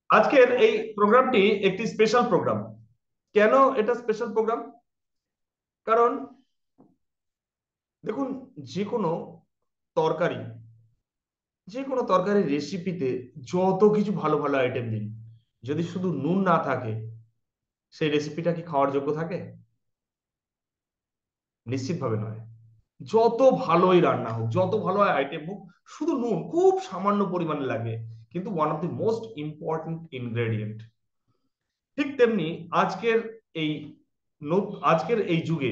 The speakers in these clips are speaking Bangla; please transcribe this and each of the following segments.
আজকের এই প্রোগ্রামটি একটি স্পেশাল প্রোগ্রাম। কেন এটা স্পেশাল প্রোগ্রাম? কারণ দেখুন, যে কোনো তরকারি যে কোনো তরকারি রেসিপিতে যত কিছু ভালো ভালো আইটেম দিন, যদি শুধু নুন না থাকে, সেই রেসিপিটা কি খাওয়ার যোগ্য থাকে? নিশ্চিতভাবে নয়। যত ভালোই রান্না হোক, যত ভালো আইটেম হোক, শুধু নুন খুব সামান্য পরিমাণে লাগে, কিন্তু one of the most important ingredient. ঠিক তেমনি আজকের এই আজকের এই যুগে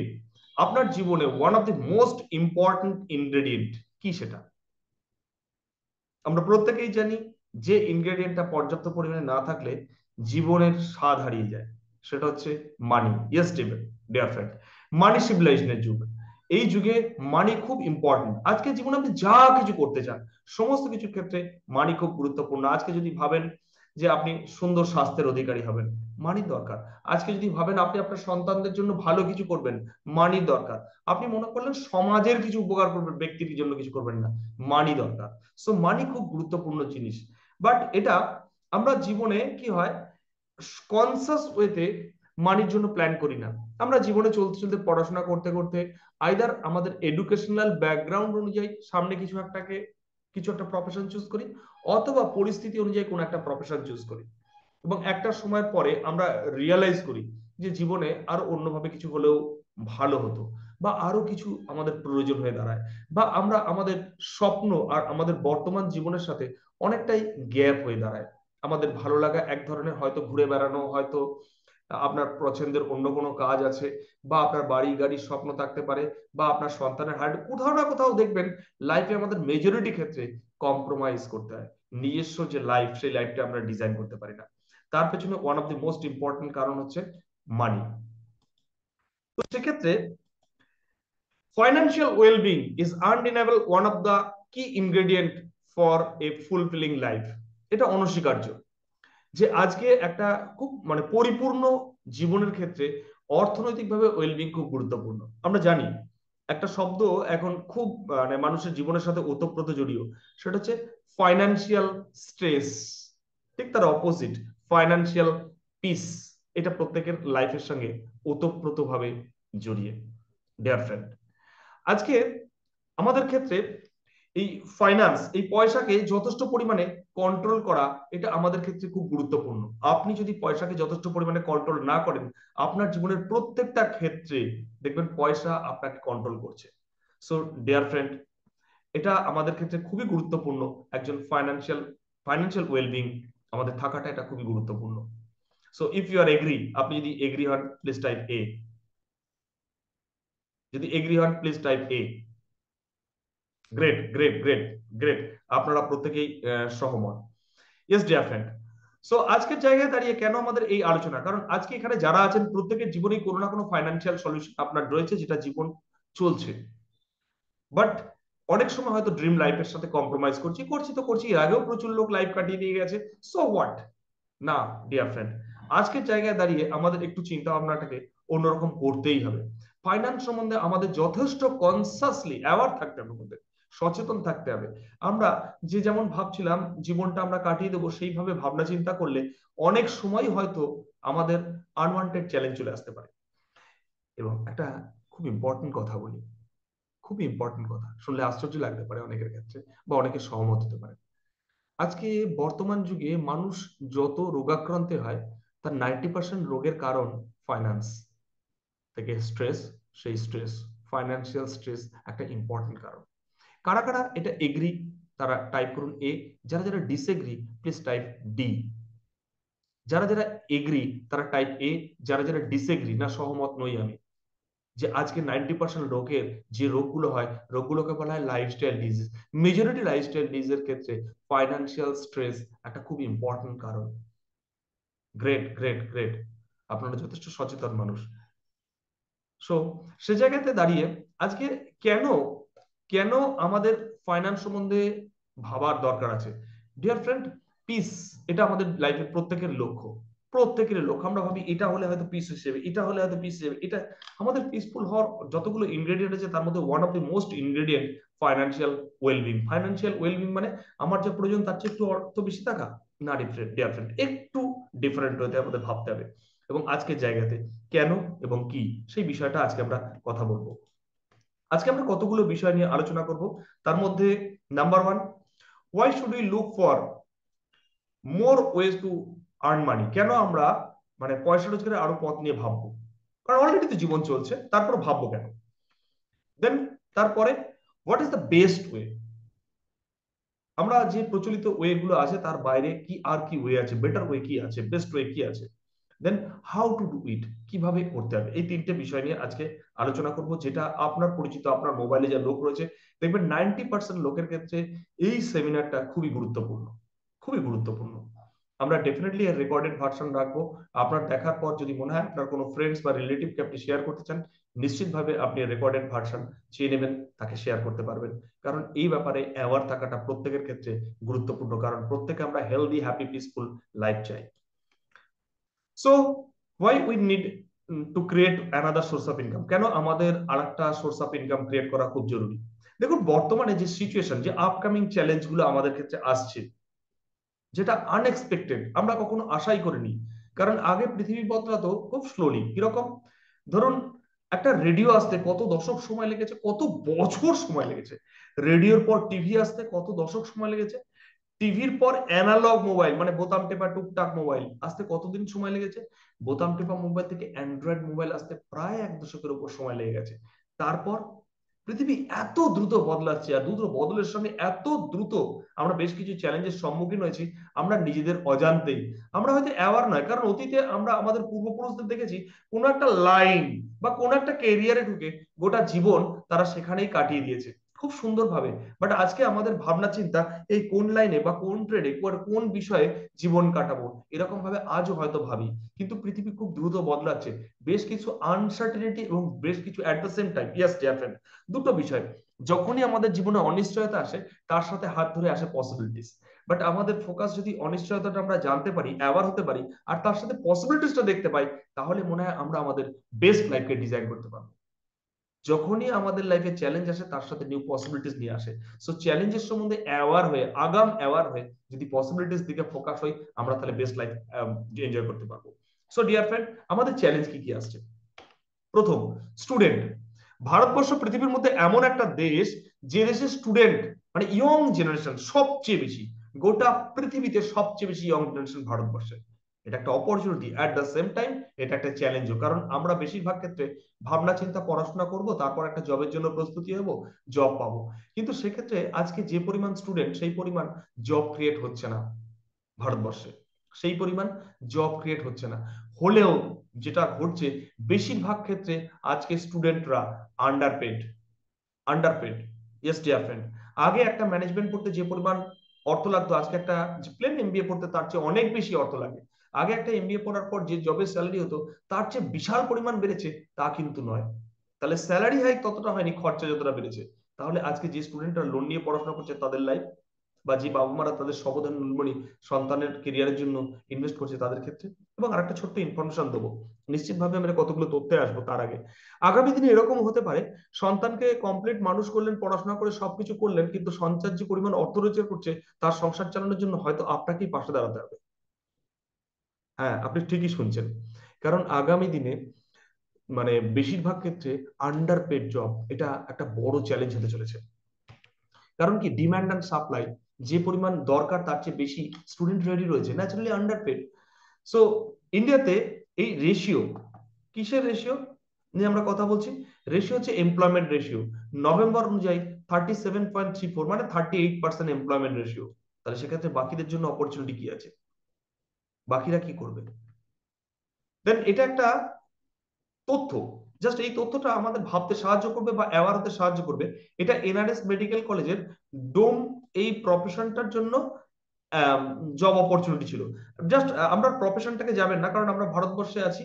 আপনার জীবনে one of the most important ingredient কি, সেটা আমরা প্রত্যেকেই জানি। যে ইনগ্রেডিয়েন্টটা পর্যাপ্ত পরিমাণে না থাকলে জীবনের স্বাদ হারিয়ে যায়, সেটা হচ্ছে মানি। ইয়েস ডিয়ার ফ্রেন্ড, মানি সিভিলাইজেশনের যুগ। এই যুগে মানি খুব ইম্পর্টেন্ট। আজকে জীবনে আপনি যা কিছু করতে চান, সমস্ত কিছুর ক্ষেত্রে মানি খুব গুরুত্বপূর্ণ। আজকে যদি ভাবেন যে আপনি সুন্দর স্বাস্থ্যের অধিকারী হবেন, মানি দরকার। আজকে যদি ভাবেন আপনি আপনার সন্তানদের জন্য ভালো কিছু করবেন, মানি দরকার। আপনি মনে করলেন সমাজের কিছু উপকার করবেন, ব্যক্তির জন্য কিছু করবেন না, মানি দরকার। সো মানি খুব গুরুত্বপূর্ণ জিনিস। বাট এটা আমরা জীবনে কি হয়, কনসাস ওয়েতে মানির জন্য প্ল্যান করি না। আমরা জীবনে চলতে চলতে, পড়াশোনা করতে করতে, আইদার আমাদের এডুকেশনাল ব্যাকগ্রাউন্ড অনুযায়ী সামনে কিছু একটা প্রফেশন চুজ করি, অথবা পরিস্থিতি অনুযায়ী কোন একটা প্রফেশন চুজ করি, এবং একটা সময়ের পরে আমরা রিয়েলাইজ করি যে জীবনে আরো অন্যভাবে কিছু হলেও ভালো হতো, বা আরো কিছু আমাদের প্রয়োজন হয়ে দাঁড়ায়, বা আমরা আমাদের স্বপ্ন আর আমাদের বর্তমান জীবনের সাথে অনেকটাই গ্যাপ হয়ে দাঁড়ায়। আমাদের ভালো লাগা এক ধরনের, হয়তো ঘুরে বেড়ানো, হয়তো আপনার পছন্দের অন্য কোনো কাজ আছে, বা আপনার বাড়ি গাড়ির স্বপ্ন থাকতে পারে, বা আপনার সন্তানের হার্ট, কোথাও না কোথাও দেখবেন লাইফে আমাদের মেজরিটি ক্ষেত্রে কম্প্রোমাইজ করতে হয়। নিজস্ব যে লাইফ, সেই লাইফটা আমরা ডিজাইন করতে পারি না। তার পেছনে one of the most important কারণ হচ্ছে মানি। তো সেক্ষেত্রে financial wellbeing is undeniable one of the key ingredient for a fulfilling life. এটা অনস্বীকার্য যে আজকে একটা খুব পরিপূর্ণ জীবনের ক্ষেত্রে অর্থনৈতিকভাবে ওয়েলবিং খুব গুরুত্বপূর্ণ। আমরা জানি একটা শব্দ এখন খুব মানুষের জীবনের সাথে ওতপ্রোত জড়িয়ে, সেটা হচ্ছে ফাইন্যান্সিয়াল স্ট্রেস। ঠিক তার অপোজিট, ফাইন্যান্সিয়াল পিস। এটা প্রত্যেকের লাইফের সঙ্গে ওতপ্রোত ভাবে জড়িয়ে। ডিয়ার ফ্রেন্ড, আজকে আমাদের ক্ষেত্রে এই ফাইন্যান্স, এই পয়সাকে যথেষ্ট পরিমাণে কন্ট্রোল করা, এটা আমাদের ক্ষেত্রে খুব গুরুত্বপূর্ণ। আপনি যদি পয়সাকে যথেষ্ট পরিমাণে কন্ট্রোল না করেন, আপনার জীবনের প্রত্যেকটা ক্ষেত্রে দেখবেন পয়সা আপনাকে কন্ট্রোল করছে। সো ডিয়ার ফ্রেন্ড, এটা আমাদের ক্ষেত্রে খুবই গুরুত্বপূর্ণ। একজন ফাইন্যান্সিয়াল ওয়েলবিং আমাদের থাকাটা, এটা খুবই গুরুত্বপূর্ণ। So if you are agree, আপনি যদি এগ্রি হন প্লিজ টাইপ এ। যদি এগ্রি হন please type A. Great great great great, আপনারা প্রত্যেকেই সহমত। Yes dear friend. সো আজকের জায়গায় দাঁড়িয়ে কেন আমাদের এই আলোচনা, কারণ আজকে এখানে যারা আছেন প্রত্যেকের জীবনেই কোনো না কোনো ফাইন্যান্সিয়াল সলিউশন আপনার রয়েছে, যেটা জীবন চলছে। বাট অনেক সময় হয়তো ড্রিম লাইফের সাথে কম্প্রোমাইজ করছি, এর আগেও প্রচুর লোক লাইফ কাটিয়ে দিয়ে গেছে। So what? না ডিয়ার ফ্রেন্ড, আজকের জায়গায় দাঁড়িয়ে আমাদের একটু চিন্তা ভাবনাটাকে অন্যরকম করতেই হবে। ফাইন্যান্স সম্বন্ধে আমাদের যথেষ্ট কনসাসলি অ্যাওয়ার থাকতে হবে, আমাদের সচেতন থাকতে হবে। আমরা যে যেমন ভাবছিলাম জীবনটা আমরা কাটিয়ে দেবো, সেইভাবে ভাবনা চিন্তা করলে অনেক সময় হয়তো আমাদের আনওয়ান্টেড চ্যালেঞ্জ চলে আসতে পারে। এবং একটা খুব ইম্পর্টেন্ট কথা বলি, খুব ইম্পর্টেন্ট কথা, শুনলে আশ্চর্য লাগতে পারে অনেকের ক্ষেত্রে, বা অনেকে সহমত হতে পারে। আজকে বর্তমান যুগে মানুষ যত রোগাক্রান্ত হয়, তার 90% রোগের কারণ ফাইন্যান্স থেকে স্ট্রেস। সেই স্ট্রেস, ফাইন্যান্সিয়াল স্ট্রেস একটা ইম্পর্টেন্ট কারণ। কারা কারা এটা এগ্রি, তারা টাইপ করুন এ। যারা যারা ডিসএগ্রি প্লিজ টাইপ ডি। যারা যারা এগ্রি তারা টাইপ এ। যারা যারা ডিসএগ্রি, না সহমত নই আমি, যে আজকে 90% রোগের যে রোগগুলো হয়, রোগগুলোকে বলা হয় লাইফস্টাইল ডিজিজ। মেজরিটি লাইফস্টাইল ডিজিজের ক্ষেত্রে ফাইন্যান্সিয়াল স্ট্রেস একটা খুব ইম্পর্টেন্ট কারণ। গ্রেট গ্রেট গ্রেট, আপনারা যথেষ্ট সচেতন মানুষ। সো সে জায়গাতে দাঁড়িয়ে আজকে কেন কেন আমাদের ফাইন্যান্স সম্বন্ধে ভাবার দরকার আছে? ডিয়ার ফ্রেন্ড, পিস, এটা আমাদের লাইফের প্রত্যেকের লক্ষ্য। প্রত্যেকের লক্ষ্য, আমরা ভাবি এটা হলে হয়তো পিস হিসেবে, এটা হলে হয়তো পিস হিসেবে। এটা আমাদের পিসফুল হওয়ার যতগুলো ইনগ্রেডিয়েন্ট আছে, তার মধ্যে one of the most ingredient financial wellbeing. Financial wellbeing মানে আমার যে প্রয়োজন তার চেয়ে একটু অর্থ বেশি থাকা, না ডিফারেন্ট, ডিফারেন্ট, একটু ডিফারেন্ট হতে আমাদের ভাবতে হবে। এবং আজকের জায়গাতে কেন এবং কি সেই বিষয়টা আজকে আমরা কথা বলবো। আজকে আমরা কতগুলো বিষয় নিয়ে আলোচনা করব। তার মধ্যে number one, why should we look for more ways to earn money. কেন আমরা মানে পয়সা রোজগারের আরো পথ নিয়ে ভাববো, কারণ অলরেডি তো জীবন চলছে, তারপর ভাববো কেন। দেন তারপরে, what is the best way. আমরা যে প্রচলিত ওয়ে গুলো আছে তার বাইরে কি আর কি ওয়ে আছে, বেটার ওয়ে কি আছে, বেস্ট ওয়ে কি আছে। Then how to do it, কিভাবে করতে হবে। এই তিনটে বিষয় নিয়ে আজকে আলোচনা করব, যেটা আপনার পরিচিত, আপনার মোবাইলে যা লোক রয়েছে, দেখবেন 90% লোকের ক্ষেত্রে এই সেমিনারটা খুবই গুরুত্বপূর্ণ, খুবই গুরুত্বপূর্ণ। আমরা ডেফিনেটলি এর রেকর্ডেড ভার্সন রাখবো। আপনার দেখার পর যদি মনে হয় আপনার কোনো ফ্রেন্ডস বা রিলেটিভকে আপনি শেয়ার করতে চান, নিশ্চিতভাবে আপনি রেকর্ডেড ভার্সন চেয়ে নেবেন, তাকে শেয়ার করতে পারবেন। কারণ এই ব্যাপারে অ্যাওয়ার থাকাটা প্রত্যেকের ক্ষেত্রে গুরুত্বপূর্ণ, কারণ প্রত্যেকে আমরা হেলদি, হ্যাপি, পিসফুল লাইফ চাই। So why we need to create another source of income. কেন আমাদের আরেকটা সোর্স অফ ইনকাম ক্রিয়েট করা খুব জরুরি। দেখুন, বর্তমানে যে সিচুয়েশন, যে আপকামিং চ্যালেঞ্জ গুলো আমাদের ক্ষেত্রে আসছে, যেটা আনএক্সপেক্টেড, আমরা কখনো আশাই করিনি। কারণ আগে পৃথিবী বদলাতো খুব স্লোলি। কিরকম? ধরুন, একটা রেডিও আসতে কত দশক সময় লেগেছে, কত বছর সময় লেগেছে। রেডিওর পর টিভি আসতে কত দশক সময় লেগেছে। টিভির পর অ্যানালগ মোবাইল, মানে বোতাম টেপা টুকটাক মোবাইল আসতে কতদিন সময় লেগেছে। বোতাম টেপা মোবাইল থেকে অ্যান্ড্রয়েড মোবাইল আসতে প্রায় 1 দশকের উপর সময় লেগে গেছে। তারপর পৃথিবী এত দ্রুত বদলাচ্ছে, আর দ্রুত বদলের সঙ্গে এত দ্রুত আমরা বেশ কিছু চ্যালেঞ্জের সম্মুখীন হয়েছি আমরা নিজেদের অজান্তেই। আমরা হয়তো অ্যাওয়ার নয়, কারণ অতীতে আমরা আমাদের পূর্বপুরুষদের দেখেছি কোনো একটা লাইন বা কোনো একটা কেরিয়ারে ঢুকে গোটা জীবন তারা সেখানেই কাটিয়ে দিয়েছে খুব সুন্দরভাবে। বাট আজকে আমাদের ভাবনা চিন্তা এই কোন লাইনে বা কোন ট্রেডে কোন বিষয়ে জীবন কাটাবো, এরকম ভাবে আজও হয়তো ভাবি। কিন্তু পৃথিবী খুব দ্রুত বদলাচ্ছে, বেশ কিছু আনসার্টেনিটি এবং বেশ কিছু at the same time, yes dear, দুটো বিষয়। যখনই আমাদের জীবনে অনিশ্চয়তা আসে, তার সাথে হাত ধরে আসে পসিবিলিটিস। বাট আমাদের ফোকাস যদি অনিশ্চয়তাটা আমরা জানতে পারি, অ্যাওয়ার হতে পারি, আর তার সাথে পসিবিলিটিসটা দেখতে পাই, তাহলে মনে হয় আমরা আমাদের বেস্ট লাইফকে ডিজাইন করতে পারবো। যখনই আমাদের লাইফে চ্যালেঞ্জ আসে, তার সাথে নিউ পসিবিলিটিস নিয়ে আসে। সো চ্যালেঞ্জের সম্বন্ধে অ্যাওয়ার হয়ে, আগাম অ্যাওয়ার হয়ে যদি পসিবিলিটিস দিকে ফোকাস হই, আমরা তাহলে বেস্ট লাইফ এনজয় করতে পারবো। সো ডিয়ার ফ্রেন্ড, আমাদের চ্যালেঞ্জ কি কি আসছে। প্রথম, স্টুডেন্ট। ভারতবর্ষ পৃথিবীর মধ্যে এমন একটা দেশ, যে দেশে স্টুডেন্ট মানে ইয়ং জেনারেশন সবচেয়ে বেশি। গোটা পৃথিবীতে সবচেয়ে বেশি ইয়ং জেনারেশন ভারতবর্ষে। এটা একটা opportunity, at the same time এটা একটা চ্যালেঞ্জও। কারণ আমরা বেশিরভাগ ক্ষেত্রে ভাবনা চিন্তা, পড়াশোনা করব, তারপর একটা জবের জন্য প্রস্তুতি হব, জব পাবো। কিন্তু সেক্ষেত্রে আজকে যে পরিমাণ স্টুডেন্ট, সেই পরিমাণ জব ক্রিয়েট হচ্ছে না ভারতবর্ষে। সেই পরিমাণ জব ক্রিয়েট হচ্ছে না। হলেও যেটা ঘটছে, বেশিরভাগ ক্ষেত্রে আজকে স্টুডেন্টরা আন্ডারপেড, আন্ডারপেড। ইয়েস ডিয়ার ফ্রেন্ড, আগে একটা ম্যানেজমেন্ট পড়তে যে পরিমাণ অর্থ লাগতো, আজকে একটা প্লেন এমবিএ পড়তে তার চেয়ে অনেক বেশি অর্থ লাগে। আগে একটা এমবিএ পড়ার পর যে জবের স্যালারি হতো, তার চেয়ে বিশাল পরিমাণ বেড়েছে, তা কিন্তু নয়। তাহলে স্যালারি হাইক ততটা হয়নি, খরচা যতটা বেড়েছে। তাহলে আজকে যে স্টুডেন্টরা লোন নিয়ে পড়াশোনা করছে, তাদের লাইফ, বা যে বাবা মারা তাদের সবধান নীলমণি সন্তানের কেরিয়ারের জন্য ইনভেস্ট করছে, তাদের ক্ষেত্রে। এবং আরেকটা ছোট্ট ইনফরমেশন দেবো, নিশ্চিতভাবে আমরা কতগুলো তথ্যে আসবো তার আগে। আগামী দিনে এরকম হতে পারে, সন্তানকে কমপ্লিট মানুষ করলেন, পড়াশোনা করে সবকিছু করলেন, কিন্তু সঞ্চার যে পরিমাণ অর্থ রোজগার করছে, তার সংসার চালানোর জন্য হয়তো আপনাকেই পাশে দাঁড়াতে হবে। হ্যাঁ, আপনি ঠিকই শুনছেন। কারণ আগামী দিনে মানে বেশিরভাগ ক্ষেত্রে আন্ডার পেড জব এটা একটা বড় চ্যালেঞ্জ হতে চলেছে। কারণ কি, ডিমান্ড অ্যান্ড সাপ্লাই, যে পরিমাণ দরকার তার চেয়ে বেশি স্টুডেন্ট রেডি রয়েছে, ন্যাচারালি আন্ডারপেড। সো ইন্ডিয়াতে এই রেশিও, কিসের রেশিও নিয়ে আমরা কথা বলছি? রেশিও হচ্ছে এমপ্লয়মেন্ট রেশিও। নভেম্বর অনুযায়ী 37.34, মানে 38% এমপ্লয়মেন্ট রেশিও। তাহলে সেক্ষেত্রে বাকিদের জন্য অপরচুনিটি কি আছে, বাকিরা কি করবে? দেন এটা একটা তথ্য, জাস্ট এই তথ্যটা আমাদের ভাবতে সাহায্য করবে বা অ্যাওয়ার হতে সাহায্য করবে। এটা এনআরএস মেডিকেল কলেজের ডোম এই প্রফেশনটার জন্য জব অপরচুনিটি ছিল। জাস্ট আমরা প্রফেশনটাকে যাবেন না, কারণ আমরা ভারতবর্ষে আছি,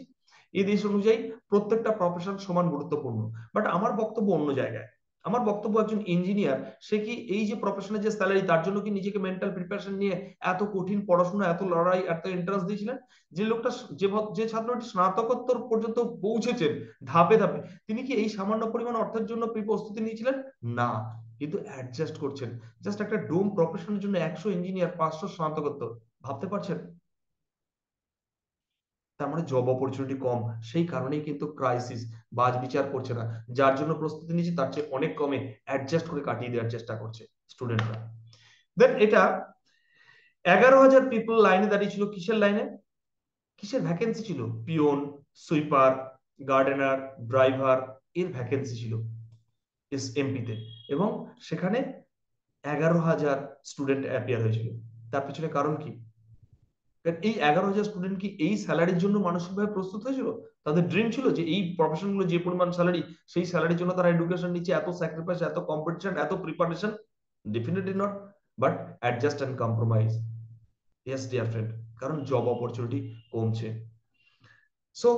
এই দেশ অনুযায়ী প্রত্যেকটা প্রফেশন সমান গুরুত্বপূর্ণ। বাট আমার বক্তব্য অন্য জায়গায়। আমার বক্তব্য, একজন ইঞ্জিনিয়ার, সে কি এই যে প্রফেশনের যে স্যালারি, তার জন্য কি নিজেকে মেন্টাল প্রিপারেশন নিয়ে এত কঠিন পড়াশোনা, এত লড়াই, এত এন্ট্রান্স দিয়েছিলেন? যে লোকটা, যে ছাত্রটি স্নাতকোত্তর পর্যন্ত পৌঁছেছেন ধাপে ধাপে, তিনি কি এই সামান্য পরিমাণ অর্থের জন্য প্রস্তুতি নিয়েছিলেন? না। কিন্তু অ্যাডজাস্ট করছেন। জাস্ট একটা ডোম প্রফেশনের জন্য 100 ইঞ্জিনিয়ার, 500 স্নাতকোত্তর, ভাবতে পারছেন? তার মানে জব অপরচুনিটি কম, সেই কারণেই কিন্তু ক্রাইসিস, বাজ বিচার করছে না, যার জন্য প্রস্তুতি নিচ্ছে তার চেয়ে অনেক কমে অ্যাডজাস্ট করে কাটিয়ে দেওয়ার চেষ্টা করছে স্টুডেন্টরা। দেন এটা 11,000 পিপল লাইনে দাঁড়িয়ে ছিল, কিসের লাইনে, কিসের ভ্যাকেন্সি ছিল? পিওন, সুইপার, গার্ডেনার, ড্রাইভার, এর ভ্যাকেন্সি ছিল এস এমপিতে। এবং সেখানে 11,000 স্টুডেন্ট অ্যাপিয়ার হয়েছিল। তার পিছনে কারণ কি? কারণ এই 11,000 স্টুডেন্ট কি এই স্যালারির জন্য মানসিকভাবে প্রস্তুত হয়েছিল? তাদের ড্রিম ছিল যে এই প্রফেশনগুলো যে পরিমাণ স্যালারি, সেই স্যালারির জন্য তারা এডুকেশন নিচ্ছে, এত স্যাক্রিফাইস, এত কম্পিটিশন, এত preparation? Definitely not. But adjust and compromise. Yes dear friend, কারণ জব অপরচুনিটি কমছে। সো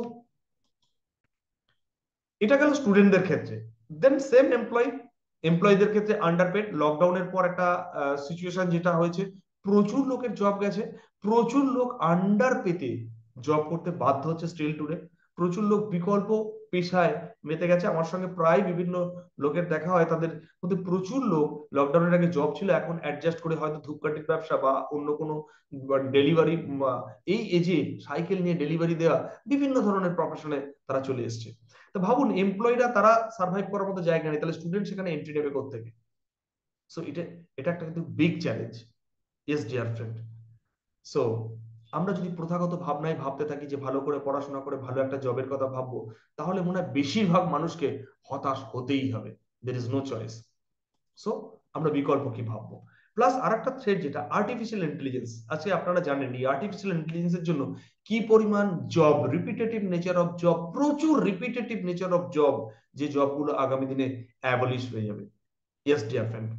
এটা গেল স্টুডেন্টদের ক্ষেত্রে। দেন সেম এমপ্লয়ীদের ক্ষেত্রে আন্ডারপেড। লকডাউনের পর একটা সিচুয়েশন যেটা হয়েছে, প্রচুর লোকের জব গেছে, প্রচুর লোক আন্ডার পেতে জব করতে বাধ্য হচ্ছে স্টিল টুডে। প্রচুর লোক বিকল্প পেশায় মেতে গেছে। আমার সঙ্গে প্রায় বিভিন্ন লোকের দেখা হয়, তাদের মধ্যে প্রচুর লোক লকডাউনের আগে জব ছিল, এখন অ্যাডজাস্ট করে হয়তো ধূপকাঠির ব্যবসা বা অন্য কোনো ডেলিভারি, এই এজে সাইকেল নিয়ে ডেলিভারি দেওয়া, বিভিন্ন ধরনের প্রফেশনে তারা চলে এসছে। তো ভাবুন, এমপ্লয়িরা তারা সার্ভাইভ করার মতো জায়গা নেই, তাহলে স্টুডেন্ট সেখানে এন্ট্রি নেবে কোত্থেকে? সো এটা এটা একটা কিন্তু big challenge. Yes dear friend. So আমরা যদি প্রথাগত ভাবনায় ভাবতে থাকি যে ভালো করে পড়াশোনা করে ভালো একটা জবের কথা ভাববো, তাহলে মনে হয় বেশিরভাগ মানুষকে হতাশ হতেই হবে। There is no choice. So আমরা বিকল্প কি ভাববো? প্লাস আরেকটা থ্রেড যেটা আর্টিফিশিয়াল ইন্টেলিজেন্স, আজকে আপনারা জানেন এই আর্টিফিশিয়াল ইন্টেলিজেন্সের জন্য কি পরিমাণ job, repetitive nature of job, প্রচুর রিপিটেটিভ নেচার অফ জব, যে জবগুলো আগামী দিনে অ্যাবলিশ হয়ে যাবে। ইয়েস ডিয়ার ফ্রেন্ড,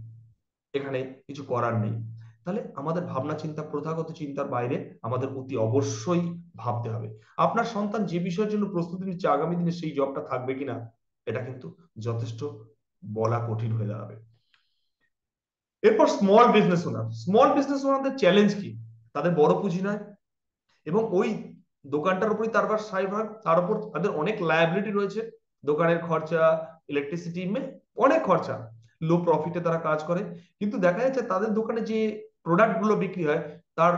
এখানে কিছু করার নেই। তাহলে আমাদের ভাবনা চিন্তা প্রথাগত চিন্তার বাইরে আমাদের অতি অবশ্যই ভাবতে হবে। আপনার সন্তান যে বিষয়ের জন্য প্রস্তুতি নিচ্ছে, আগামী দিনে সেই জবটা থাকবে কিনা, এটা কিন্তু যথেষ্ট বলা কঠিন হয়ে দাঁড়াবে। এরপর স্মল বিজনেস ওনারদের চ্যালেঞ্জ কি? তাদের বড় পুঁজি নয়, এবং ওই দোকানটার উপরই তারপর সাইভার, তার উপর তাদের অনেক লায়াবিলিটি রয়েছে, দোকানের খরচা, ইলেকট্রিসিটি, অনেক খরচা। লো প্রফিটে তারা কাজ করে, কিন্তু দেখা যাচ্ছে তাদের দোকানে যে প্রোডাক্ট গুলো বিক্রি হয়, তার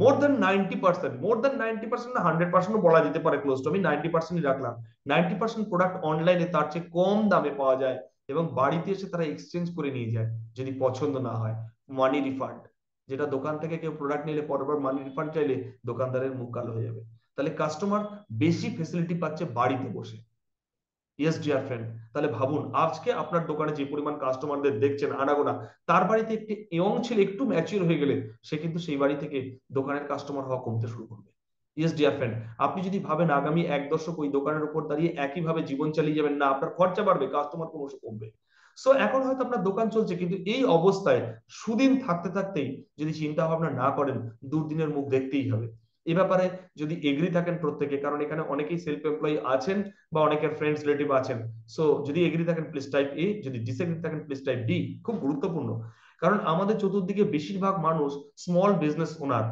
মোর দেন 90%, না 100% বলা যেতে পারে, ক্লোজ টু, আমি 90%ই রাখলাম। 90% প্রোডাক্ট অনলাইনে তার চেয়ে কম দামে পাওয়া যায়, এবং বাড়িতে এসে তারা এক্সচেঞ্জ করে নিয়ে যায় যদি পছন্দ না হয়। মানি রিফান্ড, যেটা দোকান থেকে কেউ প্রোডাক্ট নিলে পরবার মানি রিফান্ড চাইলে দোকানদারের মুখ কালো হয়ে যাবে। তাহলে কাস্টমার বেশি ফেসিলিটি পাচ্ছে বাড়িতে বসে। ইয়েস ডিয়ার ফ্রেন্ড, তাহলে ভাবুন, আজকে আপনার দোকানে যে পরিমাণ কাস্টমারদের দেখছেন আনাগোনা, তার বাড়িতে একটি ইয়ং ছেলে একটু ম্যাচিওর হয়ে গেলে সে কিন্তু সেই বাড়ি থেকে দোকানের কাস্টমার হওয়া কমতে শুরু করবে। ইয়েস ডিয়ার ফ্রেন্ড, আপনি যদি ভাবেন আগামী 1 দশক ওই দোকানের উপর দাঁড়িয়ে একইভাবে জীবন চালিয়ে যাবেন, না, আপনার খরচা বাড়বে, কাস্টমার ক্রমশ কমবে। সো এখন হয়তো আপনার দোকান চলছে, কিন্তু এই অবস্থায় সুদিন থাকতে থাকতেই যদি চিন্তা ভাবনা না করেন, দুর্দিনের মুখ দেখতেই হবে। এ ব্যাপারে যদি এগ্রি থাকেন প্রত্যেকে, কারণ এখানে অনেকেই সেলফ এমপ্লয়ি আছেন বা অনেকের ফ্রেন্ডস রিলেটিভ আছেন, সো যদি এগ্রি থাকেন প্লিজ টাইপ এ, যদি ডিসএগ্রি থাকেন প্লিজ টাইপ ডি। খুব গুরুত্বপূর্ণ, কারণ আমাদের চতুর্দিকে বেশিরভাগ মানুষ small business owner.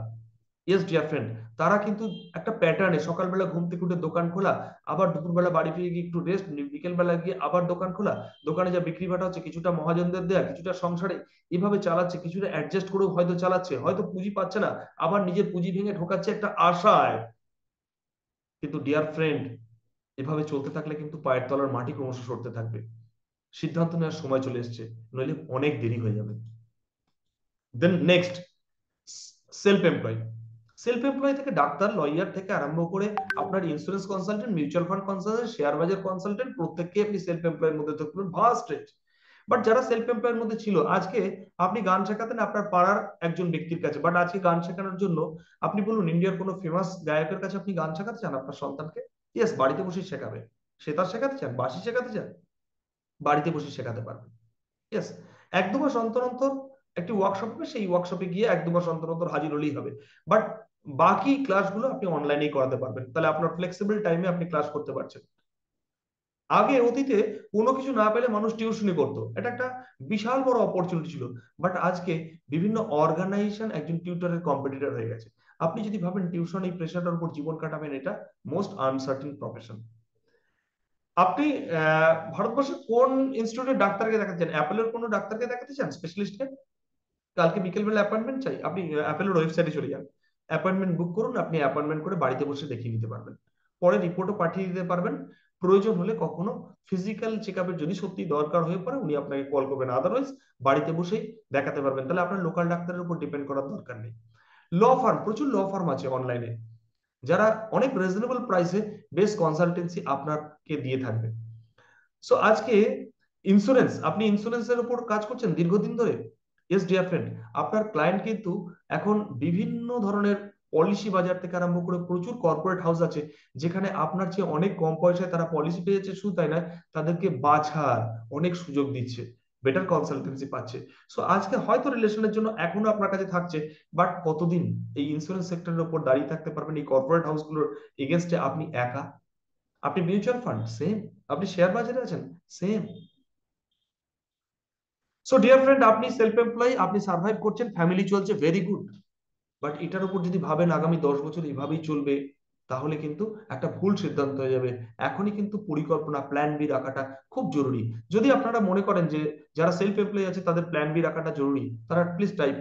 Yes dear friend, তারা কিন্তু একটা প্যাটার্নে সকালবেলা ঘুম থেকে উঠে দোকান খোলা, আবার দুপুরবেলা বাড়ি ফিরে গিয়ে একটু রেস্ট, বিকেল বেলা গিয়ে আবার দোকান খোলা, দোকানে যা বিক্রি বাটা হচ্ছে কিছুটা মহাজনদের দেয়া, কিছুটা সংসারে, এভাবে চালাচ্ছে, কিছুটা অ্যাডজাস্ট করেও হয়তো চালাচ্ছে, হয়তো পুঁজি পাচ্ছে না, আবার নিজের পুঁজি ভেঙে ঢোকাচ্ছে একটা আশায়। কিন্তু ডিয়ার ফ্রেন্ড, এভাবে চলতে থাকলে কিন্তু পায়ের তলার মাটি ক্রমশ সরতে থাকবে। সিদ্ধান্ত নেওয়ার সময় চলে এসছে, নইলে অনেক দেরি হয়ে যাবে। Then next, self employ. Self employ থেকে ডাক্তার, লয়ার থেকে আরম্ভ করে আপনার insurance consultant, mutual fund consultant, share বাজার কনসালটেন্ট, প্রত্যেককে আপনি সেলফ এমপ্লয়ের মধ্যে থাকবেন, ভাস্ট রেঞ্জ। বাট যারা সেলফ এমপ্লয়ের মধ্যে ছিল, আজকে আপনি গান শেখাতেন আপনার পাড়ার একজন ব্যক্তির কাছে, বাট আজকে গান শেখানোর জন্য আপনি বলুন ইন্ডিয়ার কোনো ফেমাস গায়কের কাছে আপনি গান শেখাতে চান আপনার সন্তানকে? ইয়েস, বাড়িতে বসেই শেখাবে। সেতার শেখাতে চান, বাঁশি শেখাতে চান, বাড়িতে বসে শেখাতে পারবে। ইয়েস, 1-2 মাস অন্তর অন্তর একটি ওয়ার্কশপ হবে, সেই ওয়ার্কশপে গিয়ে 1-2 মাস অন্তর অন্তর হাজির হলেই হবে। বাট বাকি ক্লাসগুলো আপনি অনলাইনেই করাতে পারবেন, তাহলে আপনার ফ্লেক্সিবল টাইমে আপনি ক্লাস করতে পারছেন। আগে অতীতে কোনো কিছু না পেলে মানুষ টিউশনি করতো, এটা একটা বিশাল বড় অপরচুনিটি ছিল। বাট আজকে বিভিন্ন অর্গানাইজেশন একজন টিউটরের কম্পিটিটর হয়ে গেছে। আপনি যদি ভাবেন টিউশন এই প্রেশারটার উপর জীবন কাটাবেন, এটা মোস্ট আনসার্টিন প্রফেশন। আপনি ভারতবর্ষের কোন ইনস্টিটিউটের ডাক্তারকে দেখাতে চান? অ্যাপেলের কোনো ডাক্তারকে দেখাতে চান, স্পেশালিস্টকে? কালকে বিকেলবেলা অ্যাপয়েন্টমেন্ট চাই, আপনি অ্যাপেলের ওয়েবসাইটে চলে যান, অ্যাপয়েন্টমেন্ট বুক করুন, আপনি অ্যাপয়েন্টমেন্ট করে বাড়িতে বসে দেখিয়ে নিতে পারবেন, পরে রিপোর্টও পাঠিয়ে দিতে পারবেন। প্রয়োজন হলে কখনো ফিজিক্যাল চেক আপের যদি সত্যি দরকার হয়ে পড়ে উনি আপনাকে কল করবেন, আদারওয়াইজ বাড়িতে বসেই দেখাতে পারবেন, তাহলে আপনার লোকাল ডাক্তারের উপর ডিপেন্ড করার দরকার নেই। ল ফার্ম, প্রচুর ল ফার্ম আছে অনলাইনে, যারা অনেক রিজনেবল প্রাইসে বেস্ট কনসালটেন্সি আপনাকে দিয়ে থাকবে। সো আজকে ইন্স্যুরেন্স, আপনি ইন্স্যুরেন্সের উপর কাজ করছেন দীর্ঘদিন ধরে, ইয়েস ডিয়ার ফ্রেন্ড, আপনার ক্লায়েন্ট কিন্তু এখন বিভিন্ন ধরনের পলিসি বাজার থেকে আরম্ভ করে প্রচুর কর্পোরেট হাউস আছে যেখানে আপনার চেয়ে অনেক কম পয়সায় তারা পলিসি পেয়েছে, শুধু তাই না, তাদেরকে বাছার অনেক সুযোগ দিচ্ছে, বেটার কনসালটেন্সি পাচ্ছে। সো আজকে হয়তো রিলেশনের জন্য এখনো আপনার কাছে থাকছে, বাট কতদিন এই ইন্স্যুরেন্স সেক্টরের উপর দাঁড়িয়ে থাকতে পারবেন এই কর্পোরেট হাউসগুলোর এগেনস্টে? আপনি একা, আপনি মিউচুয়াল ফান্ড সেম, আপনি শেয়ার বাজারে আছেন সেম। সো ডিয়ার ফ্রেন্ড, আপনি সেলফ এমপ্লয়ি, আপনি সার্ভাইভ করছেন, ফ্যামিলি চলছে, ভেরি গুড, বাট এটার উপর যদি ভাবেন আগামী 10 বছর এভাবেই চলবে, তাহলে কিন্তু একটা ভুল সিদ্ধান্ত হয়ে যাবে। এখনই কিন্তু পরিকল্পনা, প্ল্যান বি রাখাটা খুব জরুরি। যদি আপনারা মনে করেন যে যারা সেলফ এমপ্লয়ি আছে তাদের প্ল্যান বি রাখাটা জরুরি, তারা প্লিজ টাইপ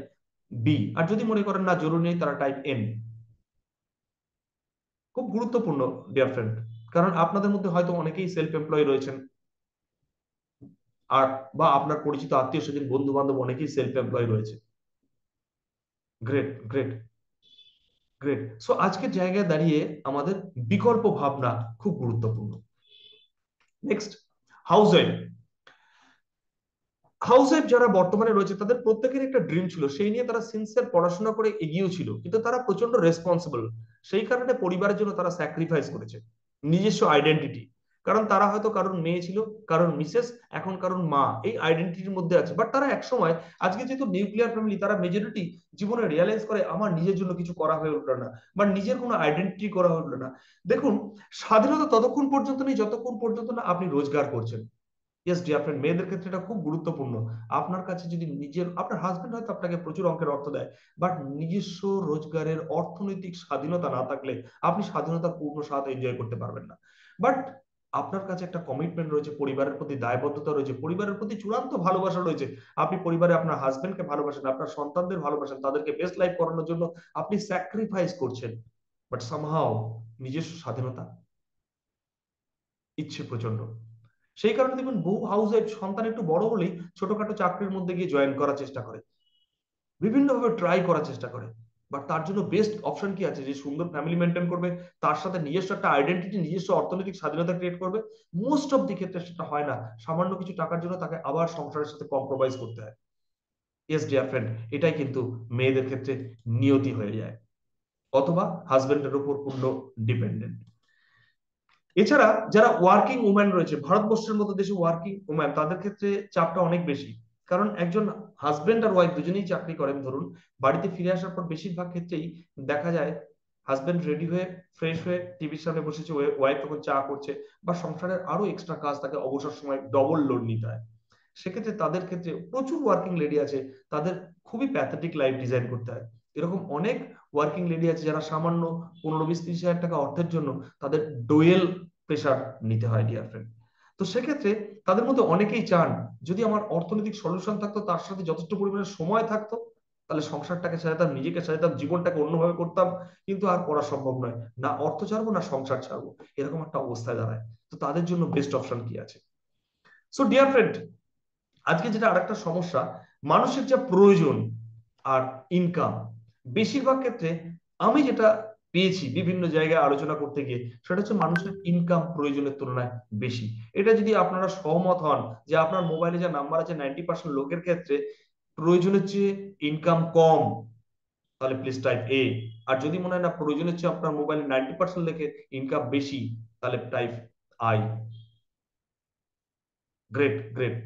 বি, আর যদি মনে করেন না জরুরি নেই, তারা টাইপ এন। খুব গুরুত্বপূর্ণ ডিয়ার ফ্রেন্ড, কারণ আপনাদের মধ্যে হয়তো অনেকেই সেলফ এমপ্লয়ি রয়েছেন, আর বা আপনার পরিচিত আত্মীয় স্বজন বন্ধু বান্ধব অনেকেই সেলফ এমপ্লয় রয়েছে। Great, great, great. সো আজকের জায়গায় দাঁড়িয়ে আমাদের বিকল্প ভাবনা খুব গুরুত্বপূর্ণ। Next, house wife. House wife যারা বর্তমানে রয়েছে তাদের প্রত্যেকের একটা ড্রিম ছিল, সেই নিয়ে তারা সিনসিয়ার পড়াশোনা করে এগিয়েও ছিল, কিন্তু তারা প্রচন্ড রেসপন্সিবল, সেই কারণে পরিবারের জন্য তারা স্যাক্রিফাইস করেছে নিজস্ব আইডেন্টিটি। কারণ তারা হয়তো কারণ মেয়ে ছিল, কারণ মিসেস, এখন কারণ মা, এই আইডেন্টিটির মধ্যে আছে। বাট তারা একসময়, আজকে যেহেতু নিউক্লিয়ার ফ্যামিলি, তারা মেজরিটি জীবনে রিয়ালাইজ করে আমার নিজের জন্য কিছু করা হয়ে উঠলো না, বা নিজের কোনো আইডেন্টিটি করা হয়ে উঠলো না। দেখুন, স্বাধীনতা ততক্ষণ পর্যন্ত নেই যতক্ষণ পর্যন্ত না আপনি রোজগার করছেন। ইয়েস ডিয়ার ফ্রেন্ড, মেয়েদের ক্ষেত্রে এটা খুব গুরুত্বপূর্ণ। আপনার কাছে যদি নিজের, আপনার হাজবেন্ড হয়তো আপনাকে প্রচুর অঙ্কের অর্থ দেয়, বাট নিজস্ব রোজগারের অর্থনৈতিক স্বাধীনতা না থাকলে আপনি স্বাধীনতা পূর্ণ স্বাদ এনজয় করতে পারবেন না। বাট আপনার কাছে একটা কমিটমেন্ট রয়েছে, পরিবারের প্রতি দায়বদ্ধতা রয়েছে, পরিবারের প্রতি চূড়ান্ত ভালোবাসা রয়েছে। আপনি পরিবারে আপনার হাজবেন্ডকে ভালোবাসেন, আপনার সন্তানদের ভালোবাসেন, তাদেরকে বেস্ট লাইফ করানোর জন্য আপনি স্যাক্রিফাইস করছেন, বাট সামহাও নিজস্ব স্বাধীনতা ইচ্ছে প্রচন্ড। সেই কারণে দেখবেন বহু হাউস ওয়াইফ সন্তান একটু বড় হলেই ছোটখাটো চাকরির মধ্যে গিয়ে জয়েন করার চেষ্টা করে, বিভিন্নভাবে ট্রাই করার চেষ্টা করে। বাট তার জন্য বেস্ট অপশন কি আছে? যে সুন্দর ফ্যামিলি মেনটেন করবে, তার সাথে নিজস্ব একটা আইডেন্টিটি, নিজস্ব অর্থনৈতিক স্বাধীনতা ক্রিয়েট করবে। মোস্ট অফ দি ক্ষেত্রে সেটা হয় না, সামান্য কিছু টাকার জন্য তাকে আবার সংসারের সাথে কম্প্রোমাইজ করতে হয়। ইয়েস ডিয়ার ফ্রেন্ড, এটাই কিন্তু মেয়েদের ক্ষেত্রে নিয়তি হয়ে যায়, অথবা হাজবেন্ডের উপর পূর্ণ ডিপেন্ডেন্ট। এছাড়া যারা ওয়ার্কিং উম্যান রয়েছে, ভারতবর্ষের মতো দেশে ওয়ার্কিং উম্যান, তাদের ক্ষেত্রে চাপটা অনেক বেশি। কারণ একজন হাজবেন্ড আর ওয়াইফ দুজনেই চাকরি করেন, ধরুন বাড়িতে ফিরে আসার পর বেশিরভাগ ক্ষেত্রেই দেখা যায় হাজবেন্ড রেডি হয়ে ফ্রেশ হয়ে টিভির সামনে বসেছে, ওয়াইফ তখন চা করছে, বা সংসারের আরো এক্সট্রা কাজ তাকে অবসর সময় ডবল লোড নিতে হয়। সেক্ষেত্রে তাদের ক্ষেত্রে প্রচুর ওয়ার্কিং লেডি আছে, তাদের খুবই প্যাথেটিক লাইফ ডিজাইন করতে হয়। এরকম অনেক ওয়ার্কিং লেডি আছে যারা সামান্য 15-20-30 হাজার টাকা অর্থের জন্য তাদের ডোয়েল প্রেশার নিতে হয় ডিয়ার ফ্রেন্ড। তো সেক্ষেত্রে তাদের মধ্যে অনেকেই চান যদি আমার অর্থনৈতিক সলিউশন থাকতো, তার সাথে যথেষ্ট পরিমাণে সময় থাকতো, তাহলে সংসারটাকে সাজাতাম, নিজেকে সাজাতাম, জীবনটাকে অন্যভাবে করতাম। কিন্তু আর করা সম্ভব নয়, না অর্থ ছাড়বো না সংসার ছাড়বো, এরকম একটা অবস্থায় দাঁড়ায়। তো তাদের জন্য বেস্ট অপশন কি আছে? সো ডিয়ার ফ্রেন্ড, আজকে যেটা আরেকটা সমস্যা, মানুষের যা প্রয়োজন আর ইনকাম, বেশিরভাগ ক্ষেত্রে আমি যেটা পেয়েছি বিভিন্ন জায়গায় আলোচনা করতে গিয়ে, সেটা হচ্ছে মানুষের ইনকাম প্রয়োজনের তুলনায় বেশি। এটা যদি আপনারা সহমত হন যে আপনার মোবাইলে যা নাম্বার আছে 90% লোকের ক্ষেত্রে প্রয়োজনের চেয়ে ইনকাম কম, তাহলে প্লিজ টাইপ এ। আর যদি মনে হয় না প্রয়োজনের চেয়ে আপনার মোবাইলে 90% লেখে ইনকাম বেশি, তাহলে টাইপ আই। Great, great.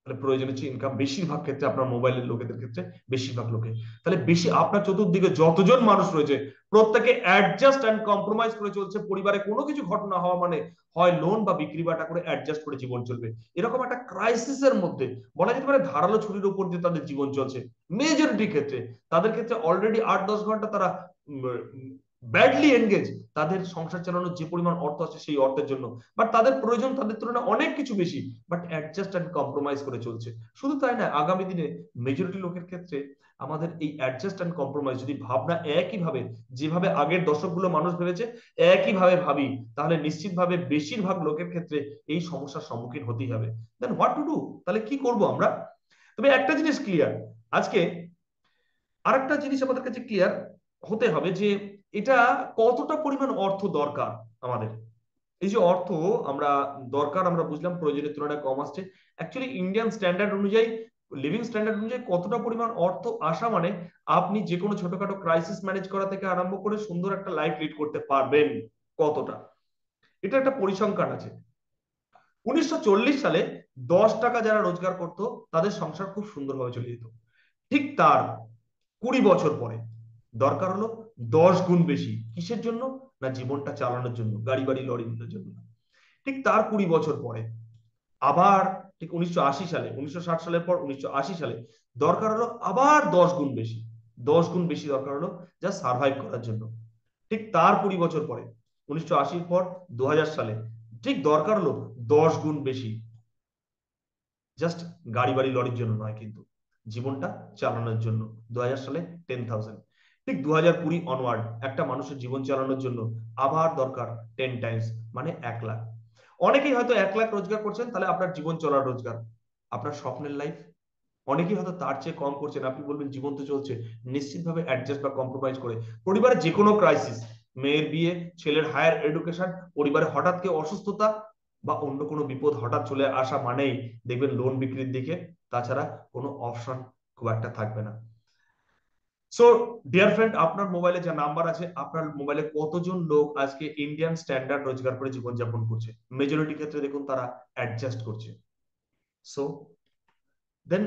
তাহলে প্রয়োজনের চেয়ে ইনকাম বেশিরভাগ ক্ষেত্রে আপনার মোবাইলের লোকেদের ক্ষেত্রে, বেশিরভাগ লোকে, তাহলে বেশি আপনার চতুর্দিকে যতজন মানুষ রয়েছে প্রত্যেকে অ্যাডজাস্ট এন্ড কম্প্রোমাইজ করে চলছে। পরিবারে কোনো কিছু ঘটনা হওয়া মানে হয় লোন বা বিক্রি বাটা করে অ্যাডজাস্ট করে জীবন চলবে। এরকম একটা ক্রাইসিসের মধ্যে, বলা যেতে পারে ধারালো ছুরির উপর দিয়ে তাদের জীবন চলছে মেজরিটি ক্ষেত্রে। তাদের ক্ষেত্রে অলরেডি 8-10 ঘন্টা তারা ব্যাডলি এনগেজ, তাদের সংসার চালানোর যে পরিমাণ অর্থ আছে সেই অর্থের জন্য, বাট তাদের প্রয়োজন তাদের তুলনায় অনেক কিছু বেশি, বাট অ্যাডজাস্ট এন্ড কম্প্রোমাইজ করে চলছে। শুধু তাই না, আগামী দিনে মেজরিটি লোকের ক্ষেত্রে আমাদের এই অ্যাডজাস্ট এন্ড কম্প্রোমাইজ যদি ভাবনা একই ভাবে, যেভাবে আগের দশকগুলো মানুষ ভেবেছে একই ভাবে ভাবি, তাহলে নিশ্চিতভাবে বেশিরভাগ লোকের ক্ষেত্রে এই সমস্যার সম্মুখীন হতেই হবে। দেন হোয়াট টু ডু, তাহলে কি করব আমরা? তবে একটা জিনিস ক্লিয়ার, আজকে আরেকটা জিনিস আমাদের কাছে ক্লিয়ার হতে হবে যে এটা কতটা পরিমাণ অর্থ দরকার আমাদের। এই যে অর্থ আমরা দরকার আমরা বুঝলাম প্রয়োজনের তুলনায় কম আসছে, অ্যাকচুয়ালি ইন্ডিয়ান স্ট্যান্ডার্ড অনুযায়ী, লিভিং স্ট্যান্ডার্ড অনুযায়ী কতটা পরিমাণ অর্থ আসা মানে আপনি যে কোনো ছোটখাটো ক্রাইসিস ম্যানেজ করা থেকে আরম্ভ করে সুন্দর একটা লাইফ লিড করতে পারবেন কতটা, এটা একটা পরিসংখ্যান আছে। 1940 সালে 10 টাকা যারা রোজগার করত তাদের সংসার খুব সুন্দরভাবে চলে যেত। ঠিক তার 20 বছর পরে দরকার হলো 10 গুণ বেশি। কিসের জন্য? না জীবনটা চালানোর জন্য, গাড়ি বাড়ি লরির জন্য। ঠিক তার 20 বছর পরে আবার ঠিক 1980 সালে, 1960 সালের পর 1980 সালে দরকার হলো আবার 10 গুণ বেশি। 10 গুণ বেশি দরকার হলো যা সার্ভাইভ করার জন্য। ঠিক তার 20 বছর পরে 1980-র পর 2000 সালে ঠিক দরকার হলো 10 গুণ বেশি, জাস্ট গাড়ি বাড়ি লরির জন্য নয়, কিন্তু জীবনটা চালানোর জন্য। 2000 সালে 10,000। ঠিক 2020 অনওয়ার্ড একটা মানুষের জীবন চালানোর জন্য আবার দরকার 10 টাইমস, মানে 1 লাখ। অনেকেই হয়তো 1 লাখ রোজগার করছেন, তাহলে আপনার জীবন চলার রোজগার, আপনার স্বপ্নের লাইফ। অনেকেই হয়তো তার চেয়ে কম করছেন, আপনি বলবেন জীবন তো চলছে, নিশ্চিতভাবে অ্যাডজাস্ট বা কম্প্রোমাইজ করে। পরিবারে যে কোনো ক্রাইসিস, মেয়ের বিয়ে, ছেলের হায়ার এডুকেশন, পরিবারে হঠাৎ কেউ অসুস্থতা বা অন্য কোনো বিপদ হঠাৎ চলে আসা মানেই দেখবেন লোন বিক্রির দিকে, তাছাড়া কোনো অপশন খুব একটা থাকবে না। সো ডিয়ার ফ্রেন্ড, আপনার মোবাইলে যা নাম্বার আছে, আপনার মোবাইলে কতজন লোক আজকে ইন্ডিয়ান স্ট্যান্ডার্ড রোজগার করে জীবনযাপন করছে? মেজরিটি ক্ষেত্রে দেখুন তারা অ্যাডজাস্ট করছে। সো দেন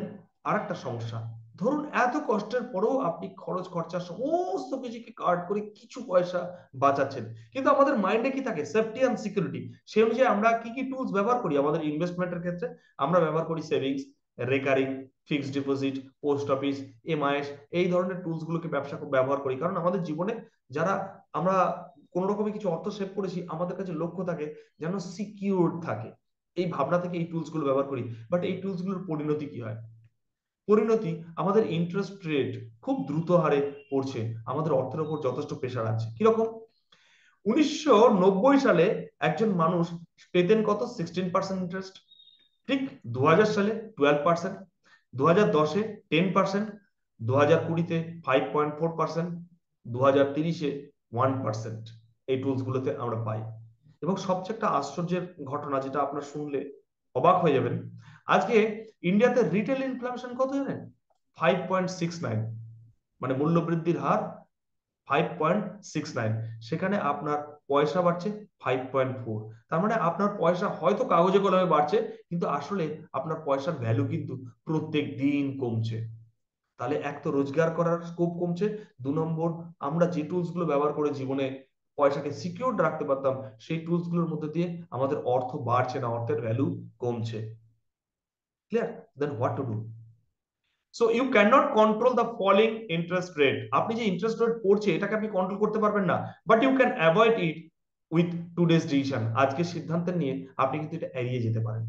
আরেকটা সমস্যা, ধরুন এত কষ্টের পরেও আপনি খরচ খরচা সমস্ত কিছুকে কাট করে কিছু পয়সা বাঁচাচ্ছেন, কিন্তু আমাদের মাইন্ডে কি থাকে? Safety and security. সেই অনুযায়ী আমরা কি কি টুলস ব্যবহার করি আমাদের ইনভেস্টমেন্টের ক্ষেত্রে? আমরা ব্যবহার করি savings, recurring, fixed deposit, post office, MIS, এই ধরনের টুলস গুলোকে ব্যবহার করি, কারণ আমাদের জীবনে যারা আমরা কোন রকমের কিছু অর্থ সেভ করেছি, আমাদের কাছে লক্ষ্য থাকে যেন সিকিউর থাকে, এই ভাবনা থেকে এই টুলস গুলো ব্যবহার করি। বাট এই টুলস গুলোর পরিণতি কি হয়? পরিণতি আমাদের ইন্টারেস্ট রেট খুব দ্রুত হারে পড়ছে, আমাদের অর্থের উপর যথেষ্ট প্রেশার আছে। কিরকম? 1990 সালে একজন মানুষ পেতেন কত? 16% ইন্টারেস্ট। ঠিক 2000 সালে 12%, 2010-এ 10%, 2020-তে 5.4%, 2030-এ 1% এই টুলস গুলোতে আমরা পাই। এবং সবচেয়ে একটা আশ্চর্যের ঘটনা, যেটা আপনার শুনলে অবাক হয়ে যাবেন, আজকে ইন্ডিয়াতে রিটেল ইনফ্লেশন কত জানেন? 5.69, মানে মূল্য বৃদ্ধির হার 5.69, সেখানে আপনার পয়সা বাড়ছে 5.4। তার মানে আপনার পয়সা হয়তো কাগজে কলমে বাড়ছে, কিন্তু আসলে আপনার পয়সার ভ্যালু কিন্তু প্রত্যেক দিন কমছে। তাহলে এক তো রোজগার করার স্কোপ কমছে, 2 নম্বর আমরা যে টুলস গুলো ব্যবহার করে জীবনে পয়সাকে সিকিউর রাখতে পারতাম, সেই টুলস গুলোর মধ্যে দিয়ে আমাদের অর্থ বাড়ছে না, অর্থের ভ্যালু কমছে। Clear? Then what to do? So you can not control the falling interest rate. আপনি যে ইন্টারেস্ট রেট পড়ছে এটাকে আপনি কন্ট্রোল করতে পারবেন না, but you can avoid it with today's decision. আজকে সিদ্ধান্ত নিয়ে আপনি কিন্তু এটা এড়িয়ে যেতে পারেন।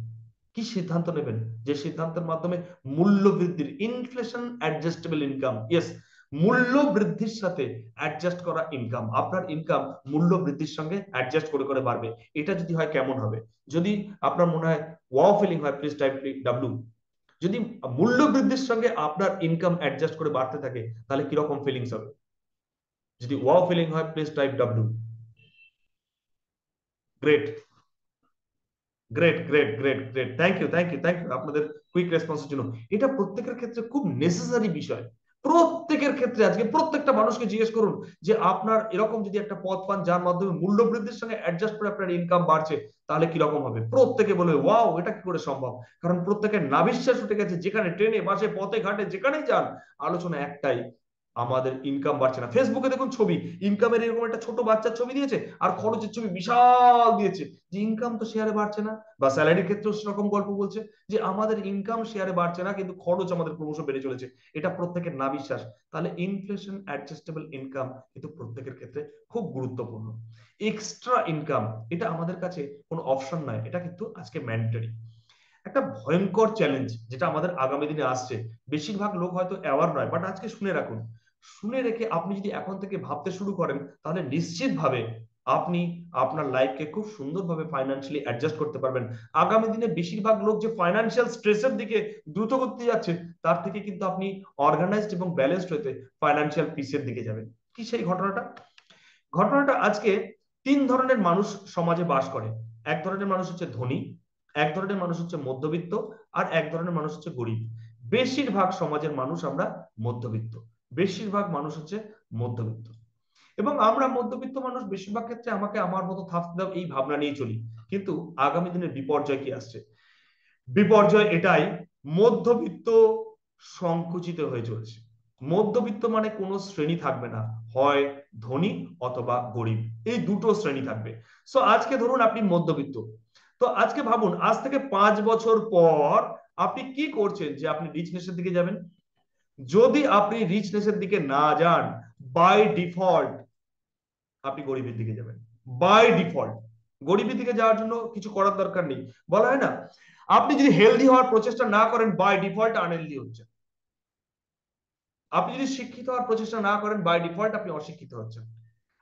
কি সিদ্ধান্ত নেবেন? যে সিদ্ধান্তের মাধ্যমে মূল্য বৃদ্ধির, ইনফ্লেশন অ্যাডজাস্টেবল ইনকাম, ইয়েস, মূল্য বৃদ্ধির সাথে অ্যাডজাস্ট করা ইনকাম, আপনার ইনকাম মূল্য বৃদ্ধির সঙ্গে অ্যাডজাস্ট করে করে বাড়বে। এটা যদি হয় কেমন হবে? যদি আপনার মনে হয় ওয়াও ফিলিং হয়, প্লিজ টাইপ ডাব্লিউ। যদি মূল্য বৃদ্ধির সঙ্গে আপনার ইনকাম অ্যাডজাস্ট করে বাড়তে থাকে, তাহলে কিরকম ফিলিংস হবে? যদি ওয়াও ফিলিং হয়, please type W. Great, great, great, great, great, thank you, thank you, thank you আপনাদের কুইক রেসপন্সের জন্য। এটা প্রত্যেকের ক্ষেত্রে খুব নেসেসারি বিষয়। প্রত্যেকের ক্ষেত্রে আজকে প্রত্যেকটা মানুষকে জিজ্ঞেস করুন যে আপনার এরকম যদি একটা পথ পান যার মাধ্যমে মূল্য বৃদ্ধির সঙ্গে অ্যাডজাস্ট করে আপনার ইনকাম বাড়ছে, তাহলে কিরকম হবে? প্রত্যেকে বলবে ওয়াও, এটা কি করে সম্ভব? কারণ প্রত্যেকের নাভিশ্বাস উঠে গেছে, যেখানে ট্রেনে, বাসে, পথে ঘাটে যেখানেই যান, আলোচনা একটাই, আমাদের ইনকাম বাড়ছে না। ফেসবুকে দেখুন ছবি, ইনকামের এরকম একটা ছোট বাচ্চার ছবি দিয়েছে আর খরচের ছবি বিশাল দিয়েছে, যে ইনকাম তো শেয়ারে বাড়ছে না। বা স্যালারির ক্ষেত্রেও সেরকম গল্প বলছে যে আমাদের ইনকাম শেয়ারে বাড়ছে না কিন্তু খরচ আমাদের ক্রমশ বেড়ে চলেছে। এটা প্রত্যেকের না বিশ্বাস। তাহলে ইনফ্লেশন অ্যাডজাস্টেবল ইনকাম কিন্তু প্রত্যেকের ক্ষেত্রে খুব গুরুত্বপূর্ণ। এক্সট্রা ইনকাম এটা আমাদের কাছে কোনো অপশন নয়, এটা কিন্তু আজকে ম্যান্ডেটরি। একটা ভয়ঙ্কর চ্যালেঞ্জ যেটা আমাদের আগামী দিনে আসছে, বেশিরভাগ লোক হয়তো অ্যাওয়ার নয়, বাট আজকে শুনে রাখুন। শুনে রেখে আপনি যদি এখন থেকে ভাবতে শুরু করেন, তাহলে নিশ্চিতভাবে আপনি আপনার লাইফকে খুব সুন্দরভাবে ফাইন্যান্সিয়ালি অ্যাডজাস্ট করতে পারবেন। আগামী দিনে বেশিরভাগ লোক যে ফাইন্যান্সিয়াল স্ট্রেসের দিকে দ্রুত করতে যাচ্ছে, তার থেকে কিন্তু আপনি অর্গানাইজড এবং ব্যালেন্সড হতে ফাইন্যান্সিয়াল পিসের দিকে যাবেন। কি সেই ঘটনাটা? ঘটনাটা আজকে তিন ধরনের মানুষ সমাজে বাস করে। এক ধরনের মানুষ হচ্ছে ধনী, এক ধরনের মানুষ হচ্ছে মধ্যবিত্ত, আর এক ধরনের মানুষ হচ্ছে গরিব। বেশিরভাগ সমাজের মানুষ আমরা মধ্যবিত্ত, বেশিরভাগ মানুষ হচ্ছে মধ্যবিত্ত। এবং আমরা মধ্যবিত্ত মানুষ বেশিরভাগ ক্ষেত্রে আমাকে আমার মতো থাকতে দাও এই ভাবনা নিয়ে চলি। কিন্তু আগামী দিনের বিপর্যয় কি আসছে? বিপর্যয় এটাই, মধ্যবিত্ত সংকুচিত হয়ে চলছে। মধ্যবিত্ত মানে কোনো শ্রেণী থাকবে না, হয় ধনী অথবা গরিব, এই দুটো শ্রেণী থাকবে। সো আজকে ধরুন আপনি মধ্যবিত্ত, তো আজকে ভাবুন আজ থেকে 5 বছর পর আপনি কি করছেন যে আপনি রিচনেসের দিকে যাবেন। যদি আপনি রিচনেসের দিকে না যান, বাই ডিফল্ট আপনি গরিবের দিকে যাবেন। বাই ডিফল্ট গরিবের দিকে যাওয়ার জন্য কিছু করার দরকার নেই। বলা হয় না, আপনি যদি হেলদি হওয়ার প্রচেষ্টা না করেন, বাই ডিফল্ট আনহেলদি হচ্ছে। আপনি যদি শিক্ষিত হওয়ার প্রচেষ্টা না করেন, বাই ডিফল্ট আপনি অশিক্ষিত হচ্ছেন।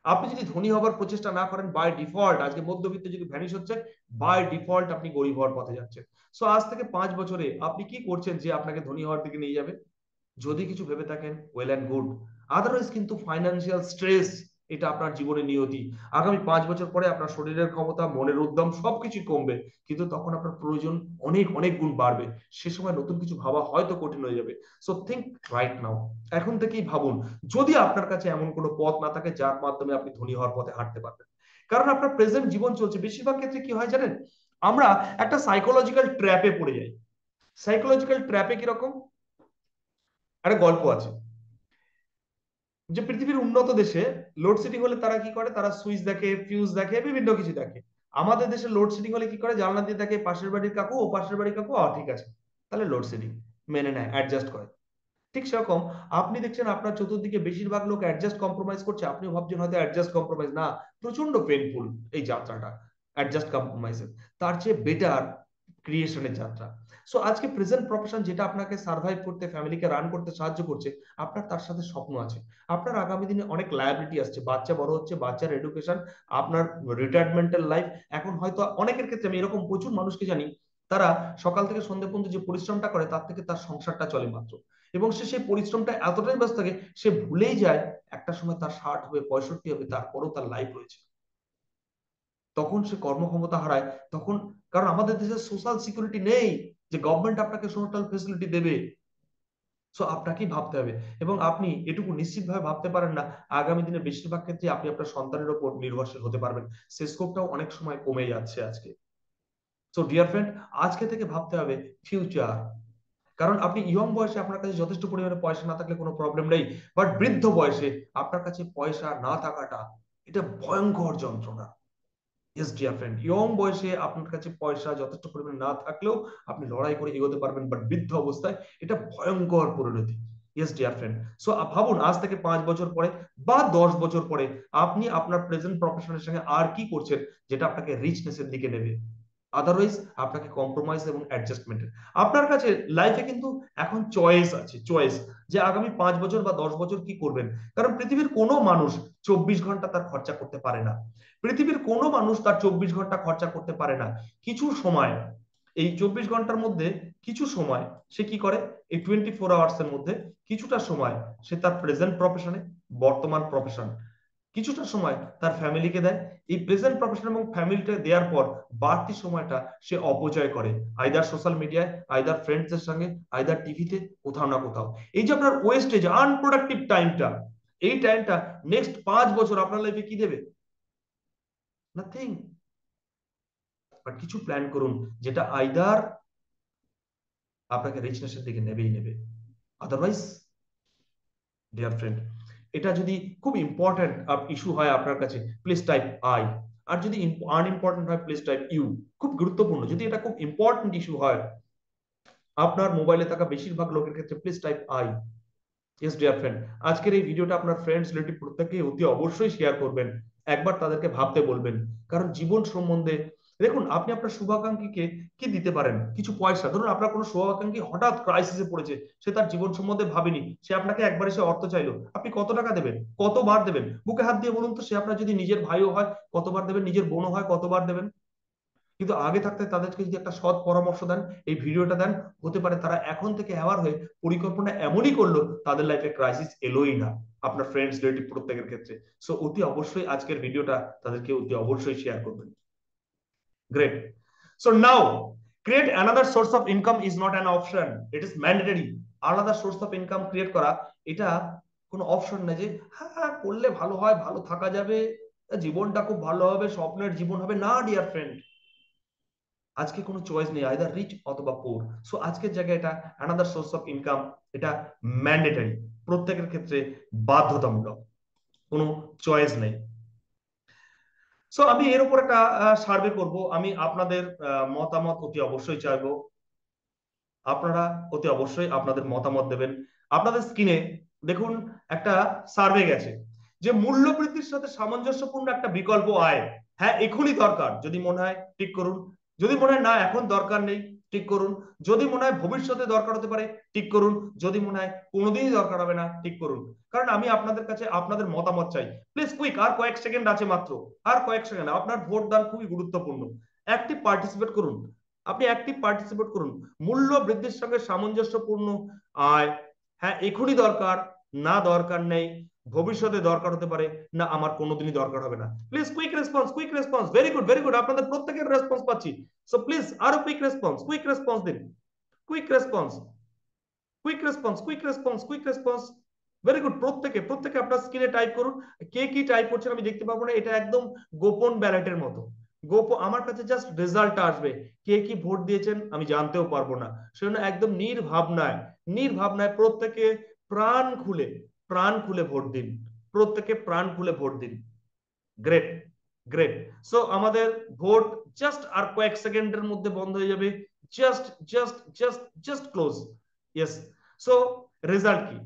আপনি যদি ধনী হওয়ার প্রচেষ্টা না করেন, বাই ডিফল্ট আজকে মধ্যবিত্ত যদি ভ্যানিশ হচ্ছে, বাই ডিফল্ট আপনি গরিব হওয়ার পথে যাচ্ছেন। সো আজ থেকে 5 বছরে আপনি কি করছেন যে আপনাকে ধনী হওয়ার দিকে নিয়ে যাবে? যদি কিছু ভেবে থাকেন, ওয়েল অ্যান্ড গুড। আদারওয়াইজ কিন্তু ফাইন্যান্সিয়াল স্ট্রেস এটা আপনার জীবনে নিয়তি। আগামী 5 বছর পরে আপনার শরীরের ক্ষমতা, মনের উদ্যম সবকিছু কমবে, কিন্তু তখন আপনার প্রয়োজন অনেক অনেক গুণ বাড়বে। সে সময় নতুন কিছু ভাবা হয়তো কঠিন হয়ে যাবে। সো থিঙ্ক রাইট নাও, এখন থেকেই ভাবুন। যদি আপনার কাছে এমন কোনো পথ না থাকে যার মাধ্যমে আপনি ধনী হওয়ার পথে হাঁটতে পারবেন, কারণ আপনার প্রেজেন্ট জীবন চলছে, বেশিরভাগ ক্ষেত্রে কি হয় জানেন, আমরা একটা সাইকোলজিক্যাল ট্র্যাপে পড়ে যাই। সাইকোলজিক্যাল ট্র্যাপে কিরকম, একটা গল্প আছে যে পৃথিবীর উন্নত দেশে লোডশেডিং হলে তারা কি করে, তারা সুইচ দেখে, ফিউজ দেখে, বিভিন্ন কিছু দেখে। আমাদের দেশে লোডশেডিং হলে কি করে, জানলা দিয়ে দেখে পাশের বাড়ির কাকু, ও পাশের বাড়ির কাকু, ঠিক আছে, তাহলে লোডশেডিং মেনে নেয়, অ্যাডজাস্ট করে। ঠিক সেরকম আপনি দেখছেন আপনার চতুর্দিকে বেশিরভাগ লোক অ্যাডজাস্ট কম্প্রোমাইজ করছে, আপনি ভাবছেন হয়তো অ্যাডজাস্ট কম্প্রোমাইজ না, প্রচন্ড পেনফুল এই যাত্রাটা অ্যাডজাস্ট কম্প্রোমাইজের, তার চেয়ে বেটার ক্রিয়েশনের যাত্রা। সো আজকে প্রেজেন্ট প্রফেশন যেটা আপনাকে সার্ভাইভ করতে, ফ্যামিলিকে রান করতে সাহায্য করছে, আপনার তার সাথে স্বপ্ন আছে। আপনার আগামী দিনে অনেক লায়াবিলিটি আসছে, বাচ্চা বড় হচ্ছে, বাচ্চার এডুকেশন, আপনার রিটায়ারমেন্টাল লাইফ। এখন হয়তো অনেকের ক্ষেত্রে, আমি এরকম প্রচুর মানুষকে জানি, তারা সকাল থেকে সন্ধ্যা পর্যন্ত যে পরিশ্রমটা করে তার থেকে তার সংসারটা চলে মাত্র। এবং সে সেই পরিশ্রমটা এতটাই ব্যস্ত থাকে, সে ভুলেই যায় একটা সময় তার 60 হবে, 65 হবে, তারপরও তার লাইফ রয়েছে। তখন সে কর্মক্ষমতা হারায়। তখন, কারণ আমাদের দেশে সোশ্যাল সিকিউরিটি নেই যে গভর্নমেন্ট আপনাকে সোশ্যাল ফেসিলিটি দেবে। সো আপনাকেই ভাবতে হবে। এবং আপনি এটুকু নিশ্চিতভাবে ভাবতে পারেন না, আগামী দিনে বেশিরভাগ ক্ষেত্রে আপনি আপনার সন্তানের উপর নির্ভরশীল হতে পারবেন। সে স্কোপটাও অনেক সময় কমে যাচ্ছে আজকে। সো ডিয়ার ফ্রেন্ড, আজকে থেকে ভাবতে হবে ফিউচার। কারণ আপনি ইয়ং বয়সে আপনার কাছে যথেষ্ট পরিমাণে পয়সা না থাকলে কোনো প্রবলেম নেই, বাট বৃদ্ধ বয়সে আপনার কাছে পয়সা না থাকাটা, এটা ভয়ঙ্কর যন্ত্রণা। ইয়েস ডিয়ার ফ্রেন্ড, ইয়ং বয়সে আপনার কাছে পয়সা যথেষ্ট পরিমাণে না থাকলেও আপনি লড়াই করে এগোতে পারবেন, বাট বৃদ্ধ অবস্থায় এটা ভয়ঙ্কর পরিণতি। ইয়েস ডিয়ার ফ্রেন্ড, সো ভাবুন আজ থেকে 5 বছর পরে বা 10 বছর পরে আপনি আপনার প্রেজেন্ট প্রফেশনের সঙ্গে আর কি করছেন যেটা আপনাকে রিচনেসের দিকে নেবে। আদারওয়াইজ আপনাকে কম্প্রোমাইজ এবং অ্যাডজাস্টমেন্টের, আপনার কাছে লাইফে কিন্তু এখন চয়েস আছে, চয়েস, যে আগামী 5 বছর বা 10 বছর কি করবেন। কারণ পৃথিবীর কোনো মানুষ 24 ঘন্টা তার খরচা করতে পারে না। পৃথিবীর কোনো মানুষ তার 24 ঘন্টা খরচা করতে পারে না। কিছু সময়, এই 24 ঘন্টার মধ্যে কিছু সময় সে কি করে, এই 24 আওয়ার্স এর মধ্যে কিছুটা সময় সে তার প্রেজেন্ট প্রফেশনে, বর্তমান প্রফেশন, কিছুটা সময় তার ফ্যামিলিকে দেয়। এই প্রেজেন্ট প্রফেশন এবং ফ্যামিলিটা দেওয়ার পর বাড়তি সময়টা সে অপচয় করে, আইদার সোশ্যাল মিডিয়ায়, আইদার ফ্রেন্ডসদের সঙ্গে, আইদার টিভিতে, কোথাও না কোথাও। এই যে আপনার ওয়েস্টেজ, আনপ্রোডাক্টিভ টাইমটা, এই টাইমটা নেক্সট 5 বছর আপনার লাইফে কি দেবে? নাথিং। বাট কিছু প্ল্যান করুন যেটা আইদার আপনাকে রিচনেসের দিকে নেবেই নেবে, আদারওয়াইজ ডিয়ার ফ্রেন্ড, এটা যদি খুব ইম্পর্টেন্ট ইস্যু হয় আপনার কাছে, প্লিজ টাইপ আই। আর যদি আনইম্পর্টেন্ট হয়, প্লিজ টাইপ ইউ। খুব গুরুত্বপূর্ণ, যদি এটা খুব ইম্পর্টেন্ট ইস্যু হয় আপনার মোবাইলে থাকা বেশিরভাগ লোকের ক্ষেত্রে, please type I. Yes dear friend, আজকের এই ভিডিওটা আপনার ফ্রেন্ডস রিলেটিভ প্রত্যেককে অতি অবশ্যই শেয়ার করবেন, একবার তাদেরকে ভাবতে বলবেন। কারণ জীবন সম্বন্ধে দেখুন, আপনি আপনার শুভাকাঙ্ক্ষীকে কি দিতে পারেন? কিছু পয়সা। ধরুন আপনার কোনো শুভাকাঙ্ক্ষী হঠাৎ ক্রাইসিসে পড়েছে, সে তার জীবন সম্বন্ধে ভাবেনি, সে আপনাকে একবার এসে অর্থ চাইলো, আপনি কত টাকা দেবেন? কতবার দেবেন? বুকে হাত দিয়ে বলুন তো, সে আপনার যদি নিজের ভাইও হয় কতবার দেবেন? নিজের বোনও হয় কতবার দেবেন? কিন্তু আগে থাকতে তাদেরকে যদি একটা সৎ পরামর্শ দেন, এই ভিডিওটা দেন, হতে পারে তারা এখন থেকে অ্যাওয়ার হয়ে পরিকল্পনা এমনই করলো, তাদের লাইফে ক্রাইসিস এলোই না, আপনার ফ্রেন্ডস রিলেটিভ প্রত্যেকের ক্ষেত্রে। সো অতি অবশ্যই আজকের ভিডিওটা তাদেরকে অতি অবশ্যই শেয়ার করবেন। Great. So now, create another source of income is not an option, it is mandatory. আলাদা সোর্স অফ ইনকাম ক্রিয়েট করা, এটা কোনো অপশন না যে হ্যাঁ করলে ভালো হয়, ভালো থাকা যাবে, জীবনটা খুব ভালো হবে, স্বপ্নের জীবন হবে, না ডিয়ার ফ্রেন্ড। আজকে কোনো চয়েস নেই, আইদার রিচ অথবা পুর। সো আজকের জায়গায় এটা অ্যানাদার সোর্স অফ ইনকাম, এটা ম্যান্ডেটরি, প্রত্যেকের ক্ষেত্রে বাধ্যতামূলক, কোনো চয়েস নেই। সো আমি এর উপর একটা সার্ভে করব, আমি আপনাদের মতামত অতি অবশ্যই চাইবো। আপনারা অতি অবশ্যই আপনাদের মতামত দেবেন। আপনাদের স্ক্রিনে দেখুন একটা সার্ভে গেছে, যে মূল্য বৃদ্ধির সাথে সামঞ্জস্যপূর্ণ একটা বিকল্প আয় হ্যাঁ এখনই দরকার, যদি মনে হয় টিক করুন। যদি মনে হয় না এখন দরকার নেই, টিক করুন। যদি মনে হয় ভবিষ্যতে দরকার হতে পারে, টিক করুন। যদি মনে হয় কোনোদিনই দরকার হবে না, টিক করুন। কারণ আমি আপনাদের কাছে আপনাদের মতামত চাই। প্লিজ কুইক, আর কয়েক সেকেন্ড আছে মাত্র, আর কয়েক সেকেন্ড। আপনার ভোট দান খুবই গুরুত্বপূর্ণ। অ্যাক্টিভ পার্টিসিপেট করুন, আপনি অ্যাক্টিভ পার্টিসিপেট করুন। মূল্য বৃদ্ধির সঙ্গে সামঞ্জস্যপূর্ণ আয় হ্যাঁ এখনই দরকার, না দরকার নেই, ভবিষ্যতে দরকার হতে পারে, না আমার কোনোদিনই দরকার হবে না। Please quick response, quick response. Very good, very good, আপনাদের প্রত্যেকের রেসপন্স পাচ্ছি। সো প্লিজ আরো কুইক রেসপন্স দিন। Quick response, quick response, quick response, quick response. Very good, প্রত্যেকে প্রত্যেকে আপনার স্ক্রিনে টাইপ করুন। কে কি টাইপ করছেন আমি দেখতে পাবো না, এটা একদম গোপন ব্যালটের মতো। গোপন, আমার কাছে জাস্ট রেজাল্ট আসবে, কে কি ভোট দিয়েছেন আমি জানতেও পারবো না। সেজন্য একদম নির্ভাবনায়, নির্ভাবনায় প্রত্যেকে প্রাণ খুলে, প্রাণ খুলে ভোট দিন। প্রত্যেকে প্রাণ খুলে ভোট দিন। Great, great. সো আমাদের ভোট জাস্ট আর কয়েক সেকেন্ডের মধ্যে বন্ধ হয়ে যাবে। Just just just just close. Yes. So result কি,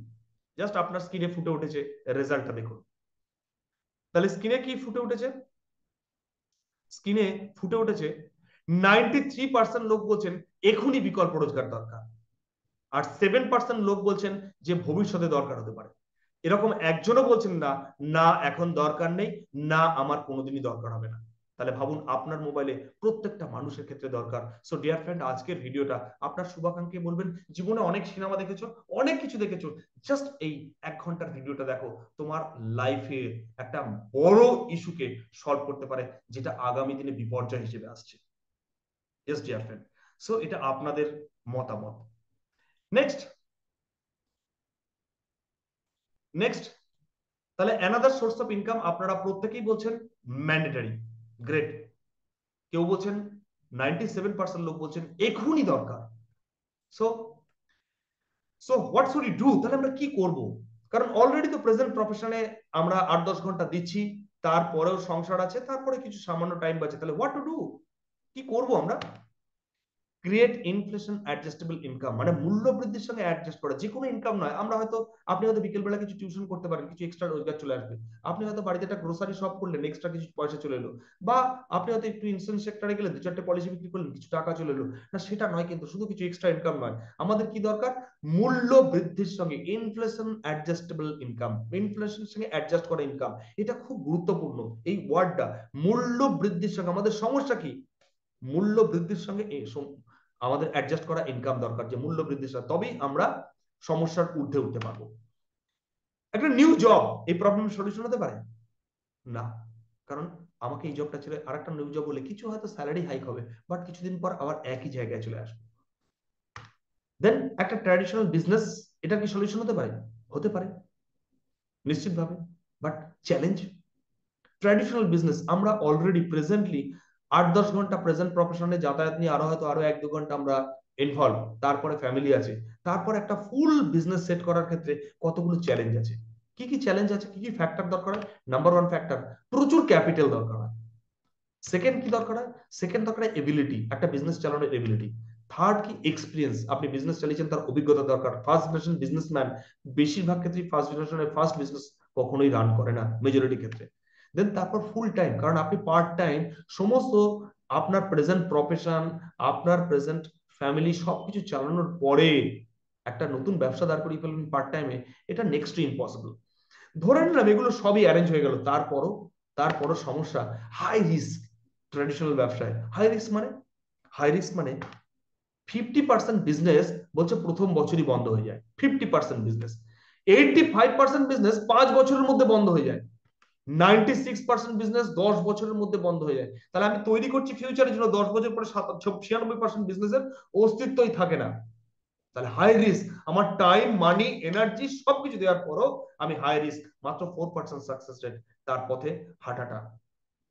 জাস্ট আপনার স্ক্রিনে ফুটে উঠেছে, রেজাল্টটা দেখুন। তাহলে স্ক্রিনে কি ফুটে উঠেছে? স্ক্রিনে ফুটে উঠেছে 93% লোক বলছেন এখনই বিকল্প রোজগার দরকার, আর 7% লোক বলছেন যে ভবিষ্যতে দরকার হতে পারে। এরকম একজনও বলছেন না, না এখন দরকার নেই, না আমার কোনোদিনই দরকার হবে না। তাহলে ভাবুন, আপনার মোবাইলে প্রত্যেকটা মানুষের ক্ষেত্রে দরকার। সো ডিয়ার ফ্রেন্ড, আজকের ভিডিওটা আপনার শুভাকাঙ্ক্ষী বলবেন, জীবনে অনেক সিনেমা দেখেছো, অনেক কিছু দেখেছো, জাস্ট এই 1 ঘন্টার ভিডিওটা দেখো, তোমার লাইফে একটা বড় ইস্যুকে সলভ করতে পারে, যেটা আগামী দিনে বিপর্যয় হিসেবে আসছে। ইয়েস ডিয়ার ফ্রেন্ড, সো এটা আপনাদের মতামত। Next, next. তাহলে অ্যানাদার সোর্স অফ ইনকাম আপনারা প্রত্যেকেই বলছেন ম্যান্ডেটরি। গ্রেট। কেউ বলছেন, 97% লোক বলছেন এখনই দরকার। So so what should you do? তাহলে আমরা কি করব? কারণ অলরেডি তো প্রেজেন্ট প্রফেশনে আমরা 8-10 ঘন্টা দিচ্ছি, তারপরেও সংসার আছে, তারপরে কিছু সামান্য টাইম বাঁচে। তাহলে হোয়াট টু ডু? কি করব আমরা? ক্রিয়েট ইনফ্লেশন অ্যাডজাস্টেবল ইনকাম, মানে মূল্য বৃদ্ধির সঙ্গে অ্যাডজাস্ট করা। যে কোনো ইনকাম নয়, আমরা হয়তো, আপনি হয়তো বিকেলবেলা কিছু টিউশন করতে পারেন, কিছু এক্সট্রা রোজগার চলে আসবে। আপনি হয়তো বাড়িতে একটা গ্রোসারি শপ করলেন, এক্সট্রা কিছু পয়সা চলে এলো। বা আপনি হয়তো একটু ইন্স্যুরেন্স সেক্টরে গেলেন, 2-4টে পলিসি বিক্রি করলেন, কিছু টাকা চলে এলো। না সেটা নয়, কিন্তু শুধু কিছু এক্সট্রা ইনকাম নয়, আমাদের কি দরকার? মূল্য বৃদ্ধির সঙ্গে ইনফ্লেশন অ্যাডজাস্টেবল ইনকাম, ইনফ্লেশনের সঙ্গে অ্যাডজাস্ট করা ইনকাম। এটা খুব গুরুত্বপূর্ণ এই ওয়ার্ডটা, মূল্য বৃদ্ধির সঙ্গে। আমাদের সমস্যা কি? মূল্য বৃদ্ধির সঙ্গে আমাদের অ্যাডজাস্ট করা ইনকাম দরকার, যে মূল্য বৃদ্ধির সাথে, তবেই আমরা সমস্যার ঊর্ধ্বে উঠতে পারবো। একটা নিউ জব এই প্রবলেমের সলিউশন হতে পারে না, কারণ আমাকে এই জবটা ছেড়ে আরেকটা নিউ জব হলে কিছু হয়তো স্যালারি হাইক হবে, বাট কিছুদিন পর আবার একই জায়গায় চলে আসবে। দেন একটা ট্র্যাডিশনাল বিজনেস, এটা কি সলিউশন হতে পারে? হতে পারে নিশ্চিতভাবে, বাট চ্যালেঞ্জ। ট্র্যাডিশনাল বিজনেস আমরা অলরেডি প্রেজেন্টলি 8-10 ঘন্টা প্রেজেন্ট প্রফেশনে যাতায়াত নিয়ে, আরো হয়তো আরো 1-2 ঘন্টা আমরা ইনভলভ, তারপরে ফ্যামিলি আছে, তারপর একটা ফুল বিজনেস সেট করার ক্ষেত্রে কতগুলো চ্যালেঞ্জ আছে, কি কি চ্যালেঞ্জ আছে, কি কি ফ্যাক্টর দরকার হয়? নাম্বার ওয়ান ফ্যাক্টর, প্রচুর ক্যাপিটাল দরকার হয়। সেকেন্ড কি দরকার হয়? সেকেন্ড দরকার হয় এবিলিটি, একটা বিজনেস চালানোর এবিলিটি। থার্ড কি? এক্সপিরিয়েন্স, আপনি বিজনেস চালিয়েছেন তার অভিজ্ঞতা দরকার। ফার্স্ট জেনারেশন বিজনেসম্যান বেশিরভাগ ক্ষেত্রে ফার্স্ট জেনারেশনের ফার্স্ট বিজনেস কখনোই রান করে না, মেজরিটি ক্ষেত্রে। দেন তারপর ফুল টাইম, কারণ আপনি পার্ট টাইম সমস্ত আপনার প্রেজেন্ট প্রফেশন, আপনার প্রেজেন্ট ফ্যামিলি সবকিছু চালানোর পরে একটা নতুন ব্যবসা দাঁড় করিয়ে ফেলবেন পার্ট টাইমে, এটা নেক্সট টু ইম্পসিবল। ধরে নিলাম এগুলো সবই অ্যারেঞ্জ হয়ে গেল, তারপরও সমস্যা, হাই রিস্ক। ট্র্যাডিশনাল ব্যবসায় হাই রিস্ক মানে, হাই রিস্ক মানে 50% বিজনেস বলছে প্রথম বছরই বন্ধ হয়ে যায়, 50% বিজনেস। 85% বিজনেস 5 বছরের মধ্যে বন্ধ হয়ে যায়। 96% বিজনেস 10 বছরের মধ্যে বন্ধ হয়ে যায়। তাহলে আমি তৈরি করছি ফিউচারের জন্য, 10 বছর পরে 96% বিজনেসের অস্তিত্বই থাকে না। তাহলে হাই রিস্ক, আমার টাইম মানি এনার্জি সবকিছু দেওয়ার পরও আমি হাই রিস্ক, মাত্র 4% সাকসেস রেট, তার পথে হাঁটাটা।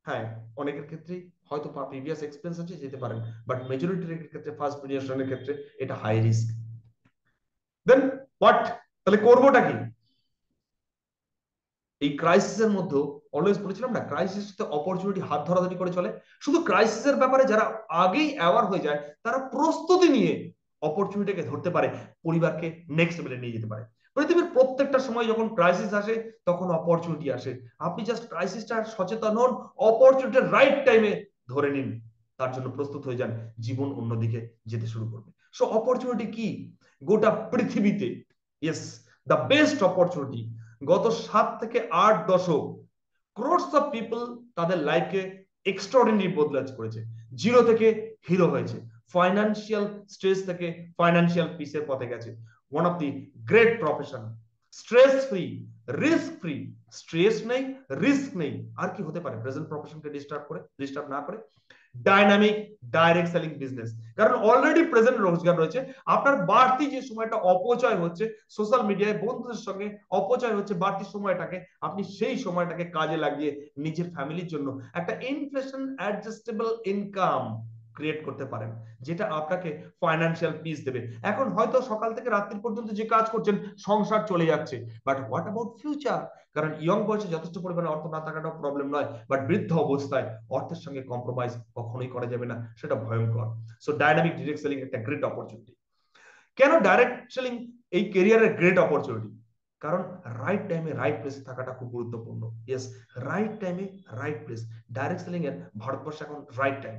হ্যাঁ, অনেকের ক্ষেত্রে হয়তো প্রিভিয়াস এক্সপেরিয়েন্স আছে, যেতে পারেন, বাট মেজরিটির ক্ষেত্রে ফার্স্ট জেনারেশনের ক্ষেত্রে এটা হাই রিস্ক। দেন হোয়াট, তাহলে করবোটা কি? এই ক্রাইসিসের মধ্যে অলওয়েজ বলেছিলাম না, ক্রাইসিস অপরচুনিটি হাত ধরাধরি করে চলে। শুধু ক্রাইসিসের ব্যাপারে যারা আগেই অ্যাওয়ার হয়ে যায়, তারা প্রস্তুতি নিয়ে অপরচুনিটিকে ধরতে পারে, পরিবারকে নেক্সট লেভেলে নিয়ে যেতে পারে। পৃথিবীর প্রত্যেকটা সময় যখন ক্রাইসিস আসে তখন অপরচুনিটি আসে। আপনি জাস্ট ক্রাইসিসটা সচেতন হন, অপরচুনিটি রাইট টাইমে ধরে নিন, তার জন্য প্রস্তুত হয়ে যান, জীবন অন্যদিকে যেতে শুরু করবে। সো অপরচুনিটি কি? গোটা পৃথিবীতে, ইয়েস, দ্য বেস্ট অপরচুনিটি। গত 7 থেকে 8 দশক ক্রোডস অফ পিপল তাদের লাইফকে এক্সট্রাঅর্ডিনারি বদলাজ করেছে, জিরো থেকে হিরো হয়েছে, ফাইন্যান্সিয়াল স্ট্রেস থেকে ফাইন্যান্সিয়াল পিসের পথে গেছে। One of the great profession, stress free, risk free. Stress নেই, রিস্ক নেই, আর কি হতে পারে প্রেজেন্ট প্রফেশনকে ডিস্টার্ব না করে? ডাইনামিক ডাইরেক্ট সেলিং বিজনেস, কারণ অলরেডি প্রেজেন্ট রোজগার রয়েছে। আপনার বাড়তি যে সময়টা অপচয় হচ্ছে সোশ্যাল মিডিয়ায় বন্ধুদের সঙ্গে, অপচয় হচ্ছে বাড়তি সময়টাকে, আপনি সেই সময়টাকে কাজে লাগিয়ে নিজের ফ্যামিলির জন্য একটা ইনফ্লেশন অ্যাডজাস্টেবল ইনকাম ক্রিয়েট করতে পারেন, যেটা আপনাকে ফাইন্যান্সিয়াল পিস দেবে। এখন হয়তো সকাল থেকে রাত্রি পর্যন্ত যে কাজ করছেন সংসার চলে যাচ্ছে, বাট হোয়াট অ্যাবাউট ফিউচার? কারণ ইয়ং বয়সে যথেষ্ট পরিমাণে অর্থ না থাকাটা প্রবলেম নয়, বাট বৃদ্ধ অবস্থায় অর্থের সঙ্গে কম্প্রোমাইজ কখনোই করা যাবে না, সেটা ভয়ঙ্কর। সো ডাইনামিক ডিরেক্ট সেলিং একটা গ্রেট অপরচুনিটি। কেন ডাইরেক্ট সেলিং এই ক্যারিয়ারের গ্রেট অপরচুনিটি? কারণ রাইট টাইমে রাইট প্লেসে থাকাটা খুব গুরুত্বপূর্ণ। ইয়েস, রাইট টাইমে রাইট প্লেস, ডাইরেক্ট সেলিং এর ভারতবর্ষে এখন রাইট টাইম।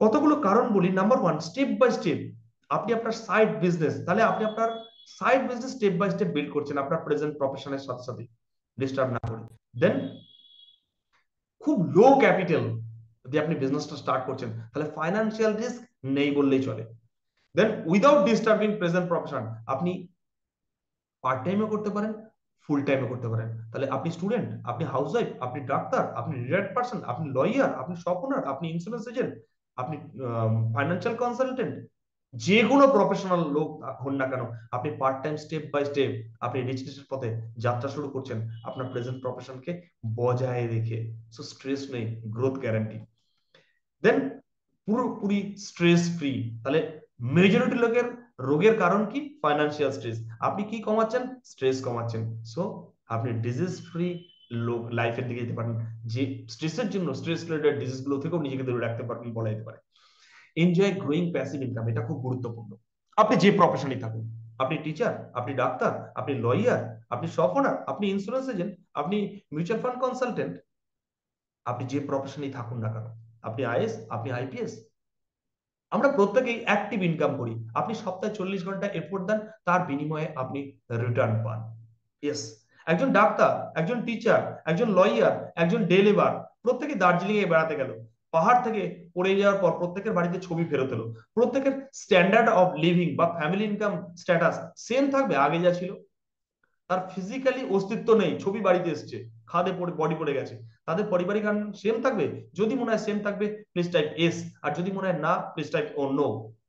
কতগুলো কারণ বলি। Number one, step by step. আপনি আপনার সাইড বিজনেস, তাহলে আপনি আপনার side business step by step build করছেন আপনার প্রেজেন্ট প্রফেশনের সাথে সাথে, ডিস্টার্ব না করে। দেন খুব লো ক্যাপিটাল দিয়ে আপনি বিজনেসটা স্টার্ট করছেন, তাহলে ফাইন্যান্সিয়াল রিস্ক নেই বললেই চলে। দেন উইদাউট ডিস্টার্বিং প্রেজেন্ট প্রফেশন, আপনি পার্ট টাইমও করতে পারেন, ফুল টাইমও করতে পারেন। তাহলে আপনি স্টুডেন্ট, আপনি হাউসওয়াইফ, আপনি ডাক্তার, আপনি রিটায়ার্ড পার্সন, আপনি লয়ার, আপনি শপ ওনার, আপনি ইন্স্যুরেন্স এজেন্ট, আপনি ফাইন্যান্সিয়াল কনসালটেন্ট, যে কোনো প্রফেশনাল লোক হন না কেন, আপনি part time step by step আপনি রিচনেসের পথে যাত্রা শুরু করছেন আপনার প্রেজেন্ট প্রফেশনকে বজায় রেখে। সো স্ট্রেস নেই, গ্রোথ গ্যারান্টি। দেন পুরোপুরি স্ট্রেস ফ্রি। তাহলে মেজরিটি লোকের রোগের কারণ কি? Financial stress. আপনি কি কমাচ্ছেন? স্ট্রেস কমাচ্ছেন। সো আপনি ডিজিজ ফ্রি লোক লাইফের দিকে যেতে পারেন, যে স্ট্রেসের জন্য স্ট্রেস রিলেটেড ডিজিজ গুলো থেকেও নিজেকে দূরে রাখতে পারবেন বলা যেতে পারে। এনজয় গ্রোয়িং প্যাসিভ ইনকাম, এটা খুব গুরুত্বপূর্ণ। আপনি যে প্রফেশনই থাকুন, আপনি টিচার, আপনি ডাক্তার, আপনি লয়ার, আপনি শপ ওনার, আপনি ইন্স্যুরেন্স এজেন্ট, আপনি মিউচুয়াল ফান্ড কনসালটেন্ট, আপনি যে প্রফেশনেই থাকুন না কেন, আপনি আইএস, আপনি আইপিএস, আমরা প্রত্যেকেই অ্যাক্টিভ ইনকাম করি। আপনি সপ্তাহে 40 ঘন্টা এফোর্ট দেন, তার বিনিময়ে আপনি রিটার্ন পান। ইয়েস, একজন ডাক্তার, একজন টিচার, একজন লয়ার, একজন ডে লেবার, প্রত্যেকে দার্জিলিং এ বেড়াতে গেল, পাহাড় থেকে পড়ে যাওয়ার পর প্রত্যেকের বাড়িতে ছবি ফেরত এলো। প্রত্যেকের স্ট্যান্ডার্ড অফ লিভিং বা ফ্যামিলি ইনকাম স্ট্যাটাস সেম থাকবে আগে যা ছিল? তার ফিজিক্যালি অস্তিত্ব নেই, ছবি বাড়িতে এসছে, খাদে পড়ে বডি পড়ে গেছে, তাদের পারিবারিক সেম থাকবে? যদি মনে হয় সেম থাকবে, প্লিজ টাইপ এস, আর যদি মনে হয় না, প্লিজ টাইপ ও no.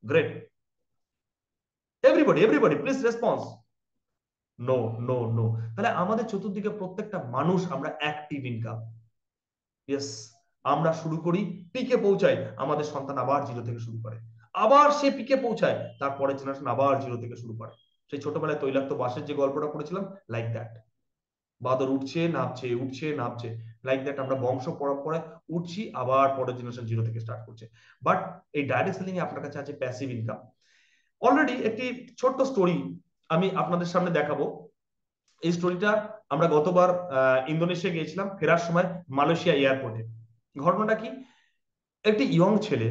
Great, everybody please response no, no, no. তাহলে আমাদের চতুর্দিকে প্রত্যেকটা মানুষ আমরা অ্যাক্টিভ ইনকাম। ইয়েস, আমরা শুরু করি, পিকে পৌঁছাই, আমাদের সন্তান আবার জিরো থেকে শুরু করে। আবার সে পিকে পৌঁছায়, তারপরের জেনারেশন আবার জিরো থেকে শুরু করে। সেই ছোটবেলায় তৈলাক্ত বাসের যে গল্পটা পড়েছিলাম, লাইক দ্যাট। বাদর উঠছে নামছে, উঠছে নামছে, লাইক দ্যাট আমরা বংশ পরম্পরায় উঠছি, আবার পরের জেনারেশন জিরো থেকে স্টার্ট করছে। বাট এই ডাইরেক্ট সেলিং এ আপনার কাছে আছে প্যাসিভ ইনকাম। অলরেডি একটি ছোট্ট স্টোরি আমি আপনাদের সামনে দেখাবো। এই স্টোরিটা আমরা গতবার ইন্দোনেশিয়া গিয়েছিলাম, ফেরার সময় মালয়েশিয়া এয়ারপোর্টে। ঘটনাটা কি, একটি ইয়ং ছেলে,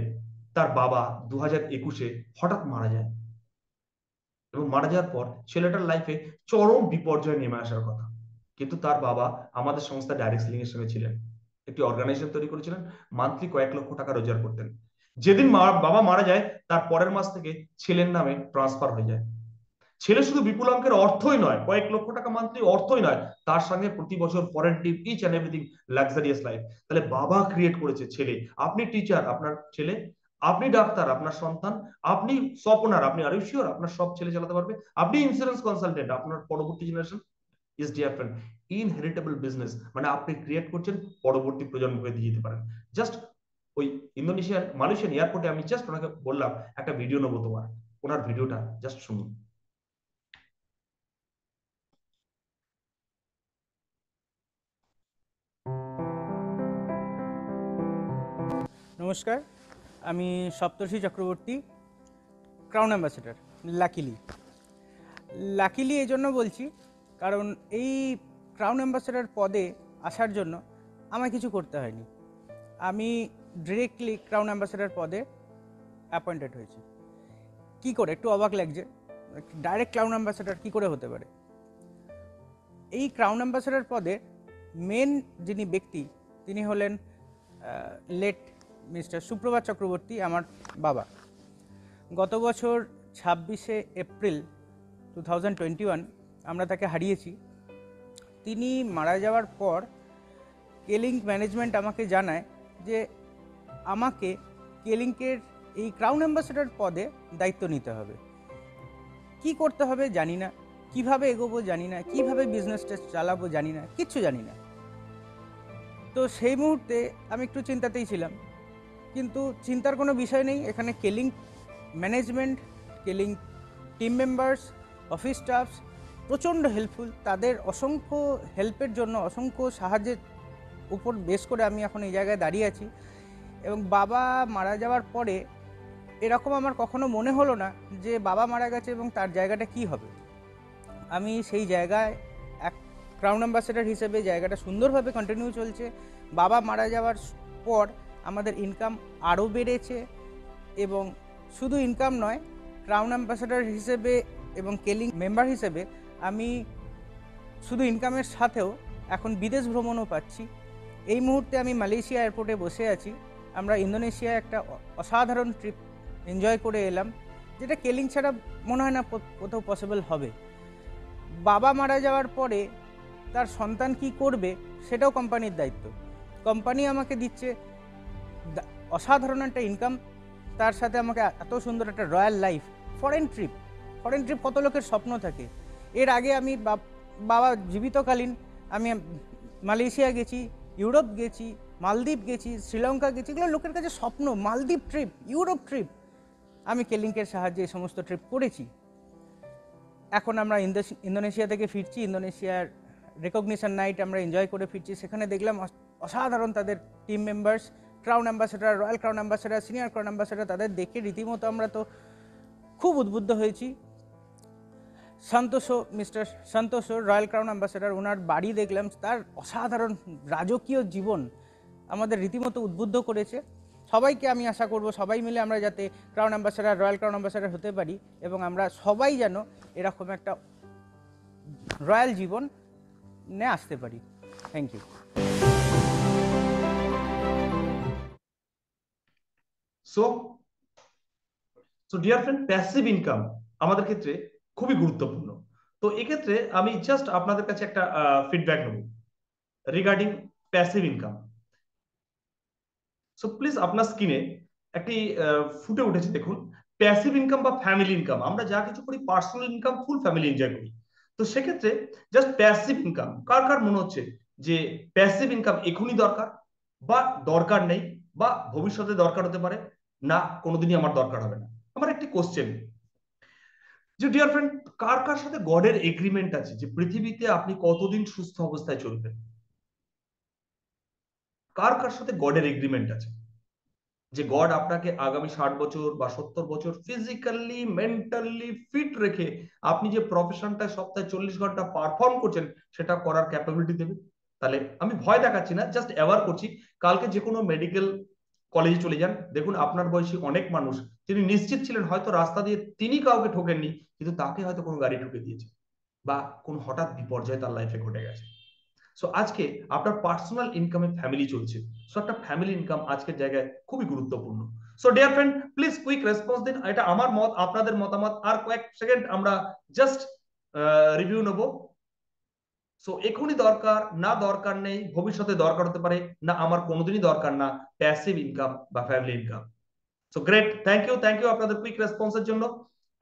তার বাবা 2021-এ হঠাৎ মারা যায়, এবং মারা যাওয়ার পর ছেলেটার লাইফে চরম বিপর্যয় নেমে আসার কথা। কিন্তু তার বাবা আমাদের সংস্থা ডাইরেক্ট সেলিং এর সঙ্গে ছিলেন, একটি অর্গানাইজেশন তৈরি করেছিলেন, মান্থলি কয়েক লক্ষ টাকা রোজগার করতেন। যেদিন বাবা মারা যায় তার পরের মাস থেকে ছেলের নামে ট্রান্সফার হয়ে যায়। ছেলে শুধু বিপুল অঙ্কের অর্থই নয়, কয়েক লক্ষ টাকা মান্থলি অর্থই নয়, তার সঙ্গে প্রতি বছর foreign trip, each and everything, luxurious life. তাহলে বাবা ক্রিয়েট করেছে ছেলে। আপনি টিচার, আপনার ছেলে; আপনি ডাক্তার, আপনার সন্তান; আপনি স্বপনার, আপনি আর ইউ শিওর আপনার সব ছেলে চালাতে পারবে; আপনি ইন্স্যুরেন্স কনসালটেন্ট, আপনার পরবর্তী generation is different. Inheritable business মানে আপনি ক্রিয়েট করছেন, পরবর্তী প্রজন্মকে দিয়ে দিতে পারেন। জাস্ট ওই ইন্দোনেশিয়ার মালয়েশিয়ান এয়ারপোর্টে আমি জাস্ট ওনাকে বললাম একটা ভিডিও নেবো তোমার, ওনার ভিডিওটা জাস্ট শুনুন। নমস্কার, আমি Saptarshi Chakraborty, crown ambassador. Luckily luckily এই জন্য বলছি কারণ এই ক্রাউন অ্যাম্বাসেডর পদে আসার জন্য আমায় কিছু করতে হয়নি। আমি ডিরেক্টলি ক্রাউন অ্যাম্বাসেডর পদে অ্যাপয়েন্টেড হয়েছি। কি করে, একটু অবাক লাগছে, ডাইরেক্ট ক্রাউন অ্যাম্বাসেডর কী করে হতে পারে? এই ক্রাউন অ্যাম্বাসেডর পদে মেন যিনি ব্যক্তি তিনি হলেন লেট মিস্টার সুপ্রভাত চক্রবর্তী, আমার বাবা। গত বছর 26শে এপ্রিল 2021 আমরা তাকে হারিয়েছি। তিনি মারা যাওয়ার পর কেলিঙ্ক ম্যানেজমেন্ট আমাকে জানায় যে আমাকে কেলিঙ্কের এই ক্রাউন অ্যাম্বাসেডর পদে দায়িত্ব নিতে হবে। কি করতে হবে জানি না, কিভাবে এগোবো জানি না, কিভাবে বিজনেসটা চালাবো জানি না, কিচ্ছু জানি না। তো সেই মুহূর্তে আমি একটু চিন্তাতেই ছিলাম, কিন্তু চিন্তার কোনো বিষয় নেই। এখানে Kelink management, Kelink team members, office staffs প্রচণ্ড হেল্পফুল। তাদের অসংখ্য হেল্পের জন্য, অসংখ্য সাহায্যের উপর বেস করে আমি এখন এই জায়গায় দাঁড়িয়ে আছি। এবং বাবা মারা যাওয়ার পরে এরকম আমার কখনো মনে হলো না যে বাবা মারা গেছে এবং তার জায়গাটা কি হবে। আমি সেই জায়গায় এক ক্রাউন অ্যাম্বাসেডর হিসেবে জায়গাটা সুন্দরভাবে কন্টিনিউ চলছে। বাবা মারা যাওয়ার পর আমাদের ইনকাম আরও বেড়েছে, এবং শুধু ইনকাম নয়, ক্রাউন অ্যাম্বাসেডর হিসেবে এবং কেলিং মেম্বার হিসেবে আমি শুধু ইনকামের সাথেও এখন বিদেশ ভ্রমণও পাচ্ছি। এই মুহূর্তে আমি মালয়েশিয়া এয়ারপোর্টে বসে আছি। আমরা ইন্দোনেশিয়া একটা অসাধারণ ট্রিপ এনজয় করে এলাম, যেটা কেলিং ছাড়া মনে হয় না কোথাও পসিবল হবে। বাবা মারা যাওয়ার পরে তার সন্তান কি করবে সেটাও কোম্পানির দায়িত্ব। কোম্পানি আমাকে দিচ্ছে অসাধারণ একটা ইনকাম, তার সাথে আমাকে এত সুন্দর একটা রয়্যাল লাইফ। ফরেন ট্রিপ কত লোকের স্বপ্ন থাকে। এর আগে আমি বাবা জীবিতকালীন আমি মালয়েশিয়া গেছি, ইউরোপ গেছি, মালদ্বীপ গেছি, শ্রীলঙ্কা গেছি। এগুলো লোকের কাছে স্বপ্ন। মালদ্বীপ ট্রিপ, ইউরোপ ট্রিপ, আমি কেলিঙ্কের সাহায্যে এই সমস্ত ট্রিপ করেছি। এখন আমরা ইন্দোনেশিয়া থেকে ফিরছি। ইন্দোনেশিয়ার রেকগনিশন নাইট আমরা এনজয় করে ফিরছি। সেখানে দেখলাম অসাধারণ তাদের team members, crown ambassador, royal crown ambassador, senior crown ambassador. তাদের দেখে রীতিমতো আমরা তো খুব উদ্বুদ্ধ হয়েছি। মিস্টার সন্তোষ, রয়্যাল ক্রাউন অ্যাম্বাসেডার, ওনার বাড়ি দেখলাম, তার অসাধারণ রাজকীয় জীবন আমাদের রীতিমতো উদ্বুদ্ধ করেছে। সবাইকে আমি আশা করব সবাই মিলে আমরা যাতে crown ambassador, royal crown ambassador হতে পারি, এবং আমরা সবাই যেন এরকম একটা রয়্যাল জীবন নিয়ে আসতে পারি। Thank you. So dear friend, passive income আমাদের ক্ষেত্রে খুবই গুরুত্বপূর্ণ। তো এক্ষেত্রে আমি জাস্ট আপনাদের কাছে একটা ফিডব্যাক নেব regarding passive income. So please আপনার স্ক্রিনে একটি ফুটে উঠেছে, দেখুন। প্যাসিভ ইনকাম বা ফ্যামিলি ইনকাম, আমরা যা কিছু করি personal income, full family enjoy করি। তো সেক্ষেত্রে জাস্ট প্যাসিভ ইনকাম কার কার মনে হচ্ছে যে প্যাসিভ ইনকাম এখনই দরকার, বা দরকার নেই, বা ভবিষ্যতে দরকার হতে পারে? না কোনোদিনই আমার দরকার হবে না। আমার একটি কোশ্চেন, যে ডিয়ার ফ্রেন্ড, কার কার সাথে গডের এগ্রিমেন্ট আছে যে পৃথিবীতে আপনি কতদিন সুস্থ অবস্থায় চলবেন? কার কার সাথে গডের এগ্রিমেন্ট আছে যে গড আপনাকে আগামী 60 বছর বা 70 বছর ফিজিক্যালি মেন্টালি ফিট রেখে আপনি যে প্রফেশনটা সপ্তাহে 40 ঘন্টা পারফর্ম করছেন সেটা করার ক্যাপাবিলিটি দেবে? তাহলে আমি ভয় দেখাচ্ছি না, জাস্ট অ্যাওয়ার করছি। কালকে যে কোনো মেডিকেল কলেজে চলে যান, দেখুন আপনার বয়সী অনেক মানুষ, তিনি নিশ্চিত ছিলেন হয়তো রাস্তা দিয়ে তিনি কাউকে ঠোকেননি, কিন্তু তাকে হয়তো কোনো গাড়ি ঠুকে দিয়েছে বা কোনো হঠাৎ বিপর্যয় তার লাইফে ঘটে গেছে। সো আজকে আপনার পার্সোনাল ইনকামে ফ্যামিলি চলছে, সো একটা ফ্যামিলি ইনকাম আজকের জায়গায় খুবই গুরুত্বপূর্ণ। So dear friend, please quick response দিন। এটা আমার মত, আপনাদের মতামত, আর কয়েক সেকেন্ড আমরা জাস্ট রিভিউ নেব। সো এখনই দরকার না, দরকার নেই, ভবিষ্যতে দরকার হতে পারে না, আমার কোনোদিনই দরকার না প্যাসিভ ইনকাম বা family income. So great, thank you আপনাদের কুইক রেসপন্সের জন্য।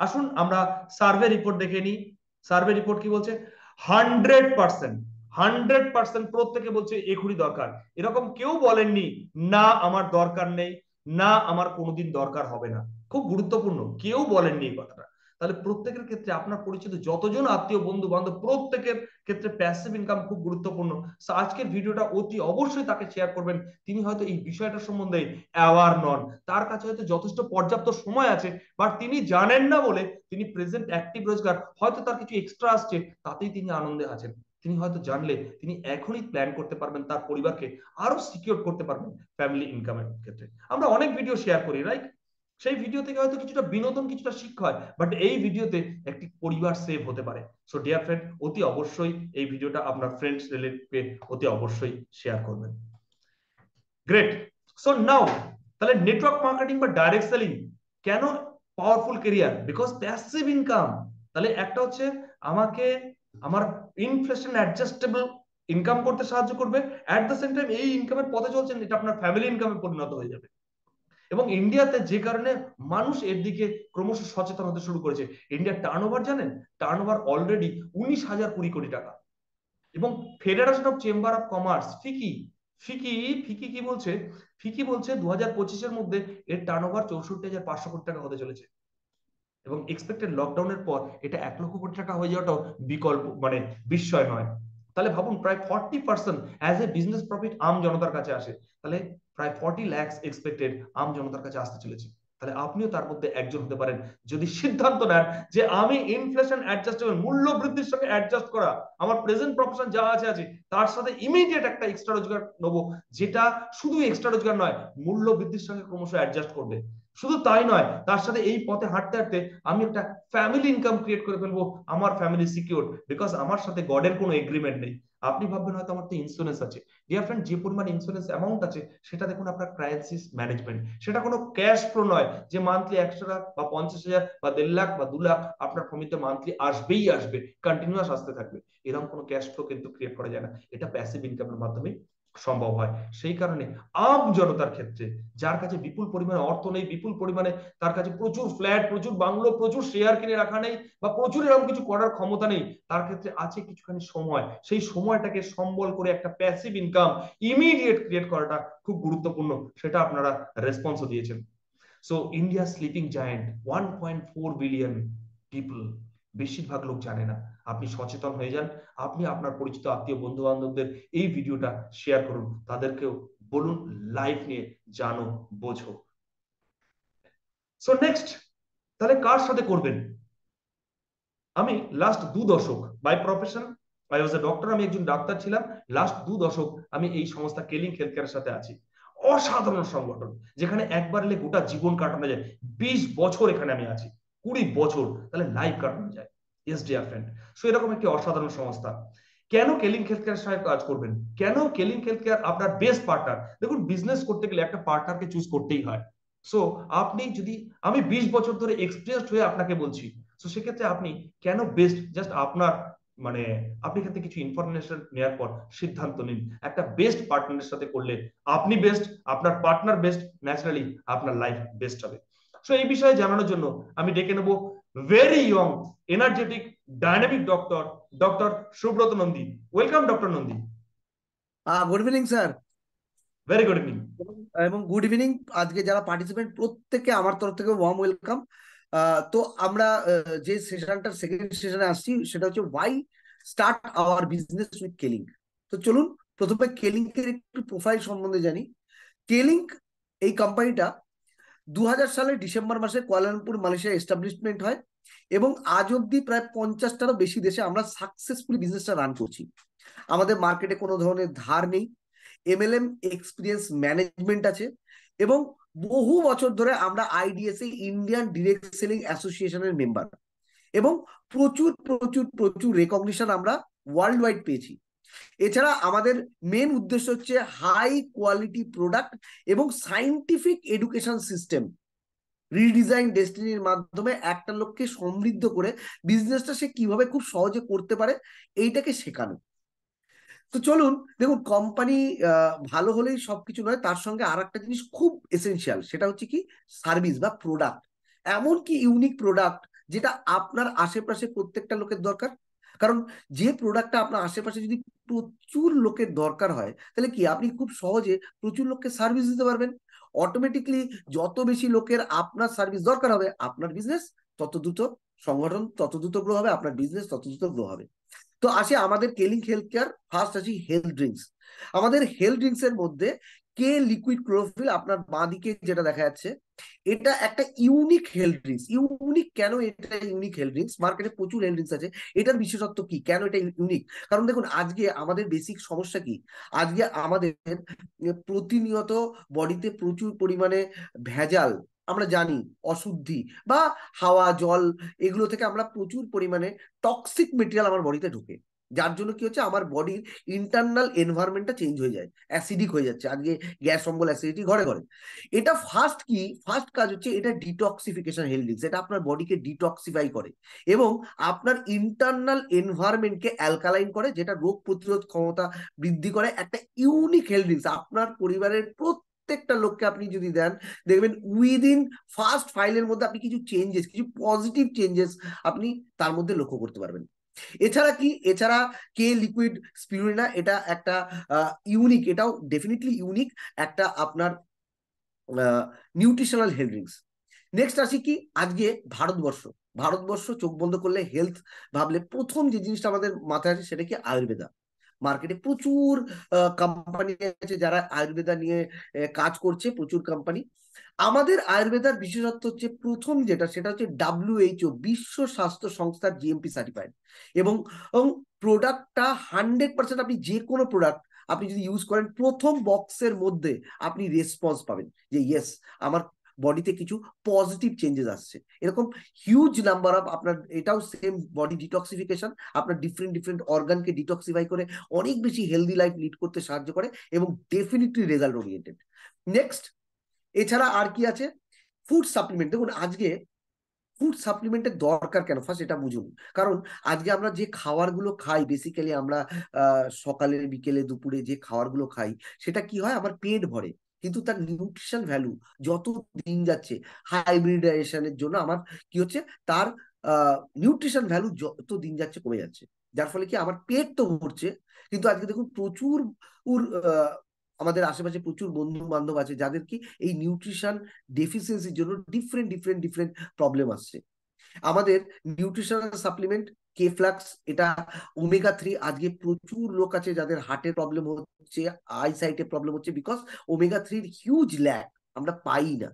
আসুন আমরা সার্ভে রিপোর্ট দেখে নিই। সার্ভে রিপোর্ট কি বলছে? 100%, 100% প্রত্যেকে বলছে এখনই দরকার। এরকম কেউ বলেননি না আমার দরকার নেই, না আমার কোনোদিন দরকার হবে না। খুব গুরুত্বপূর্ণ, কেউ বলেননি এই কথাটা। তাহলে প্রত্যেকের ক্ষেত্রে, আপনার পরিচিত যতজন আত্মীয় বন্ধু বান্ধব, প্রত্যেকের ক্ষেত্রে প্যাসিভ ইনকাম খুব গুরুত্বপূর্ণ। আজকের ভিডিওটা অতি অবশ্যই তাকে শেয়ার করবেন। তিনি হয়তো এই বিষয়টা সম্বন্ধে অ্যাওয়ার নন, তার কাছে হয়তো যথেষ্ট পর্যাপ্ত সময় আছে, বাট তিনি জানেন না বলে তিনি প্রেজেন্ট অ্যাক্টিভ রোজগার, হয়তো তার কিছু এক্সট্রা আসছে, তাতেই তিনি আনন্দে আছেন। তিনি হয়তো জানলে তিনি এখনই প্ল্যান করতে পারবেন, তার পরিবারকে আরো সিকিউর করতে পারবেন ফ্যামিলি ইনকামের ক্ষেত্রে। আমরা অনেক ভিডিও শেয়ার করি, রাইট? সেই ভিডিও থেকে হয়তো কিছুটা বিনোদন, কিছুটা শিক্ষা হয়, বাট এই ভিডিওতে একটি পরিবার সেভ হতে পারে। সো ডিয়ার ফ্রেন্ড, অতি অবশ্যই এই ভিডিওটা আপনার ফ্রেন্ডস রিলেটিভকে অতি অবশ্যই শেয়ার করবেন। গ্রেট। সো নাও, তাহলে নেটওয়ার্ক মার্কেটিং বা ডাইরেক্ট সেলিং কেন powerful career? Because passive income. তাহলে একটা হচ্ছে আমাকে আমার ইনফ্লেশন অ্যাডজাস্টেবল ইনকাম করতে সাহায্য করবে, অ্যাট দ্য সেম টাইম এই ইনকামের পথে চলছেন, এটা আপনার ফ্যামিলি ইনকামে পরিণত হয়ে যাবে। এবং ইন্ডিয়াতে যে কারণে মানুষ এর দিকে ক্রমশ সচেতন হতে শুরু করেছে, ইন্ডিয়ার টার্নওভার জানেন? টার্নওভার অলরেডি 19,020 কোটি টাকা। এবং federation of chamber of commerce, FICCI, FICCI FICCI কি বলছে? ফিকি বলছে 2025-এর মধ্যে এর টার্নওভার 64,500 কোটি টাকা হতে চলেছে। এবং এক্সপেক্টেড লকডাউনের পর এটা 1,00,000 কোটি টাকা হয়ে যাওয়াটাও বিকল্প মানে বিস্ময় নয়। তাহলে ভাবুন, প্রায় 40% অ্যাজ এ বিজনেস প্রফিট আম জনতার কাছে আসে। তাহলে প্রায় 40 লাখ এক্সপেক্টেড আম জনতার কাছে আসতে চলেছে। তাহলে আপনিও তার মধ্যে একজন হতে পারেন যদি সিদ্ধান্ত নেন যে আমি ইনফ্লেশন অ্যাডজাস্টেবল, মূল্য বৃদ্ধির সঙ্গে অ্যাডজাস্ট করা আমার প্রেজেন্ট প্রফেশন যা আছে আছে তার সাথে ইমিডিয়েট একটা এক্সট্রা রোজগার নেবো, যেটা শুধু এক্সট্রা রোজগার নয়, মূল্য বৃদ্ধির সঙ্গে ক্রমশ অ্যাডজাস্ট করবে। শুধু তাই নয়, তার সাথে এই পথে হাঁটতে হাঁটতে আমি একটা ফ্যামিলি ইনকাম ক্রিয়েট করে ফেলবো, আমার ফ্যামিলি সিকিউর, বিকজ আমার সাথে গডের কোনো এগ্রিমেন্ট নেই। আপনি ভাববেন হয়তো আমার তো ইন্স্যুরেন্স আছে। ডিয়ার ফ্রেন্ড, যে পরিমাণ ইন্স্যুরেন্স অ্যামাউন্ট আছে সেটা দেখুন আপনার ক্রাইসিস ম্যানেজমেন্ট, সেটা কোনো ক্যাশ ফ্লো নয় যে মান্থলি 100 লাখ বা 50,000 বা 1.5 লাখ বা 2 লাখ আপনার ফ্যামিলিতে মান্থলি আসবেই আসবে, কন্টিনিউয়াস আসতে থাকবে। এরকম কোনো ক্যাশ ফ্লো কিন্তু ক্রিয়েট করা যায় না, এটা প্যাসিভ ইনকামের মাধ্যমে সম্ভব হয়। সেই কারণে আম জনতার ক্ষেত্রে, যার কাছে বিপুল পরিমাণে অর্থ নেই, বিপুল পরিমাণে তার কাছে প্রচুর ফ্ল্যাট, প্রচুর বাংলো, প্রচুর শেয়ার কিনে রাখা নেই, বা প্রচুর এরকম কিছু করার ক্ষমতা নেই, তার ক্ষেত্রে আছে কিছুখানি সময়, সেই সময়টাকে সম্বল করে একটা প্যাসিভ ইনকাম ইমিডিয়েট ক্রিয়েট করাটা খুব গুরুত্বপূর্ণ। সেটা আপনারা রেসপন্সও দিয়েছেন। So India sleeping giant, 1.4 billion people, বেশিরভাগ লোক জানে না। আপনি সচেতন হয়ে যান, আপনি আপনার পরিচিত আত্মীয় বন্ধু বান্ধবদের এই ভিডিওটা শেয়ার করুন, তাদেরকেও বলুন লাইফ নিয়ে জানো, বোঝো। সো নেক্সট, তাহলে কার সাথে করবেন? আমি লাস্ট 2 দশক by profession, I was a doctor, আমি একজন ডাক্তার ছিলাম। লাস্ট 2 দশক আমি এই সংস্থা কেলিং হেলথ কেয়ারের সাথে আছি। অসাধারণ সংগঠন, যেখানে একবার এলে গোটা জীবন কাটানো যায়। 20 বছর এখানে আমি আছি, 20 বছর, তাহলে লাইফ কাটানো যায়। ইয়েস ডিয়ার ফ্রেন্ড, সো এরকম একটি অসাধারণ সংস্থা। কেন কেলিং হেলথ কেয়ারের সাথে কাজ করবেন? কেন কেলিং হেলথ কেয়ার আপনার বেস্ট পার্টনার? দেখুন, বিজনেস করতে গেলে একটা পার্টনারকে চুজ করতেই হয়। সো আপনি যদি, আমি 20 বছর ধরে এক্সপিরিয়েন্সড হয়ে আপনাকে বলছি, তো সেক্ষেত্রে আপনি কেন বেস্ট, জাস্ট আপনার মানে আপনি এখান থেকে কিছু ইনফরমেশন নেওয়ার পর সিদ্ধান্ত নিন। একটা বেস্ট পার্টনারের সাথে করলে আপনি বেস্ট, আপনার পার্টনার বেস্ট, ন্যাচারালি আপনার লাইফ বেস্ট হবে। সো এই বিষয়ে জানানোর জন্য আমি ডেকে নেব very young, energetic, dynamic doctor, doctor Subrata Nandi. Welcome doctor Nandi. Good evening sir. Very good evening. এবং গুড ইভিনিং। আজকে যারা পার্টিসিপেন্ট প্রত্যেককে আমার তরফ থেকে ওয়ার্ম ওয়েলকাম। তো আমরা যে সেশনটার সেকেন্ড সেশনে আসছি সেটা হচ্ছে why start our business with Kelink. তো চলুন প্রথমে কেলিঙ্ক এর একটু প্রোফাইল সম্বন্ধে জানি। কেলিঙ্ক এই কোম্পানিটা 2000 সালের ডিসেম্বর মাসে কুয়ালালামপুর মালয়েশিয়া এস্টাবলিশমেন্ট হয় এবং আজ অব্দি প্রায় 50টারও বেশি দেশে আমরা সাকসেসফুলি বিজনেসটা রান করছি। আমাদের মার্কেটে কোনো ধরনের ধার নেই, এমএলএম এক্সপিরিয়েন্স ম্যানেজমেন্ট আছে এবং বহু বছর ধরে আমরা আইডিএসএ ইন্ডিয়ান ডিরেক্ট সেলিং অ্যাসোসিয়েশনের মেম্বার এবং প্রচুর প্রচুর প্রচুর রেকগনিশন আমরা ওয়ার্ল্ড ওয়াইড পেয়েছি। এছাড়া আমাদের মেন উদ্দেশ্য হচ্ছে হাই কোয়ালিটি প্রোডাক্ট এবং সাইন্টিফিক এডুকেশন সিস্টেম রিডিজাইন ডেস্টিনির মাধ্যমে একটা লোককে সমৃদ্ধ করে বিজনেসটা সে কিভাবে খুব সহজে করতে পারে এইটাকে শেখানো। তো চলুন দেখুন, কোম্পানি ভালো হলেই সবকিছু নয়, তার সঙ্গে আর একটা জিনিস খুব এসেনশিয়াল, সেটা হচ্ছে কি সার্ভিস বা প্রোডাক্ট। এমন কি ইউনিক প্রোডাক্ট যেটা আপনার আশেপাশে প্রত্যেকটা লোকের দরকার। কারণ যে প্রোডাক্টটা আপনার আশেপাশে যদি প্রচুর লোকের দরকার হয় তাহলে কি আপনি খুব সহজে প্রচুর লোককে সার্ভিস দিতে পারবেন। অটোমেটিকলি যত বেশি লোকের আপনার সার্ভিস দরকার হবে, আপনার বিজনেস তত দ্রুত, সংগঠন তত দ্রুত গ্রো হবে, আপনার বিজনেস তত দ্রুত গ্রো হবে। তো আসি আমাদের কেলিং হেলথ কেয়ার। ফার্স্ট আসি হেলথ ড্রিঙ্কস। আমাদের হেলথ ড্রিঙ্কস এর মধ্যে কে লিকুইড ক্লোরোফিল আপনার বাঁদিকে যেটা দেখা যাচ্ছে, এটা একটা ইউনিক হেলথ ড্রিঙ্কস। ইউনিক কেন এটা ইউনিক হেলথ ড্রিঙ্কস? মার্কেটে প্রচুর হেলথ ড্রিঙ্কস আছে, এটার বিশেষত্ব কি, কেন এটা ইউনিক? কারণ দেখুন আজকে আমাদের বেসিক সমস্যা কি, আজকে আমাদের প্রতিনিয়ত বডিতে প্রচুর পরিমাণে ভেজাল, আমরা জানি অশুদ্ধি বা হাওয়া জল এগুলো থেকে আমরা প্রচুর পরিমাণে টক্সিক মেটেরিয়াল আমার বডিতে ঢোকে, যার জন্য কি হচ্ছে আমার বডির ইন্টারনাল এনভায়রনমেন্টটা চেঞ্জ হয়ে যায়, অ্যাসিডিক হয়ে যাচ্ছে। আজকে গ্যাস অম্বল অ্যাসিডিটি ঘরে ঘরে। এটা ফার্স্ট কি, ফার্স্ট কাজ হচ্ছে এটা ডিটক্সিফিকেশন হেলথ ড্রিঙ্কস। এটা আপনার বডিকে ডিটক্সিফাই করে এবং আপনার ইন্টারনাল এনভায়রনমেন্টকে অ্যালকালাইন করে, যেটা রোগ প্রতিরোধ ক্ষমতা বৃদ্ধি করে। একটা ইউনিক হেলথ ড্রিঙ্কস আপনার পরিবারের প্রত্যেকটা লোককে আপনি যদি দেন, দেখবেন উইদিন ফার্স্ট ফাইলের মধ্যে আপনি কিছু চেঞ্জেস, কিছু পজিটিভ চেঞ্জেস আপনি তার মধ্যে লক্ষ্য করতে পারবেন। এছাড়া কি, এছাড়া কে লিকুইড স্পিরুলিনা, এটা একটা ইউনিক, এটাও ডেফিনেটলি ইউনিক একটা আপনার নিউট্রিশনাল হেলথ ড্রিঙ্কস। নেক্সট আসি কি, আজকে ভারতবর্ষ, ভারতবর্ষ চোখ বন্ধ করলে হেলথ ভাবলে প্রথম যে জিনিসটা আমাদের মাথায় আসে সেটা কি আয়ুর্বেদা। মার্কেটে প্রচুর কোম্পানি আছে যারা আয়ুর্বেদা নিয়ে কাজ করছে, প্রচুর কোম্পানি। আমাদের আয়ুর্বেদার বিশেষত্ব হচ্ছে প্রথম যেটা, সেটা হচ্ছে WHO বিশ্ব স্বাস্থ্য সংস্থার জিএমপি সার্টিফাইড এবং প্রোডাক্টটা 100% আপনি যে কোনো প্রোডাক্ট আপনি যদি ইউজ করেন প্রথম বক্সের মধ্যে আপনি রেসপন্স পাবেন যে ইয়েস আমার বডিতে কিছু পজিটিভ চেঞ্জেস আসছে। এরকম হিউজ নাম্বার অফ আপনার, এটাও সেম বডি ডিটক্সিফিকেশন, আপনার ডিফারেন্ট ডিফারেন্ট অর্গানকে ডিটক্সিফাই করে অনেক বেশি হেলদি লাইফ লিড করতে সাহায্য করে এবং ডেফিনেটলি রেজাল্ট ওরিয়েন্টেড। নেক্সট, এছাড়া আর কি আছে, ফুড সাপ্লিমেন্ট। দেখুন আজকে ফুড সাপ্লিমেন্টের দরকার কেন, ফার্স্ট এটা বুঝুন। কারণ আজকে আমরা যে খাবারগুলো খাই, বেসিক্যালি আমরা সকালে বিকেলে দুপুরে যে খাবারগুলো খাই, সেটা কি হয় আমার পেট ভরে, কিন্তু তার নিউট্রিশন ভ্যালু যত দিন যাচ্ছে হাইব্রিডাইজেশনের জন্য আমার কি হচ্ছে, তার নিউট্রিশন ভ্যালু যত দিন যাচ্ছে কমে যাচ্ছে, যার ফলে কি আমার পেট তো ভরছে, কিন্তু আজকে দেখুন প্রচুর আমাদের আশেপাশে প্রচুর বন্ধু বান্ধব আছে যাদের কি এই নিউট্রিশন ডেফিসিয়েন্সির জন্য ডিফারেন্ট ডিফারেন্ট ডিফারেন্ট প্রবলেম আসছে। আমাদের নিউট্রিশনাল সাপ্লিমেন্ট কে ফ্লাক্স, এটা ওমেগা 3, আজকে প্রচুর লোক আছে যাদের হার্টের প্রবলেম হচ্ছে, আই সাইটের প্রবলেম হচ্ছে, বিকজ ওমেগা 3 হিউজ ল্যাক, আমরা পাই না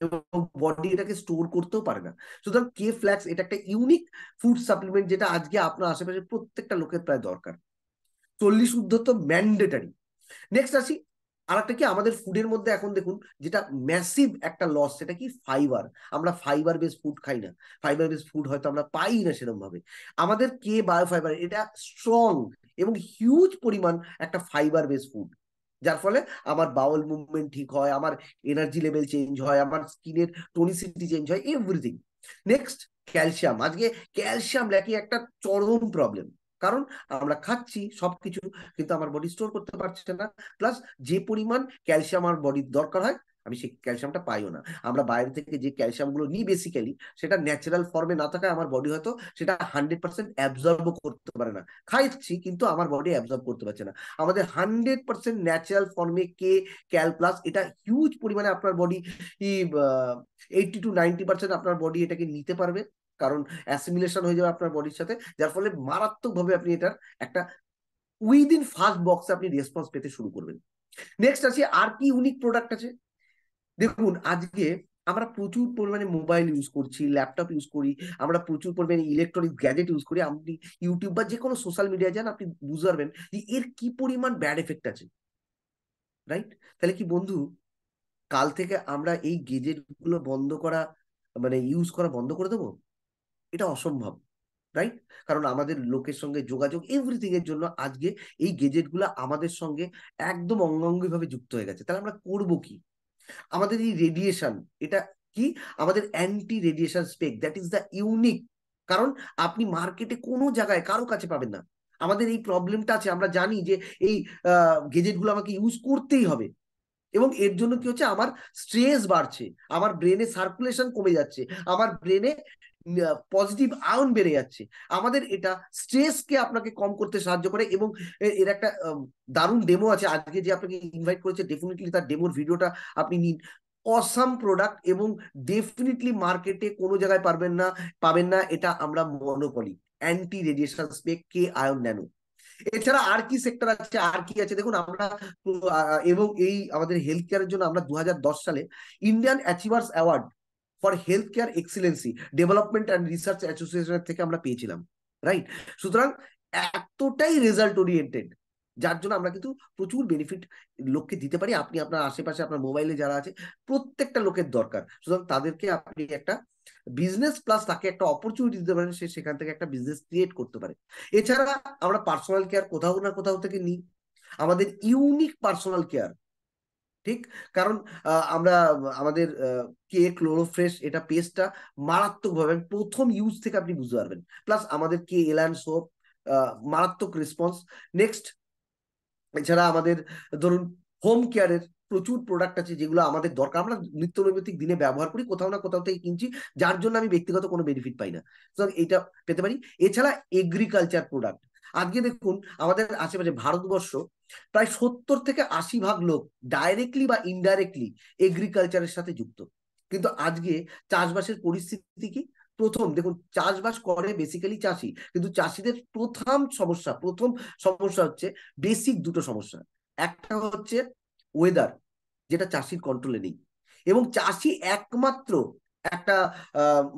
এবং বডি এটাকে স্টোর করতেও পারে না। সুতরাং কে ফ্ল্যাক্স এটা একটা ইউনিক ফুড সাপ্লিমেন্ট যেটা আজকে আপনার আশেপাশে প্রত্যেকটা লোকের প্রায় দরকার, 40 ঊর্ধ্ব তো ম্যান্ডেটারি। নেক্সট আসি আরেকটা কি, আমাদের ফুডের মধ্যে এখন দেখুন যেটা ম্যাসিভ একটা লস, সেটা কি ফাইবার। আমরা ফাইবার বেস ফুড খাই না, ফাইবার বেস ফুড হয়তো আমরা পাই না সেরকম ভাবে। আমাদের কে বায়োফাইবার এটা স্ট্রং এবং হিউজ পরিমাণ একটা ফাইবার বেস ফুড, যার ফলে আমার বাউল মুভমেন্ট ঠিক হয়, আমার এনার্জি লেভেল চেঞ্জ হয়, আমার স্কিনের টোনিসিটি চেঞ্জ হয়, এভরিথিং। Next, calcium. আজকে ক্যালসিয়াম ল্যাকিং একটা চরম প্রবলেম, কারণ আমরা খাচ্ছি সবকিছু কিন্তু আমার বডি স্টোর করতে পারছে না, প্লাস যে পরিমাণ ক্যালসিয়াম আমার বডির দরকার হয় আমি সেই ক্যালসিয়ামটা পাইও না। আমরা বাইরে থেকে যে ক্যালসিয়াম গুলো নিই বেসিক্যালি সেটা ন্যাচারাল ফর্মে না থাকায় আমার বডি হয়তো সেটা 100% অ্যাবজর্বও করতে পারে না। খাইছি কিন্তু আমার বডি অ্যাবজর্ব করতে পারছে না। আমাদের 100% ন্যাচারাল ফর্মে কে ক্যাল প্লাস এটা হিউজ পরিমাণে আপনার বডি 80 to 90% আপনার বডি এটাকে নিতে পারবে, কারণ অ্যাসিমিলেশন হয়ে যাবে আপনার বডির সাথে, যার ফলে মারাত্মকভাবে আপনি এটার একটা উইদিন ফার্স্ট বক্সে আপনি রেসপন্স পেতে শুরু করবেন। নেক্সট আছে আর কি ইউনিক প্রোডাক্ট আছে। দেখুন আজকে আমরা প্রচুর পরিমাণে মোবাইল ইউজ করছি, ল্যাপটপ ইউজ করি, আমরা প্রচুর পরিমাণে ইলেকট্রনিক গ্যাজেট ইউজ করি। আপনি ইউটিউব বা যে কোনো সোশ্যাল মিডিয়া যান, আপনি বুঝতে পারবেন যে এর কি পরিমাণ ব্যাড এফেক্ট আছে, রাইট? তাহলে কি বন্ধু কাল থেকে আমরা এই গেজেট গুলো বন্ধ করা মানে ইউজ করা বন্ধ করে দেবো? এটা অসম্ভব, রাইট? কারণ আমাদের লোকের সঙ্গে যোগাযোগ এভরিথিং এর জন্য আজকে এই গেজেট গুলো আমাদের সঙ্গে একদম অঙ্গাঙ্গি ভাবে যুক্ত হয়ে গেছে। তাহলে আমরা করবো কি? আমাদের এই রেডিয়েশন, এটা কি? আমাদের anti radiation spec, that is the unique. কারণ আপনি মার্কেটে কোনো জায়গায় কারো কাছে পাবেন না। আমাদের এই প্রবলেমটা আছে, আমরা জানি যে এই গেজেট গুলো আমাকে ইউজ করতেই হবে, এবং এর জন্য কি হচ্ছে, আমার স্ট্রেস বাড়ছে, আমার ব্রেনে সার্কুলেশন কমে যাচ্ছে, আমার ব্রেনে পজিটিভ আয়ন বেড়ে যাচ্ছে। আমাদের এটা স্ট্রেসকে আপনাকে কম করতে সাহায্য করে, এবং এর একটা দারুণ ডেমো আছে আজকে যে আপনাকে ইনভাইট করেছে, ডেফিনেটলি তার ডেমোর ভিডিওটা আপনি নিন। অসাম প্রোডাক্ট, এবং ডেফিনেটলি মার্কেটে কোনো জায়গায় পাবেন না। এটা আমরা মনোপলি অ্যান্টি রেডিয়েশন স্পেক কে আয়ন ন্যানো। এছাড়া আর কি সেক্টর আছে, আর কি আছে দেখুন আমরা, এবং এই আমাদের হেলথ কেয়ারের জন্য আমরা 2010 সালে Indian achievers award for health care excellency development and research অ্যাসোসিয়েশনের থেকে আমরা পেয়েছিলাম, রাইট? সুতরাং এতটাই রেজাল্ট ওরিয়েন্টেড, যার জন্য আমরা কিন্তু প্রচুর বেনিফিট লোককে দিতে পারি। আপনি আপনার আশেপাশে আপনার মোবাইলে যারা আছে প্রত্যেকটা লোকের দরকার, সুতরাং তাদেরকে আপনি একটা বিজনেস প্লাস তাকে একটা অপরচুনিটি দিতে পারেন, সে সেখান থেকে একটা বিজনেস ক্রিয়েট করতে পারে। এছাড়া আমরা পার্সোনাল কেয়ার কোথাও না কোথাও থেকে নিই, আমাদের ইউনিক পার্সোনাল কেয়ার, ঠিক? কারণ আমরা আমাদের কে ক্লোরোফ্রেশ এটা পেস্টটা মারাত্মকভাবে প্রথম ইউজ থেকে আপনি বুঝতে পারবেন, প্লাস আমাদের কে এলান সোপ মারাত্মক রেসপন্স। নেক্সট, এছাড়া আমাদের ধরুন হোম কেয়ারের প্রচুর প্রোডাক্ট আছে যেগুলো আমাদের দরকার, আমরা নিত্য নৈমিত্তিক দিনে ব্যবহার করি, কোথাও না কোথাও থেকে কিনছি, যার জন্য আমি ব্যক্তিগত কোনো বেনিফিট পাই না, সুতরাং এইটা পেতে পারি। এছাড়া এগ্রিকালচার প্রোডাক্ট, আজকে দেখুন আমাদের আশেপাশে ভারতবর্ষ প্রায় 70 থেকে 80 ভাগ লোক ডাইরেক্টলি বা ইনডাইরেক্টলি এগ্রিকালচারের সাথে যুক্ত। কিন্তু আজকে চাষবাসের পরিস্থিতি কি? প্রথম দেখুন, চাষবাস করে বেসিক্যালি চাষি, কিন্তু চাষিদের প্রথম সমস্যা হচ্ছে বেসিক দুটো সমস্যা। একটা হচ্ছে ওয়েদার, যেটা চাষির কন্ট্রোলে নেই, এবং চাষি একমাত্র একটা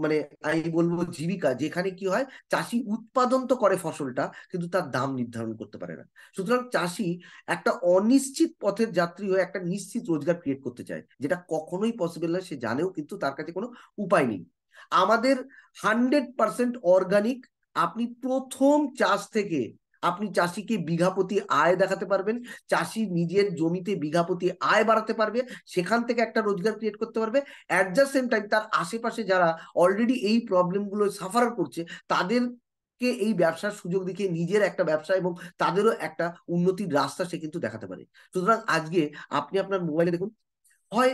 মানে আমি বলবো জীবিকা, যেখানে কি হয় চাষি উৎপাদন তো করে ফসলটা, কিন্তু তার দাম নির্ধারণ করতে পারে না। সুতরাং চাষি একটা অনিশ্চিত পথের যাত্রী হয়ে একটা নিশ্চিত রোজগার ক্রিয়েট করতে চায়, যেটা কখনোই পসিবল নয়, সে জানেও, কিন্তু তার কাছে কোনো উপায় নেই। আমাদের 100% অর্গানিক, আপনি প্রথম চাষ থেকে আপনি চাষিকে বিঘা প্রতি আয় দেখাতে পারবেন, চাষি নিজের জমিতে বিঘা প্রতি আয় বাড়াতে পারবে, সেখান থেকে একটা রোজগার ক্রিয়েট করতে পারবে। অ্যাট দ্য সেম টাইম তার আশেপাশে যারা অলরেডি এই প্রবলেমগুলো সাফার করছে তাদেরকে এই ব্যবসার সুযোগ দেখিয়ে নিজের একটা ব্যবসা এবং তাদেরও একটা উন্নতির রাস্তা সে কিন্তু দেখাতে পারে। সুতরাং আজকে আপনি আপনার মোবাইলে দেখুন, হয়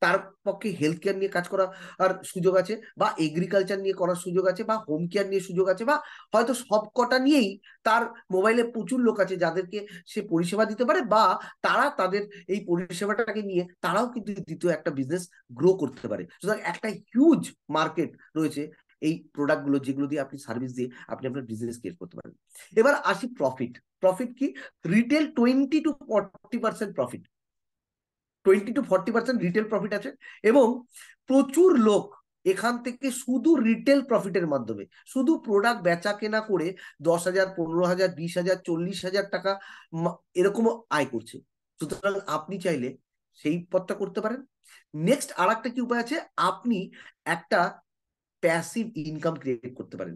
তার পক্ষে হেলথ কেয়ার নিয়ে কাজ করার আর সুযোগ আছে, বা এগ্রিকালচার নিয়ে করার সুযোগ আছে, বা হোম কেয়ার নিয়ে সুযোগ আছে, বা হয়তো সব কটা নিয়েই তার মোবাইলে প্রচুর লোক আছে যাদেরকে সে পরিষেবা দিতে পারে, বা তারা তাদের এই পরিষেবাটাকে নিয়ে তারাও কিন্তু দ্বিতীয় একটা বিজনেস গ্রো করতে পারে। সুতরাং একটা হিউজ মার্কেট রয়েছে এই প্রোডাক্টগুলো, যেগুলো দিয়ে আপনি সার্ভিস দিয়ে আপনি আপনার বিজনেস ক্রিয়েট করতে পারেন। এবার আসি প্রফিট। প্রফিট কি? Retail 20 to 40% profit, 20 to 40% retail profit আছে, এবং প্রচুর লোক এখান থেকে শুধু রিটেল প্রফিটের মাধ্যমে শুধু প্রোডাক্ট বেচা কেনা করে 10,000, 15,000, 20,000, 40,000 টাকা এরকমও আয় করছে। সুতরাং আপনি চাইলে সেই পথটা করতে পারেন। নেক্সট আর একটা কি উপায় আছে, আপনি একটা প্যাসিভ ইনকাম ক্রিয়েট করতে পারেন।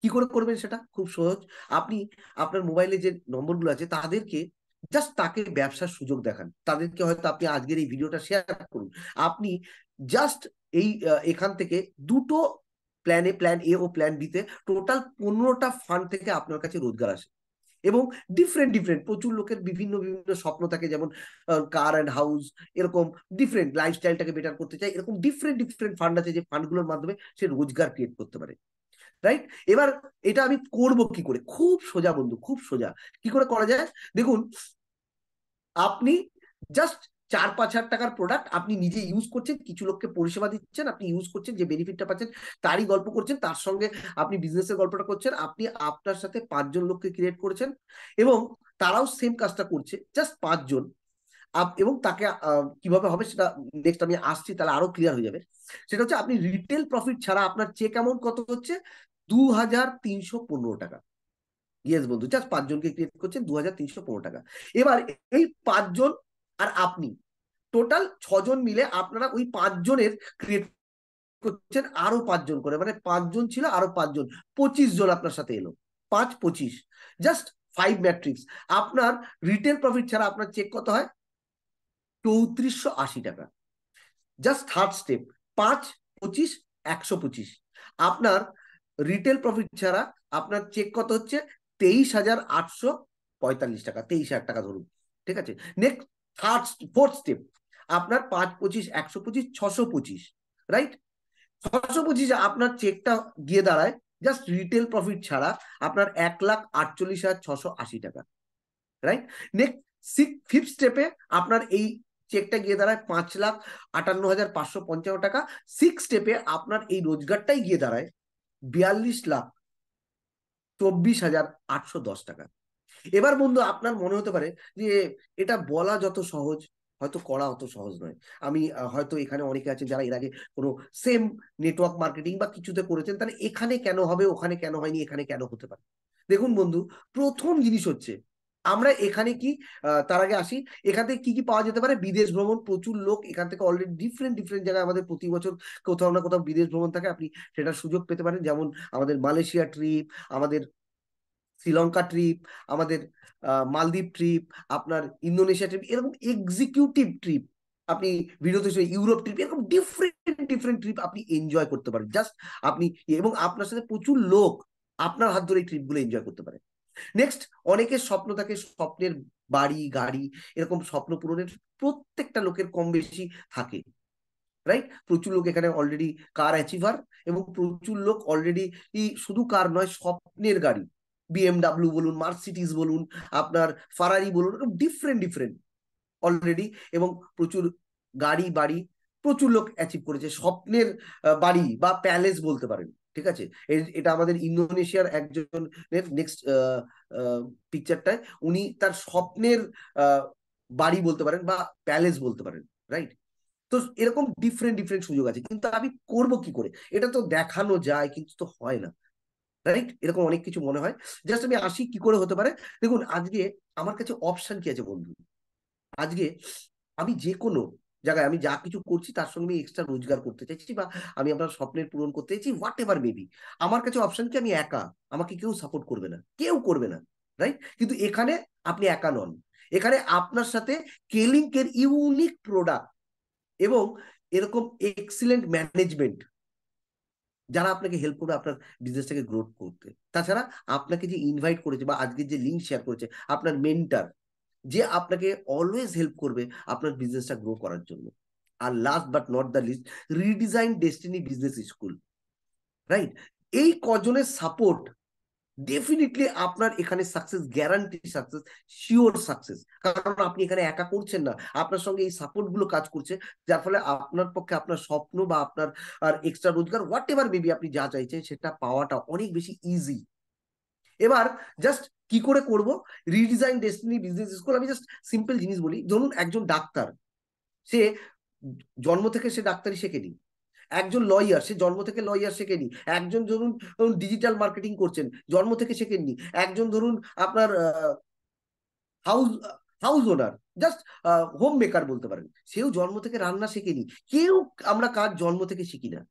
কি করে করবেন সেটা খুব সহজ। আপনি আপনার মোবাইলে যে নম্বরগুলো আছে তাদেরকে জাস্ট তাকে ব্যবসার সুযোগ দেখান, তাদেরকে হয়তো আপনি আজকের এই ভিডিওটা শেয়ার করুন, আপনি জাস্ট এই এখান থেকে দুটো প্ল্যান এ ও প্ল্যান বি তে টোটাল 15টা ফান্ড থেকে আপনার কাছে রোজগার আসে। এবং ডিফারেন্ট ডিফারেন্ট প্রচুর লোকের বিভিন্ন বিভিন্ন স্বপ্ন থাকে, যেমন কার অ্যান্ড হাউস, এরকম ডিফারেন্ট লাইফস্টাইলটাকে বেটার করতে চাই, এরকম ডিফারেন্ট ডিফারেন্ট ফান্ড আছে যে ফান্ডগুলোর মাধ্যমে সে রোজগার ক্রিয়েট করতে পারে। রাইট? এবার এটা আমি করব কি করে? খুব সোজা বন্ধু, খুব সোজা। কি করে করা যায় দেখুন, আপনি জাস্ট 4-5 হাজার টাকার প্রোডাক্ট আপনি নিজে ইউজ করছেন, কিছু লোককে পরিষেবা দিচ্ছেন, আপনি ইউজ করছেন, যে বেনিফিটটা পাচ্ছেন তারই গল্প করছেন, তার সঙ্গে আপনি বিজনেসের গল্পটা করছেন, আপনি আপনার সাথে 5 জন লোককে ক্রিয়েট করেছেন এবং তারাও সেম কাজটা করছে, জাস্ট 5 জন। এবং তাকে কিভাবে হবে সেটা নেক্সট আমি আসছি, তাহলে আরো ক্লিয়ার হয়ে যাবে। সেটা হচ্ছে আপনি রিটেল প্রফিট ছাড়া আপনার চেক অ্যামাউন্ট কত হচ্ছে? 2315 টাকা। ইয়েস বন্ধু, জাস্ট 5 জনকে ক্রিয়েট করছেন, 2315 টাকা। এবার এই 5 জন আর আপনি টোটাল 6 জন মিলে আপনারা ওই 5 জনের ক্রিয়েট করছেন আরো 5 জন করে, মানে 5 জন ছিল আরো 5 জন, 25 জন আপনার সাথে এলো, 5-25, জাস্ট 5 ম্যাট্রিক্স। আপনার রিটেল প্রফিট ছাড়া আপনার চেক কত হয়? 3480 টাকা। Just third step, 5-25-125। আপনার রিটেল প্রফিট ছাড়া আপনার চেক কত হচ্ছে? 23,845 টাকা, 23,000 টাকা ধরুন, ঠিক আছে। নেক্সট ফোর্থ স্টেপ, আপনার 5-25-125, 625, রাইট? 625 আপনার চেকটা গিয়ে দাঁড়ায় জাস্ট রিটেল প্রফিট ছাড়া আপনার 1,48,680 টাকা, রাইট? নেক্সট ফিফথ স্টেপে আপনার এই চেকটা গিয়ে দাঁড়ায় 5,58,555 টাকা। সিক্স স্টেপে আপনার এই রোজগারটাই গিয়ে দাঁড়ায় 42,24,810 টাকা। এবার বন্ধু আপনার মনে হতে পারে যে এটা বলা যত সহজ, হয়তো করা অত সহজ নয়। আমি হয়তো এখানে অনেকে আছেন যারা এর আগে কোনো সেম নেটওয়ার্ক মার্কেটিং বা কিছুতে করেছেন, তাহলে এখানে কেন হবে, ওখানে কেন হয়নি, এখানে কেন হতে পারে? দেখুন বন্ধু, প্রথম জিনিস হচ্ছে আমরা এখানে কি, তার আগে আসি, এখান থেকে কি কি পাওয়া যেতে পারে? বিদেশ ভ্রমণ, প্রচুর লোক এখান থেকে অলরেডি ডিফারেন্ট ডিফারেন্ট জায়গায়, আমাদের প্রতি বছর কোথাও না কোথাও বিদেশ ভ্রমণ থাকে, আপনি সেটার সুযোগ পেতে পারেন। যেমন আমাদের মালয়েশিয়া ট্রিপ, আমাদের শ্রীলঙ্কা ট্রিপ, আমাদের মালদ্বীপ ট্রিপ, আপনার ইন্দোনেশিয়া ট্রিপ, এরকম এক্সিকিউটিভ ট্রিপ, আপনি ভিডিওতে ইউরোপ ট্রিপ, এরকম ডিফারেন্ট ডিফারেন্ট ট্রিপ আপনি এনজয় করতে পারেন। জাস্ট আপনি এবং আপনার সাথে প্রচুর লোক আপনার হাত ধরে এই ট্রিপগুলো এনজয় করতে পারে। নেক্সট, অনেকের স্বপ্ন থাকে স্বপ্নের বাড়ি গাড়ি, এরকম স্বপ্ন পূরণের প্রত্যেকটা লোকের কম বেশি থাকে, রাইট? প্রচুর লোক এখানে অলরেডি কার অ্যাচিভার, এবং প্রচুর লোক অলরেডি শুধু কার নয়, স্বপ্নের গাড়ি, বিএমডাব্লিউ বলুন, মার্সিডিজ বলুন, আপনার ফারারি বলুন, ডিফারেন্ট ডিফারেন্ট অলরেডি, এবং প্রচুর গাড়ি বাড়ি প্রচুর লোক অ্যাচিভ করেছে। স্বপ্নের বাড়ি বা প্যালেস বলতে পারেন, ঠিক আছে। এটা আমাদের ইন্দোনেশিয়ার একজন নেক্সট পিকচারটায় উনি তার স্বপ্নের বাড়ি বলতে পারেন বা প্যালেস বলতে পারেন, রাইট? তো এরকম ডিফারেন্ট ডিফারেন্ট সুযোগ আছে, কিন্তু আমি করব কি করে? এটা তো দেখানো যায় কিন্তু তো হয় না, রাইট? এরকম অনেক কিছু মনে হয়। জাস্ট আমি আসি কি করে হতে পারে। দেখুন, আজকে আমার কাছে অপশন কি আছে বন্ধু? আজকে আমি যে কোনো জায়গায় আমি যা কিছু করছি তার সঙ্গে আমি এক্সট্রা রোজগার করতে চাইছি, বা আমি আপনার স্বপ্নের পূরণ করতে চাইছি, হোয়াট এভার মেবি। আমার কাছে অপশন কি? আমি একা, আমাকে কেউ সাপোর্ট করবে না, কেউ করবে না, রাইট? কিন্তু এখানে আপনি একা নন, এখানে আপনার সাথে কেলিংকের ইউনিক প্রোডাক্ট এবং এরকম এক্সিলেন্ট ম্যানেজমেন্ট যারা আপনাকে হেল্প করবে আপনার বিজনেসটাকে গ্রোথ করতে। তাছাড়া আপনাকে যে ইনভাইট করেছে বা আজকে যে লিঙ্ক শেয়ার করেছে আপনার মেন্টার, যে আপনাকে অলওয়েজ হেল্প করবে আপনার বিজনেসটা গ্রো করার জন্য। আর last but not the least, redesign destiny business school, right? এই কজনের সাপোর্ট ডেফিনেটলি আপনার এখানে success, guarantee success, sure success. কারণ আপনি এখানে একা করছেন না, আপনার সঙ্গে এই সাপোর্ট গুলো কাজ করছে, যার ফলে আপনার পক্ষে আপনার স্বপ্ন বা আপনার আর এক্সট্রা রোজগার হোয়াট এভার মেবি আপনি যা চাইছেন সেটা পাওয়াটা অনেক বেশি ইজি। এবার জাস্ট কি করে করব রিডিজাইন ডেস্টিনি বিজনেস স্কুল? আমি জাস্ট সিম্পল জিনিস বলি। ধরুন একজন ডাক্তার, সে জন্ম থেকে সে ডাক্তারি শেখেনি। একজন লয়ার, সে জন্ম থেকে লয়ার শেখেনি। একজন ধরুন ডিজিটাল মার্কেটিং করছেন, জন্ম থেকে শেখেননি। একজন ধরুন আপনার হাউস হাউস ওনার, জাস্ট হোম মেকার বলতে পারেন, সেও জন্ম থেকে রান্না শেখেনি। কেউ আমরা কাজ জন্ম থেকে শিখি না।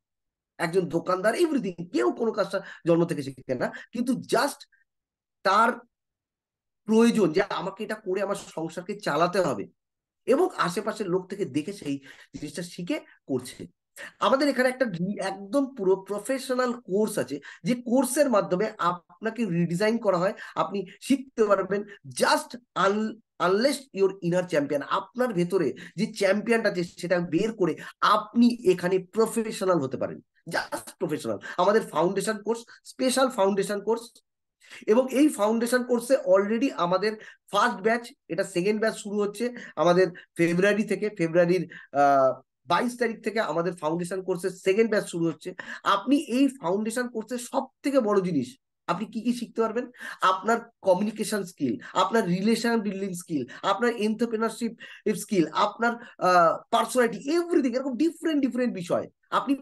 একজন দোকানদার, এভরিথিং, কেউ কোনো কাজটা জন্ম থেকে শিখে না, কিন্তু জাস্ট তার প্রয়োজন যে আমাকে এটা করে আমার সংসারকে চালাতে হবে, এবং আশেপাশের লোক থেকে দেখে সেই জিনিসটা শিখে করছে। আমাদের এখানে একটা একদম পুরো প্রফেশনাল কোর্স আছে, যে কোর্সের মাধ্যমে আপনাকে রিডিজাইন করা হয়, আপনি শিখতে পারবেন। Just unless your inner champion, আপনার ভেতরে যে চ্যাম্পিয়নটা আছে সেটা বের করে আপনি এখানে প্রফেশনাল হতে পারেন। Just professional. আমাদের foundation course, special foundation course, এবং এই ফাউন্ডেশন কোর্সে অলরেডি আমাদের ফার্স্ট ব্যাচ, এটা সেকেন্ড ব্যাচ শুরু হচ্ছে আমাদের ফেব্রুয়ারি থেকে। ফেব্রুয়ারির 22 তারিখ থেকে আমাদের ফাউন্ডেশন কোর্সের সেকেন্ড ব্যাচ শুরু হচ্ছে। আপনি এই ফাউন্ডেশন কোর্সের সব থেকে বড় জিনিস, আপনি কি কি শিখতে পারবেন? আপনার কমিউনিকেশন স্কিল, আপনার রিলেশন বিল্ডিং স্কিল, আপনার এন্টারপ্রেনারশিপ স্কিল, আপনার পার্সোনালিটি, এভরিথিং, এরকম ডিফারেন্ট ডিফারেন্ট বিষয় আপনি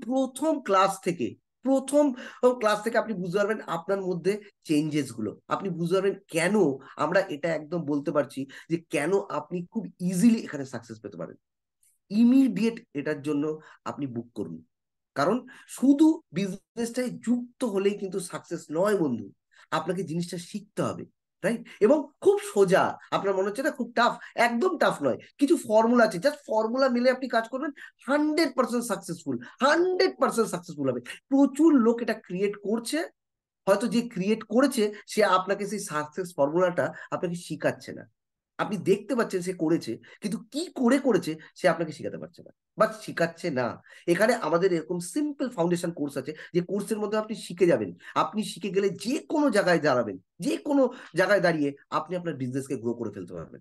প্রথম ক্লাস থেকে প্রথম ক্লাস থেকে আপনি বুঝতে পারবেন আপনার মধ্যে চেঞ্জেস গুলো। আপনি বুঝতে পারবেন কেন আমরা এটা একদম বলতে পারছি যে কেন আপনি খুব ইজিলি এখানে সাকসেস পেতে পারেন। ইমিডিয়েট এটার জন্য আপনি বুক করুন, কারণ শুধু বিজনেসটাই যুক্ত হলেই কিন্তু সাকসেস নয় বন্ধু। আপনাকে জিনিসটা শিখতে হবে, রাইট? এবং খুব সোজা। আপনার মনে হচ্ছে না খুব টাফ, একদম টাফ নয়। কিছু ফর্মুলা আছে, জাস্ট ফর্মুলা মিলে আপনি কাজ করবেন, 100% সাকসেসফুল, 100% সাকসেসফুল হবে। প্রচুর লোক এটা ক্রিয়েট করছে, হয়তো যে ক্রিয়েট করেছে সে আপনাকে সেই সাকসেস ফর্মুলাটা আপনাকে শিখাচ্ছে না। আপনি দেখতে পাচ্ছেন সে করেছে, কিন্তু কি করে করেছে সে আপনাকে শেখাতে পারছে না বা শিখাচ্ছে না। এখানে আমাদের এরকম সিম্পল ফাউন্ডেশন কোর্স আছে, যে কোর্সের মধ্যে আপনি শিখে যাবেন। আপনি শিখে গেলে যে কোনো জায়গায় দাঁড়াবেন, যে কোনো জায়গায় দাঁড়িয়ে আপনি আপনার বিজনেসকে গ্রো করে ফেলতে পারবেন।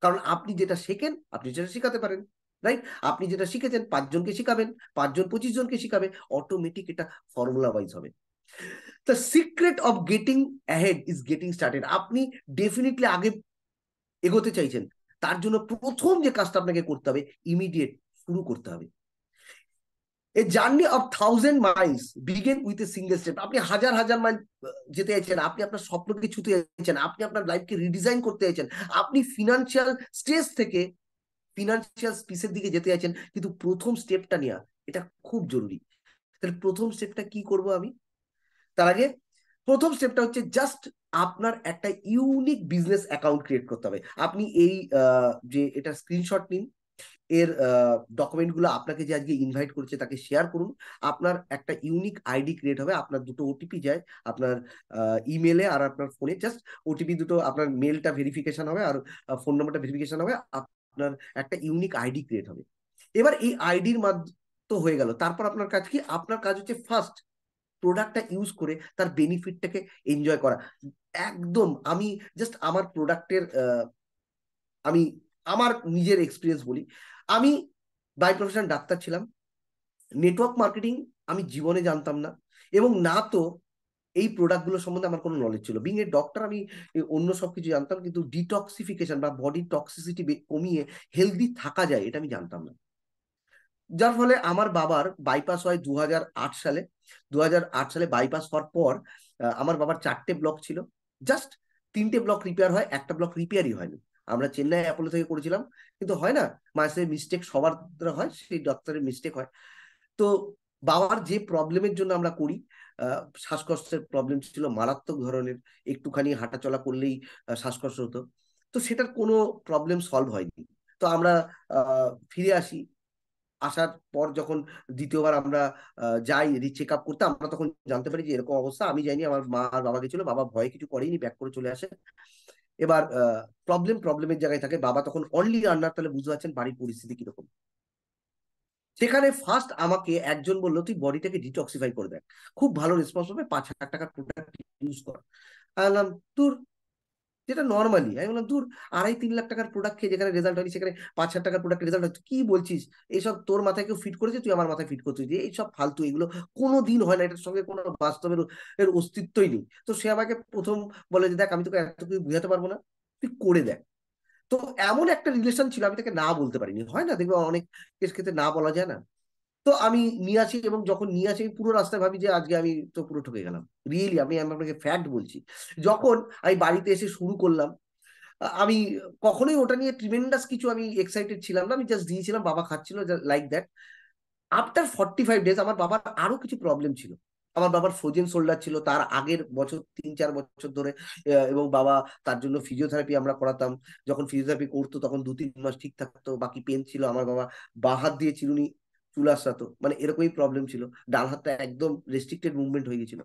কারণ আপনি যেটা শেখেন আপনি যেটা শেখাতে পারেন, রাইট? আপনি যেটা শিখেছেন 5 জনকে শিখাবেন, 5 জন 25 জনকে শিখাবে, অটোমেটিক এটা ফর্মুলা ওয়াইজ হবে। The secret of getting ahead is getting started. আপনি ডেফিনেটলি আগে এগোতে চাইছেন, তার জন্য প্রথম যে কাজটা আপনাকে করতে হবে, ইমিডিয়েট শুরু করতে হবে। A journey of 1000 miles begin with a single step. আপনি হাজার হাজার মাইল যেতে চাইছেন, আপনি আপনার স্বপ্নকে ছুতে চাইছেন, আপনি আপনার লাইফকে রিডিজাইন করতে চাইছেন, আপনি ফিনান্সিয়াল স্ট্রেস থেকে ফিনান্সিয়াল পিসের দিকে যেতে চাইছেন, কিন্তু প্রথম স্টেপটা নেওয়া এটা খুব জরুরি। তাহলে প্রথম স্টেপটা কি করব আমি? তার আগে প্রথম স্টেপটা হচ্ছে জাস্ট আপনার একটা ইউনিক বিজনেস অ্যাকাউন্ট ক্রিয়েট করতে হবে। আপনি এই যে এটা স্ক্রিনশট নিন, এর ডকুমেন্ট গুলো আপনাকে যে আজকে ইনভাইট করেছে তাকে শেয়ার করুন। আপনার একটা ইউনিক আইডি ক্রিয়েট হবে, আপনার দুটো ওটিপি যায় আপনার ইমেলে আর আপনার ফোনে। জাস্ট ওটিপি দুটো, আপনার মেলটা ভেরিফিকেশন হবে আর ফোন নাম্বারটা ভেরিফিকেশন হবে, আপনার একটা ইউনিক আইডি ক্রিয়েট হবে। এবার এই আইডির মাধ্যমে তো হয়ে গেল, তারপর আপনার কাজ কি? আপনার কাজ হচ্ছে ফার্স্ট প্রোডাক্টটা ইউজ করে তার বেনিফিটটাকে এনজয় করা। একদম আমি জাস্ট আমার প্রোডাক্টের আমি আমার নিজের এক্সপিরিয়েন্স বলি। আমি বাই প্রফেশন ডাক্তার ছিলাম, নেটওয়ার্ক মার্কেটিং আমি জীবনে জানতাম না, এবং না তো এই প্রোডাক্টগুলো সম্বন্ধে আমার কোনো নলেজ ছিল। বিং এ ডক্টর আমি অন্য সবকিছু জানতাম, কিন্তু ডিটক্সিফিকেশন বা বডি টক্সিসিটি কমিয়ে হেলদি থাকা যায় এটা আমি জানতাম না। যার ফলে আমার বাবার বাইপাস হয় 2008 সালে। 2008 সালে বাইপাস হওয়ার পর আমার বাবার 4টে ব্লক ছিল, জাস্ট 3টে ব্লক রিপেয়ার হয়, একটা ব্লক রিপেয়ারই হয়নি। আমরা চেন্নাই অ্যাপোলো থেকে করেছিলাম, কিন্তু হয় না, মাঝে মিস্টেক সবার দ্বারা হয়, সেই ডক্টরের মিস্টেক হয়। তো বাবার যে প্রবলেমের জন্য আমরা করি, শ্বাসকষ্টের প্রবলেম ছিল মারাত্মক ধরনের, একটুখানি হাঁটা চলা করলেই শ্বাসকষ্ট হতো। তো সেটার কোনো প্রবলেম সলভ হয়নি। তো আমরা ফিরে আসি। আসার পর যখন দ্বিতীয়বার আমরা যাই চেক আপ করতে, আমরা তখন জানতে পারি যে এরকম অবস্থা। আমি যাইনি, আমার মা আর বাবা গেছিল। বাবা ভয়ে কিছু করেনি, ব্যাক করে চলে আসে। এবার প্রবলেমের জায়গায় থাকে। বাবা তখন অনলি আর্নার, তাহলে বুঝতে পারছেন বাড়ির পরিস্থিতি কিরকম। সেখানে ফার্স্ট আমাকে একজন বললো, তুই বডিটাকে ডিটক্সিফাই করে দেখ, খুব ভালো রেসপন্স হবে, 5,000 টাকার প্রোডাক্ট ইউজ কর। আমি বললাম তোর, যেটা নর্মালি আমি বললাম দূর, 2.5-3 লাখ টাকার প্রোডাক্ট খেয়ে যেখানে রেজাল্ট হয়নি সেখানে 5,000 টাকার প্রোডাক্ট রেজাল্ট হয়, কি বলছিস? এইসব তোর মাথায় কেউ ফিট করেছে, তুই আমার মাথায় ফিট করছিস, যে এইসব ফালতু, এগুলো কোনো দিন হয় না, এটার সঙ্গে কোনো বাস্তবের এর অস্তিত্বই নেই। তো সে আমাকে প্রথম বলে যে দেখ, আমি তোকে এত কিছু বুঝাতে পারবো না, তুই করে দেখ। তো এমন একটা রিলেশন ছিল, আমি তাকে না বলতে পারিনি। হয় না, দেখবে অনেক ক্ষেত্রে না বলা যায় না। তো আমি নিয়ে আসি, এবং যখন নিয়ে আসি আমি পুরো রাস্তায় ভাবি যে আজকে আমি তো পুরো ঠকে গেলাম। রিয়েলি আমি আপনাকে ফ্যাক্ট বলছি। যখন আমি বাড়িতে এসে শুরু করলাম, আমি কখনোই ওটা নিয়ে ট্রিমেন্ডাস কিছু আমি এক্সাইটেড ছিলাম না। আমি জাস্ট দিয়েছিলাম, বাবা খাচ্ছিল লাইক দ্যাট। আফটার 45 ডেজ আমার বাবার আরো কিছু প্রবলেম ছিল। আমার বাবার ফ্রোজেন শোল্ডার ছিল তার আগের বছর, 3-4 বছর ধরে, এবং বাবা তার জন্য ফিজিওথেরাপি আমরা করাতাম। যখন ফিজিওথেরাপি করতো তখন 2-3 মাস ঠিক থাকতো, বাকি পেন ছিল। আমার বাবা বাঁ হাত দিয়ে চিরুনি চুল আসাতো, মানে এরকমই প্রবলেম ছিল, ডান হাতটা একদম রেস্ট্রিক্টেড মুভমেন্ট হয়ে গেছিল।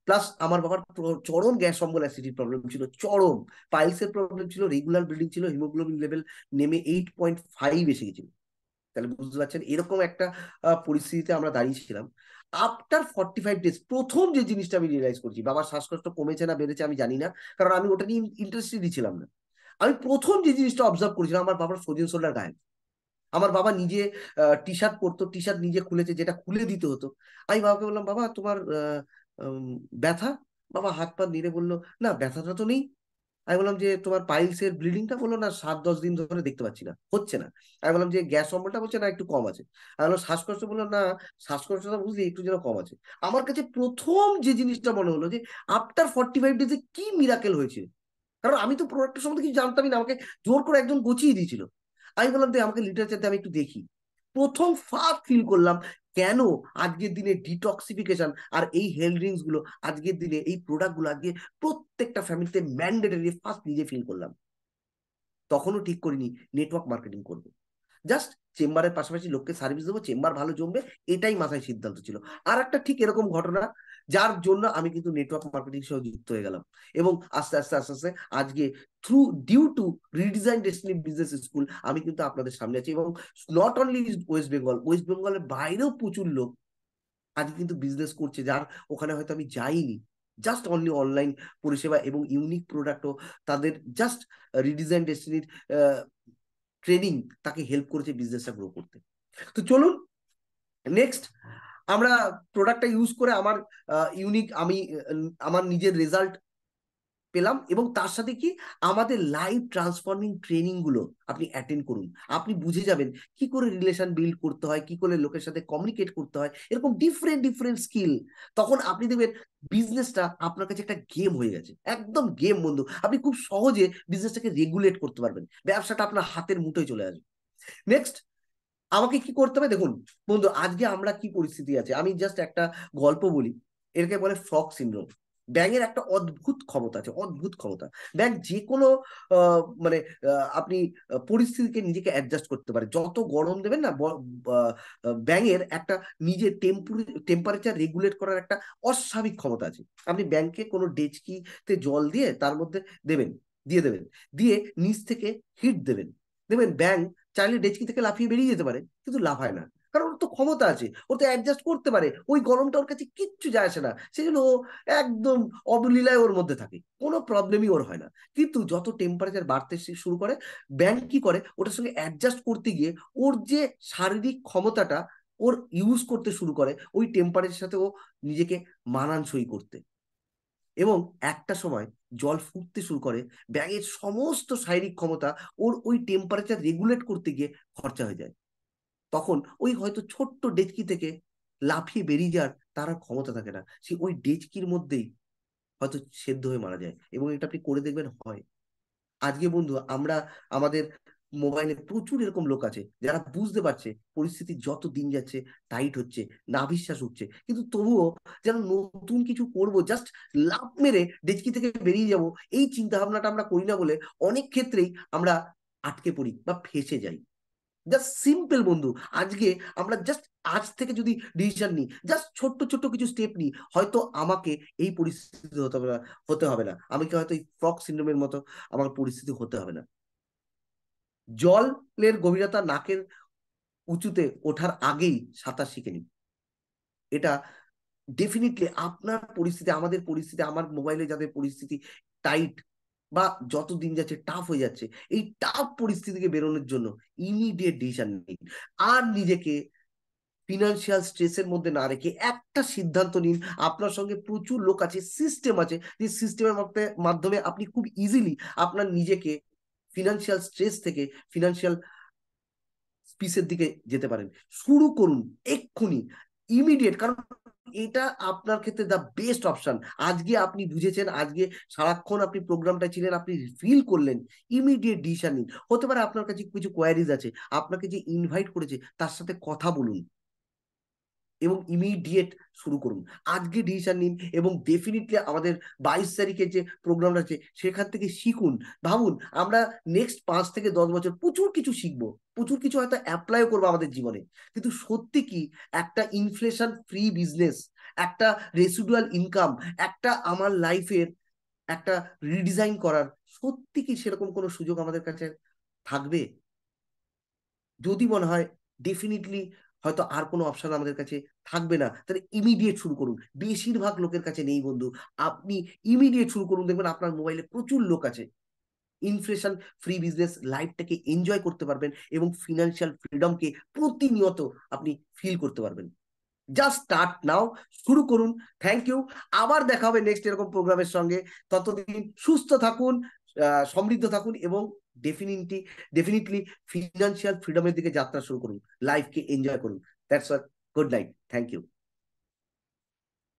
প্লাস আমার বাবার চরম গ্যাস অম্বল অ্যাসিডিটির প্রবলেম ছিল, চরম পাইলসের প্রবলেম ছিল, রেগুলার ব্লিডিং ছিল, হিমোগ্লোবিন লেভেল নেমে 8.5 এসে গেছিল। তাহলে বুঝতে পারছেন এরকম একটা পরিস্থিতিতে আমরা দাঁড়িয়েছিলাম। আফটার 45 ডেজ প্রথম যে জিনিসটা আমি রিয়েলাইজ করছি, বাবার শ্বাসকষ্ট কমেছে না বেড়েছে আমি জানি না, কারণ আমি ওটা নিয়ে ইন্টারেস্টেডই ছিলাম না। আমি প্রথম যে জিনিসটা অবজার্ভ করেছিলাম, আমার বাবার ফ্রোজেন শোল্ডার গায়েব। আমার বাবা নিজে টি শার্ট পরতো, টি শার্ট নিজে খুলেছে, যেটা খুলে দিতে হতো। আমি বাবাকে বললাম, বাবা তোমার ব্যথা? বাবা হাত পা নেড়ে বললো, না ব্যথাটা তো নেই। আমি বললাম যে তোমার পাইলসের ব্লিডিংটা? বললো না 7-10 দিন ধরে দেখতে পাচ্ছি না, হচ্ছে না। আমি বললাম যে গ্যাস অম্বলটা? বলছে না একটু কম আছে। আমি বললাম শ্বাসকষ্ট? বললো না শ্বাসকষ্টটা বুঝলি একটু যেন কম আছে। আমার কাছে প্রথম যে জিনিসটা মনে হলো যে আফটার 45 ডেজে কি মিরাকেল হয়েছে, কারণ আমি তো প্রোডাক্টের সম্বন্ধে কিছু জানতামই না, আমাকে জোর করে একজন গুছিয়ে দিয়েছিল। আমি বললাম যে আমাকে লিটারেচারটা আমি একটু দেখি। প্রথম ফার্স্ট ফিল করলাম কেন আজকের দিনে ডিটক্সিফিকেশন আর এই হেলথ ড্রিঙ্কস গুলো আজকের দিনে, এই প্রোডাক্ট গুলো আজকে প্রত্যেকটা ফ্যামিলিতে ম্যান্ডেটরি, ফার্স্ট নিজে ফিল করলাম। তখনও ঠিক করিনি নেটওয়ার্ক মার্কেটিং করবো, জাস্ট চেম্বারের পাশাপাশি লোককে সার্ভিস দেবো, চেম্বার ভালো জমবে, এটাই মাথায় সিদ্ধান্ত ছিল। আর একটা ঠিক এরকম ঘটনা, যার জন্য আমি কিন্তু নেটওয়ার্ক মার্কেটিং সহ যুক্ত হয়ে গেলাম। এবং আস্তে আস্তে আস্তে আস্তে আজকে due to redesign destiny business school আমি কিন্তু আপনাদের সামনে আছি। এবং নট অনলি ওয়েস্ট বেঙ্গল, ওয়েস্ট বেঙ্গলের বাইরেও প্রচুর লোক আজকে কিন্তু বিজনেস করছে, যার ওখানে হয়তো আমি যাইনি। জাস্ট অনলি অনলাইন পরিষেবা এবং ইউনিক প্রোডাক্টও তাদের জাস্ট রিডিজাইন ডেস্টিনির ট্রেনিং তাকে হেল্প করেছে বিজনেসটা গ্রো করতে। তো চলুন নেক্সট আমরা প্রোডাক্টটা ইউজ করে আমার ইউনিক, আমি আমার নিজের রেজাল্ট পেলাম। এবং তার সাথে কি আমাদের লাইভ ট্রান্সফর্মিং ট্রেনিং গুলো আপনি অ্যাটেন্ড করুন, আপনি বুঝে যাবেন কি করে রিলেশন বিল্ড করতে হয়, কি করে লোকের সাথে কমিউনিকেট করতে হয়, এরকম ডিফারেন্ট ডিফারেন্ট স্কিল। তখন আপনি দেখবেন বিজনেসটা আপনার কাছে একটা গেম হয়ে গেছে, একদম গেম বন্ধু। আপনি খুব সহজে বিজনেসটাকে রেগুলেট করতে পারবেন, ব্যবসাটা আপনার হাতের মুঠোয় চলে আসবে। নেক্সট আমাকে কি করতে হবে দেখুন বন্ধু, আজকে আমরা কি পরিস্থিতি আছে আমি জাস্ট একটা গল্প বলি। এটাকে বলে ফ্রগ সিনড্রোম। ব্যাঙের একটা অদ্ভুত ক্ষমতা আছে, অদ্ভুত ক্ষমতা। ব্যাঙ যে কোনো মানে আপনি পরিস্থিতিকে নিজেকে অ্যাডজাস্ট করতে পারে। যত গরম দেবেন না, ব্যাঙের একটা নিজের টেম্পারেচার রেগুলেট করার একটা অস্বাভাবিক ক্ষমতা আছে। আপনি ব্যাঙকে কোনো ডেচকিতে জল দিয়ে তার মধ্যে দেবেন, দিয়ে দেবেন, দিয়ে নিচ থেকে হিট দেবেন, দেখবেন ব্যাঙ চাইলে ডেচকি থেকে লাফিয়ে বেরিয়ে যেতে পারে, কিন্তু লাফায় না, কারণ ওর তো ক্ষমতা আছে, ও তো অ্যাডজাস্ট করতে পারে। ওই গরমটা ওর কাছে কিচ্ছু যায় আসে না, সেই জন্য ও একদম অবলীলায় ওর মধ্যে থাকে, কোনো প্রবলেমই ওর হয় না। কিন্তু যত টেম্পারেচার বাড়তে শুরু করে, ব্যাঙ কি করে ওটার সঙ্গে অ্যাডজাস্ট করতে গিয়ে ওর যে শারীরিক ক্ষমতাটা ওর ইউজ করতে শুরু করে ওই টেম্পারেচারের সাথে ও নিজেকে মানানসই করতে। এবং একটা সময় জল ফুটতে শুরু করে, ব্যাঙের সমস্ত শারীরিক ক্ষমতা ওর ওই টেম্পারেচার রেগুলেট করতে গিয়ে খরচা হয়ে যায়। তখন ওই হয়তো ছোট্ট ডেচকি থেকে লাফিয়ে বেরিয়ে যাওয়ার তার আর ক্ষমতা থাকে না, সে ওই ডেচকির মধ্যেই হয়তো সেদ্ধ হয়ে মারা যায়। এবং এটা আপনি করে দেখবেন হয়। আজকে বন্ধু আমরা আমাদের মোবাইলে প্রচুর এরকম লোক আছে যারা বুঝতে পারছে পরিস্থিতি যত দিন যাচ্ছে টাইট হচ্ছে, নাভিশ্বাস উঠছে, কিন্তু তবুও যেন নতুন কিছু করব, জাস্ট লাফ মেরে ডেচকি থেকে বেরিয়ে যাব, এই চিন্তা ভাবনাটা আমরা করি না বলে অনেক ক্ষেত্রেই আমরা আটকে পড়ি বা ফেসে যাই। জাস্ট সিম্পল বন্ধু, আজকে আমরা জাস্ট আজ থেকে যদি ডিসিশন নিই, জাস্ট ছোট্ট ছোট্ট কিছু স্টেপ নিই, হয়তো আমাকে এই পরিস্থিতি হতে হবে না, আমাকে হয়তো এই ফ্রগ সিন্ড্রোমের মতো আমার পরিস্থিতি হতে হবে না। জলের গভীরতা নাকের উঁচুতে ওঠার আগেই সাঁতার শিখে নিন। এটা ডেফিনেটলি আপনার পরিস্থিতি, আমাদের পরিস্থিতি, আমার মোবাইলে যাদের পরিস্থিতি টাইট বা যত দিন যাচ্ছে টাফ হয়ে যাচ্ছে, এই টাফ পরিস্থিতিকে বেরোনোর জন্য ইমিডিয়েট ডিসিশন নিন। আর নিজেকে ফিনান্সিয়াল স্ট্রেসের মধ্যে না রেখে একটা সিদ্ধান্ত নিন। আপনার সঙ্গে প্রচুর লোক আছে, সিস্টেম আছে, যে সিস্টেমের মাধ্যমে আপনি খুব ইজিলি আপনার নিজেকে ফিনান্সিয়াল স্ট্রেস থেকে ফিনান্সিয়াল পিসের দিকে যেতে পারেন। শুরু করুন এক্ষুনি, ইমিডিয়েট, কারণ এটা আপনার ক্ষেত্রে দ্য বেস্ট অপশন। আজকে আপনি বুঝেছেন, আজকে সারাক্ষণ আপনি প্রোগ্রামটা ছিলেন, আপনি ফিল করলেন, ইমিডিয়েট ডিসিশন নিন। হতে পারে আপনার কাছে কিছু কোয়ারিজ আছে, আপনাকে যে ইনভাইট করেছে তার সাথে কথা বলুন এবং ইমিডিয়েট শুরু করুন। আজকে ডিসিশন নিন এবং ডেফিনেটলি আমাদের 22 তারিখের যে প্রোগ্রামটা আছে সেখান থেকে শিখুন। ভাবুন আমরা নেক্সট 5 থেকে 10 বছর প্রচুর কিছু শিখবো, প্রচুর কিছু হয়তো অ্যাপ্লাইও করবো আমাদের জীবনে, কিন্তু সত্যি কি একটা ইনফ্লেশন ফ্রি বিজনেস, একটা রেসিডুয়াল ইনকাম, একটা আমার লাইফের একটা রিডিজাইন করার সত্যি কি সেরকম কোনো সুযোগ আমাদের কাছে থাকবে? যদি মনে হয় ডেফিনেটলি হয়তো আর কোনো অপশন আমাদের কাছে থাকবে না, তাহলে ইমিডিয়েট শুরু করুন। বেশিরভাগ লোকের কাছে নেই বন্ধু, আপনি ইমিডিয়েট শুরু করুন, দেখবেন আপনার মোবাইলে প্রচুর লোক আছে। ইনফ্লেশন ফ্রি বিজনেস লাইফটাকে এনজয় করতে পারবেন এবং ফিনান্সিয়াল ফ্রিডমকে প্রতিনিয়ত আপনি ফিল করতে পারবেন। জাস্ট স্টার্ট নাও, শুরু করুন। থ্যাংক ইউ, আবার দেখা হবে নেক্সট এরকম প্রোগ্রামের সঙ্গে। ততদিন সুস্থ থাকুন, সমৃদ্ধ থাকুন এবং ডেফিনেটলি ডেফিনেটলি ফিনান্সিয়াল ফ্রিডমের দিকে যাত্রা শুরু করুন, লাইফকে এনজয় করুন। That's all, good night, thank you.